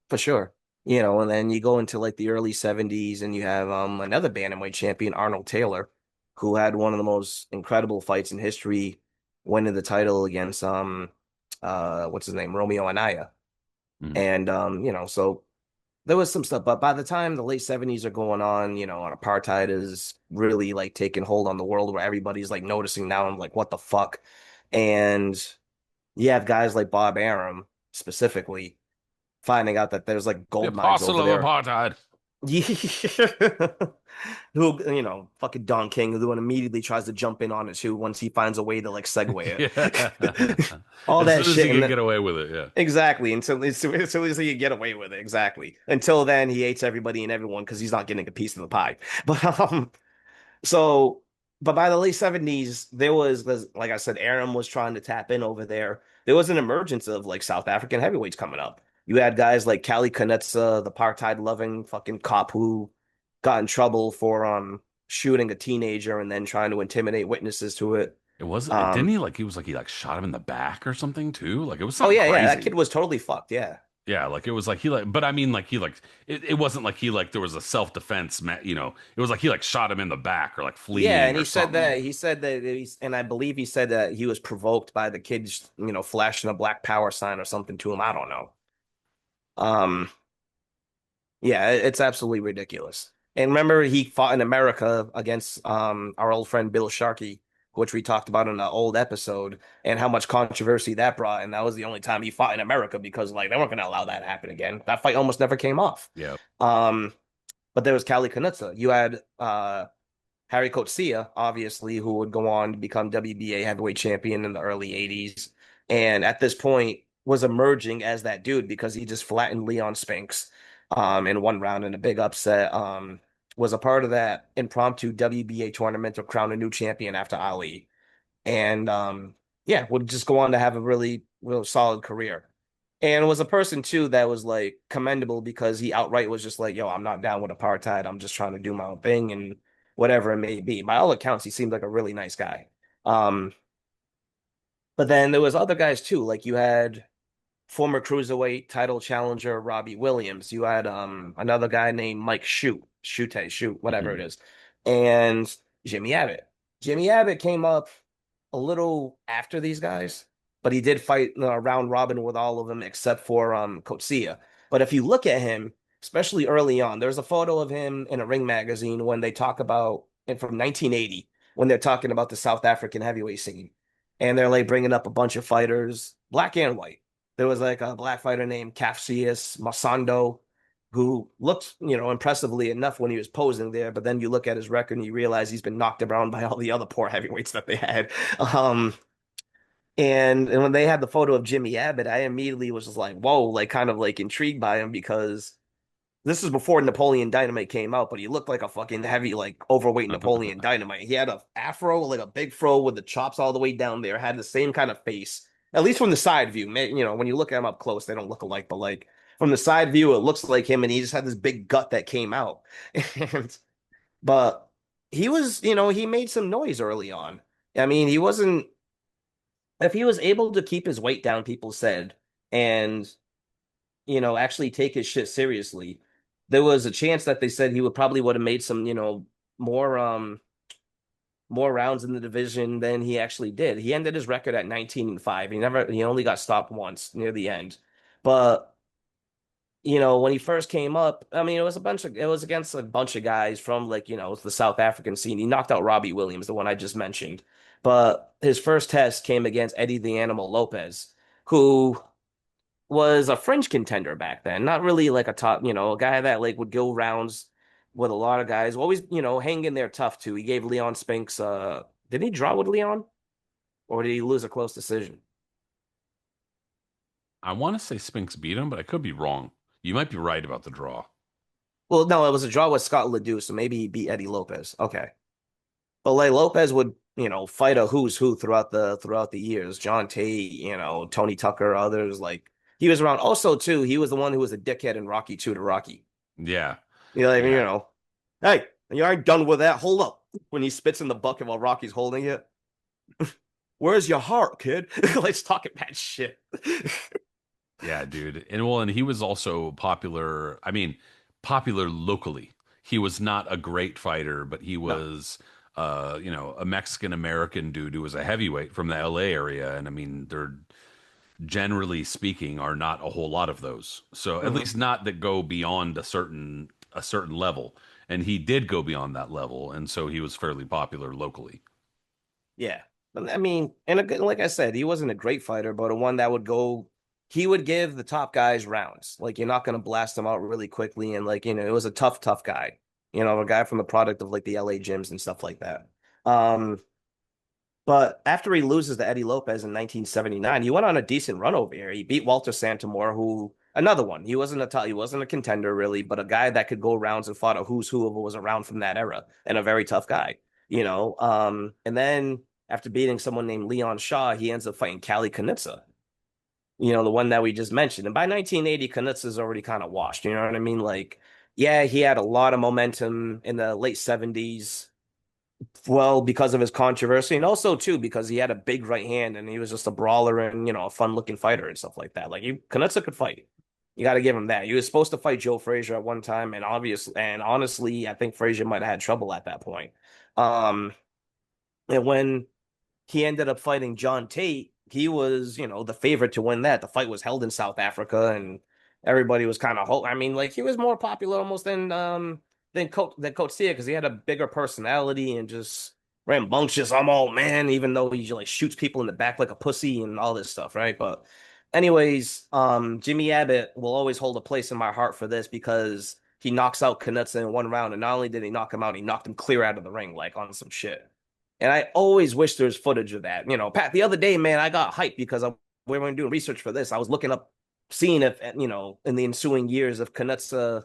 For sure. And then you go into like the early 70s and you have another bantamweight champion, Arnold Taylor, who had one of the most incredible fights in history, winning the title against what's his name, Romeo Anaya. Mhm. And so there was some stuff, but by the time the late 70s are going on, and apartheid is really like taking hold on the world where everybody's like noticing now and like, what the fuck? And you have guys like Bob Arum specifically finding out that there's like The gold mines apostle over of there. apartheid. Yeah. Who, fucking Don King, who immediately tries to jump in on it too once he finds a way to like segue Yeah. it. All As that soon as shit. he And can then, get away with it, yeah. exactly, as soon as he can get away with it. Exactly. Until then, he hates everybody and everyone because he's not getting a piece of the pie. So, but by the late 70s, there was, like I said, Aram was trying to tap in over there. There was an emergence of like South African heavyweights coming up. You had guys like Kali Kanetsa, the apartheid-loving fucking cop who got in trouble for shooting a teenager and then trying to intimidate witnesses to it. It was, didn't Um, he like shot him in the back or something too? Like it was oh something yeah, that crazy. kid was totally fucked. Yeah. Yeah, like it was like he like, but I mean, like he like, it wasn't like he like there was a self-defense, it was like he like shot him in the back or like Yeah, fleeing and or something. he said that and I believe he said that he was provoked by the kids, flashing a black power sign or something to him. I don't know. Um, yeah, it's absolutely ridiculous. And remember, he fought in America against our old friend Bill Sharkey, which we talked about in an old episode, and how much controversy that brought. And that was the only time he fought in America because like they weren't going to allow that to happen again. That fight almost never came off. Yeah. Um, but there was Kali Kanutsa. You had Harry Coetzee, obviously, who would go on to become WBA heavyweight champion in the early 80s. And at this point was emerging as that dude because he just flattened Leon Spinks in one round in a big upset. Was a part of that impromptu WBA tournament to crown a new champion after Ali. And yeah, would just go on to have a really, real solid career. And was a person too that was like commendable because he outright was just like, yo, I'm not down with apartheid. I'm just trying to do my own thing and whatever it may be. By all accounts, he seemed like a really nice guy. Um, but then there was other guys too. Like you had former cruiserweight title challenger Robbie Williams. You had another guy named Mike Shoot, whatever it Mhm. is, and Jimmy Abbott. Jimmy Abbott came up a little after these guys, but he did fight round robin with all of them except for Coetzee. But if you look at him, especially early on, there's a photo of him in a Ring magazine when they talk about and from 1980 when they're talking about the South African heavyweight scene, and they're like bringing up a bunch of fighters, black and white. There was like a black fighter named Cassius Masando who looked, impressively enough when he was posing there. But then you look at his record and you realize he's been knocked around by all the other poor heavyweights that they had. Um, and when they had the photo of Jimmy Abbott, I immediately was just like, whoa, like kind of like intrigued by him because this is before Napoleon Dynamite came out, but he looked like a fucking heavy, like overweight Napoleon Dynamite. He had a afro, like a big fro with the chops all the way down there, had the same kind of face, at least from the side view. When you look at him up close, they don't look alike, but like from the side view, it looks like him, and he just had this big gut that came out. And but he was, he made some noise early on. I mean, he wasn't if he was able to keep his weight down, people said, and actually take his shit seriously, there was a chance that they said he would have made some, more more rounds in the division than he actually did. He ended his record at 19-5. He only got stopped once near the end. But when he first came up, I mean, it was against a bunch of guys from like, the South African scene. He knocked out Robbie Williams, the one I just mentioned. But his first test came against Eddie the Animal Lopez, who was a fringe contender back then. Not really like a top, a guy that like would go rounds with a lot of guys. Always, hang in there tough too. He gave Leon Spinks did he draw with Leon or did he lose a close decision? I want to say Spinks beat him, but I could be wrong. You might be right about the draw. Well, no, it was a draw with Scott Ledoux, so maybe he beat Eddie Lopez. Okay. But like Lopez would, fight a who's who throughout the years. John Tate, Tony Tucker, others like he was around. Also, too, he was the one who was a dickhead in Rocky 2 to Rocky. Yeah. I mean, Yeah. hey, you aren't done with that. Hold up. When he spits in the bucket while Rocky's holding it. Where's your heart, kid? Let's talk about shit. Yeah, dude. And he was also popular. I mean, popular locally. He was not a great fighter, but he No. was a Mexican American dude who was a heavyweight from the LA area. And I mean, there generally speaking are not a whole lot of those. So at Hmm. least not that go beyond a certain level. And he did go beyond that level, and so he was fairly popular locally. Yeah. But, I mean, and like I said, he wasn't a great fighter, but a one that would go, he would give the top guys rounds. Like, you're not going to blast him out really quickly. And, like, it was a tough, tough guy, a guy from the product of like the LA gyms and stuff like that. Um, But after he loses to Eddie Lopez in 1979, he went on a decent run over here. He beat Walter Santamore, who another one. He wasn't a contender really, but a guy that could go rounds and fought a who's who of what was around from that era, and a very tough guy. And then after beating someone named Leon Shaw, he ends up fighting Kali Kanitsa, the one that we just mentioned. And by 1980, Kanitsa's already kind of washed. You know what I mean? Like, yeah, he had a lot of momentum in the late 70s. Well, because of his controversy, and also too because he had a big right hand and he was just a brawler and a fun looking fighter and stuff like that. Like Knutson could fight. You got to give him that. He was supposed to fight Joe Frazier at one time, and honestly, I think Frazier might have had trouble at that point. Um, and when he ended up fighting John Tate, he was, the favorite to win that. The fight was held in South Africa, and everybody was kind of I mean, like he was more popular almost than Coach because he had a bigger personality and just rambunctious. I'm all man, even though he like shoots people in the back like a pussy and all this stuff, right? But anyways, Jimmy Abbott will always hold a place in my heart for this because he knocks out Knutson in one round, and not only did he knock him out, he knocked him clear out of the ring, like on some shit. And I always wish there's footage of that. Pat, the other day, man, I got hyped because we were doing research for this. I was looking up, seeing if, in the ensuing years, if Knutson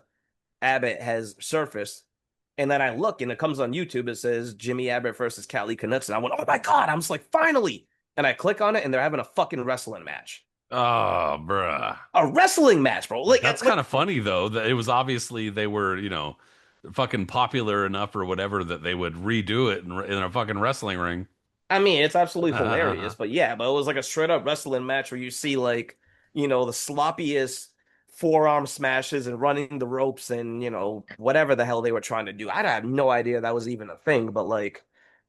Abbott has surfaced. And then I look and it comes on YouTube. It says Jimmy Abbott versus Kali Knutson. I went, oh my God. I'm just like, finally. And I click on it and they're having a fucking wrestling match. Oh, bruh. A wrestling match, bro. Like, That's kind of funny though, that it was obviously they were, fucking popular enough or whatever that they would redo it in a fucking wrestling ring. I mean, it's absolutely hilarious, but yeah, but it was like a straight up wrestling match where you see like, the sloppiest forearm smashes and running the ropes and, whatever the hell they were trying to do. I had no idea that was even a thing, but like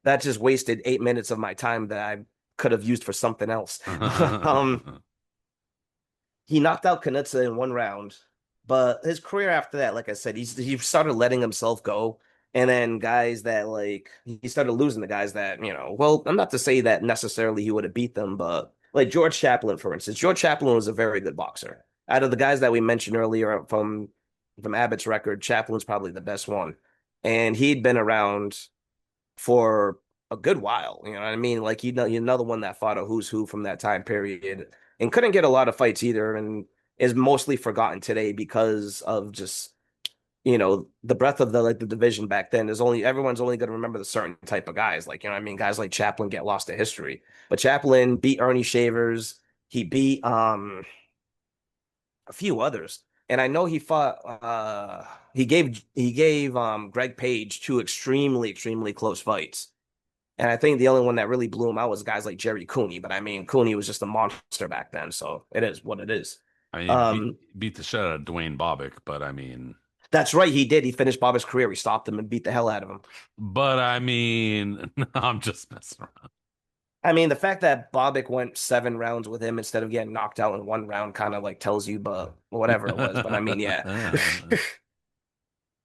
that just wasted 8 minutes of my time that I could have used for something else. um, he knocked out Knutson in one round, but his career after that, like I said, he started letting himself go. And then guys that like he started losing the guys that, well, I'm not to say that necessarily he would have beat them, but like George Chaplin, for instance. George Chaplin was a very good boxer. Out of the guys that we mentioned earlier from Abbott's record, Chaplin's probably the best one. And he'd been around for a good while. You know what I mean? Like he's another one that fought a who's who from that time period and couldn't get a lot of fights either, and is mostly forgotten today because of just the breadth of the division back then. Is only everyone's only going to remember the certain type of guys. Like what I mean, guys like Chaplin get lost to history, but Chaplin beat Ernie Shavers. He beat a few others. And I know he gave Greg Page two extremely, extremely close fights. And I think the only one that really blew him out was guys like Jerry Cooney. But I mean, Cooney was just a monster back then, so it is what it is. I mean, Um, beat the shit out of Dwayne Bobbick, but I mean, that's right, he did. He finished Bobby's career. He stopped him and beat the hell out of him. I'm just messing I mean, the fact that Bobbick went 7 rounds with him instead of getting knocked out in one round kind of like tells you, but whatever it was. But I mean, yeah. around.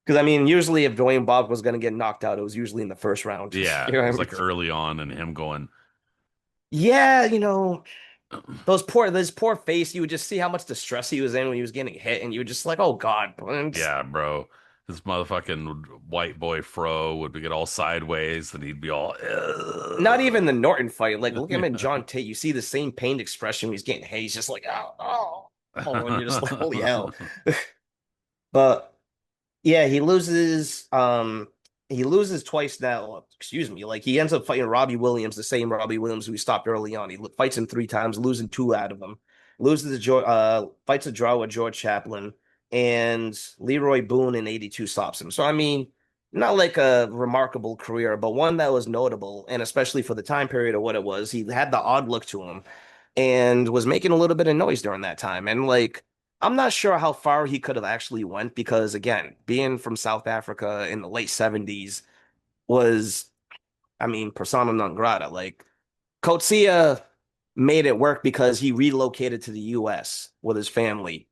Because I mean, usually if Dwayne Bob was going to get knocked out, it was usually in the first round. Yeah, You know it what I was mean? like early on and him going, Yeah, this poor face, you would just see how much distress he was in when he was getting hit, and you were just like, oh God. yeah, bro, this motherfucking white boy fro would get all sideways and he'd be all, Not even the "Ugh." Norton fight. Like, look at him in John Tate. You see the same pained expression when he's getting hit. He's just like, oh, and you're just like, holy hell. But yeah, he loses twice now. Excuse me. Like he ends up fighting Robbie Williams, the same Robbie Williams who he stopped early on. He fights him 3 times, losing two out of them. Fights a draw with George Chaplin, and Leroy Boone in 82 stops him. So I mean, not like a remarkable career, but one that was notable, and especially for the time period of what it was, he had the odd look to him. and was making a little bit of noise during that time. And like, I'm not sure how far he could have actually went because again, being from South Africa in the late 70s was, I mean, persona non grata. Like Coetzee made it work because he relocated to the US with his family.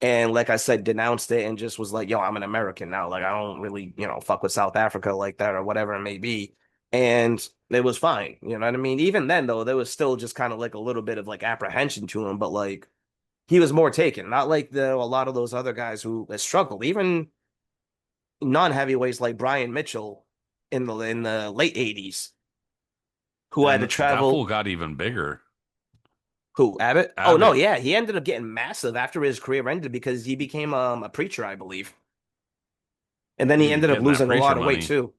And like I said, denounced it and just was like, yo, I'm an American now. Like I don't really, fuck with South Africa like that or whatever it may be. And it was fine. You know what I mean? Even then though, there was still just kind of like a little bit of like apprehension to him, but like he was more taken, not like a lot of those other guys who struggled. Even non-heavyweights like Brian Mitchell in the late 80s who had to And that fool travel. got even bigger. Who, Abbott? Oh no, Abbott, yeah, he ended up getting massive after his career ended because he became a preacher, I believe, and then he dude, ended up getting that losing a preacher lot of weight money. too.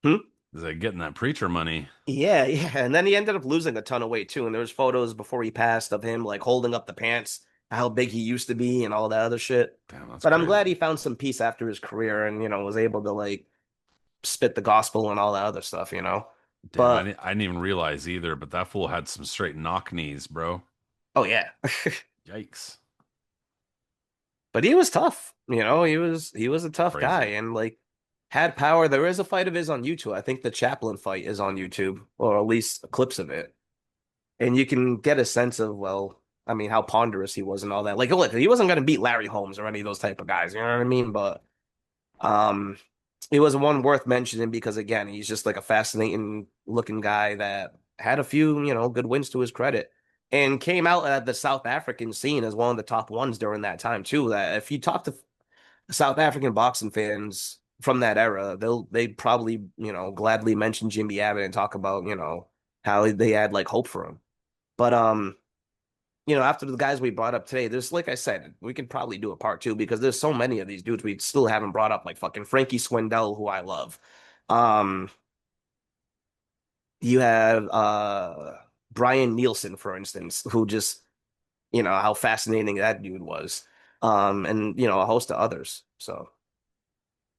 Hmm? Is like getting that preacher money. Yeah, yeah, and then he ended up losing a ton of weight too. And there was photos before he passed of him like holding up the pants, how big he used to be, and all that other shit. Damn, that's But I'm glad crazy. he found some peace after his career and was able to like spit the gospel and all that other stuff. Damn, But I didn't even realize either, but that fool had some straight knock knees, bro. oh yeah, Yikes. but he was tough. He was a tough guy Crazy. and like had power. There is a fight of his on YouTube. I think the Chaplin fight is on YouTube, or at least clips of it, and you can get a sense of I mean, how ponderous he was and all that. Like, look, he wasn't going to beat Larry Holmes or any of those type of guys. You know what I mean? But um, he was one worth mentioning because again, he's just like a fascinating looking guy that had a few good wins to his credit. And came out at the South African scene as one of the top ones during that time too. That if you talk to South African boxing fans from that era, they'd probably, gladly mention Jimmy Abbott and talk about, how they had like hope for him. But after the guys we brought up today, there's like I said, we could probably do a part two because there's so many of these dudes we still haven't brought up, like fucking Frankie Swindell, who I love. Um, you have Brian Nielsen, for instance, who just, how fascinating that dude was. And a host of others. So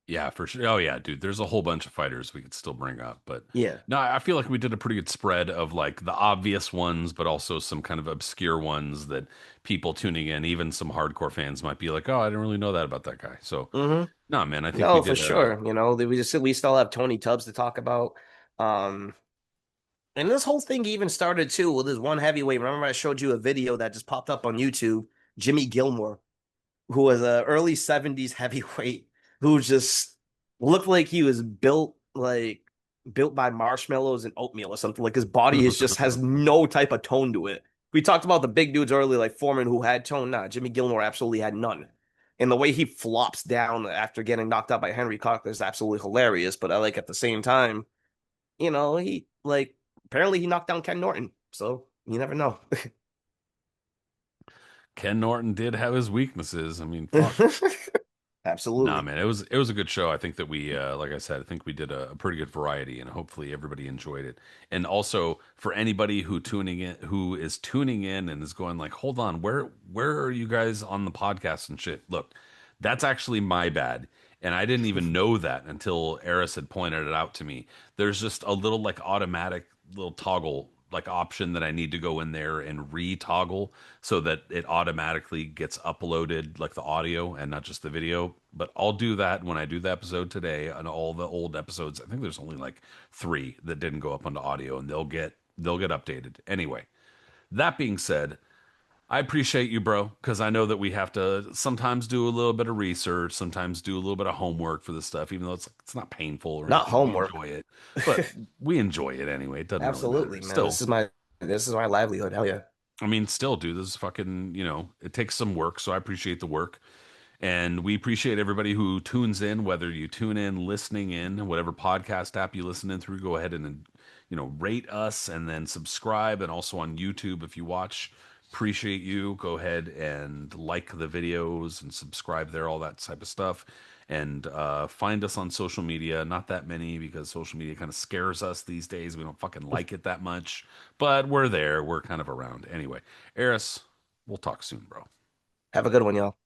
Yeah, for sure. Oh yeah, dude. There's a whole bunch of fighters we could still bring up, but yeah. no, I feel like we did a pretty good spread of like the obvious ones, but also some kind of obscure ones that people tuning in, even some hardcore fans might be like, "Oh, I didn't really know that about that guy." So, Hmm. no, man, I think we No, for did a sure. We still have Tony Tubbs to talk about. Um, and this whole thing even started too with this one heavyweight. Remember, I showed you a video that just popped up on YouTube, Jimmy Gilmore, who was a early 70s heavyweight who just looked like he was built by marshmallows and oatmeal or something. Like his body is just has no type of tone to it. We talked about the big dudes earlier, like Foreman, who had tone. Nah, Jimmy Gilmore absolutely had none. And the way he flops down after getting knocked out by Henry Cochran is absolutely hilarious. But I like at the same time, he like apparently he knocked down Ken Norton. So you never know. Ken Norton did have his weaknesses. I mean, fuck. Nah, Absolutely. man, it was a good show. I think that we, like I said, I think we did a pretty good variety, and hopefully everybody enjoyed it. And also for anybody who is tuning in and is going like, hold on, where are you guys on the podcast and shit? Look, that's actually my bad, and I didn't even know that until Aris had pointed it out to me. There's just a little like automatic little toggle like option that I need to go in there and re-toggle so that it automatically gets uploaded like the audio and not just the video. But I'll do that when I do the episode today on all the old episodes. I think there's only like 3 that didn't go up onto audio and they'll get updated. Anyway, that being said, I appreciate you, bro, because I know that we have to sometimes do a little bit of research, sometimes do a little bit of homework for this stuff, even though it's not painful or Not anything. We homework. enjoy it, but we enjoy it anyway. It doesn't really matter. Absolutely, man. This Still, is my livelihood. Hell yeah. I mean, still, dude, this is fucking, it takes some work, so I appreciate the work. And we appreciate everybody who tunes in, whether you tune in, listening in, whatever podcast app you listen in through, go ahead and, rate us and then subscribe. And also on YouTube, if you watch, appreciate you. Go ahead and like the videos and subscribe there, all that type of stuff. And find us on social media. Not that many because social media kind of scares us these days. We don't fucking like it that much, but we're there. We're kind of around. Anyway, Eris, we'll talk soon, bro. Have a good one, y'all.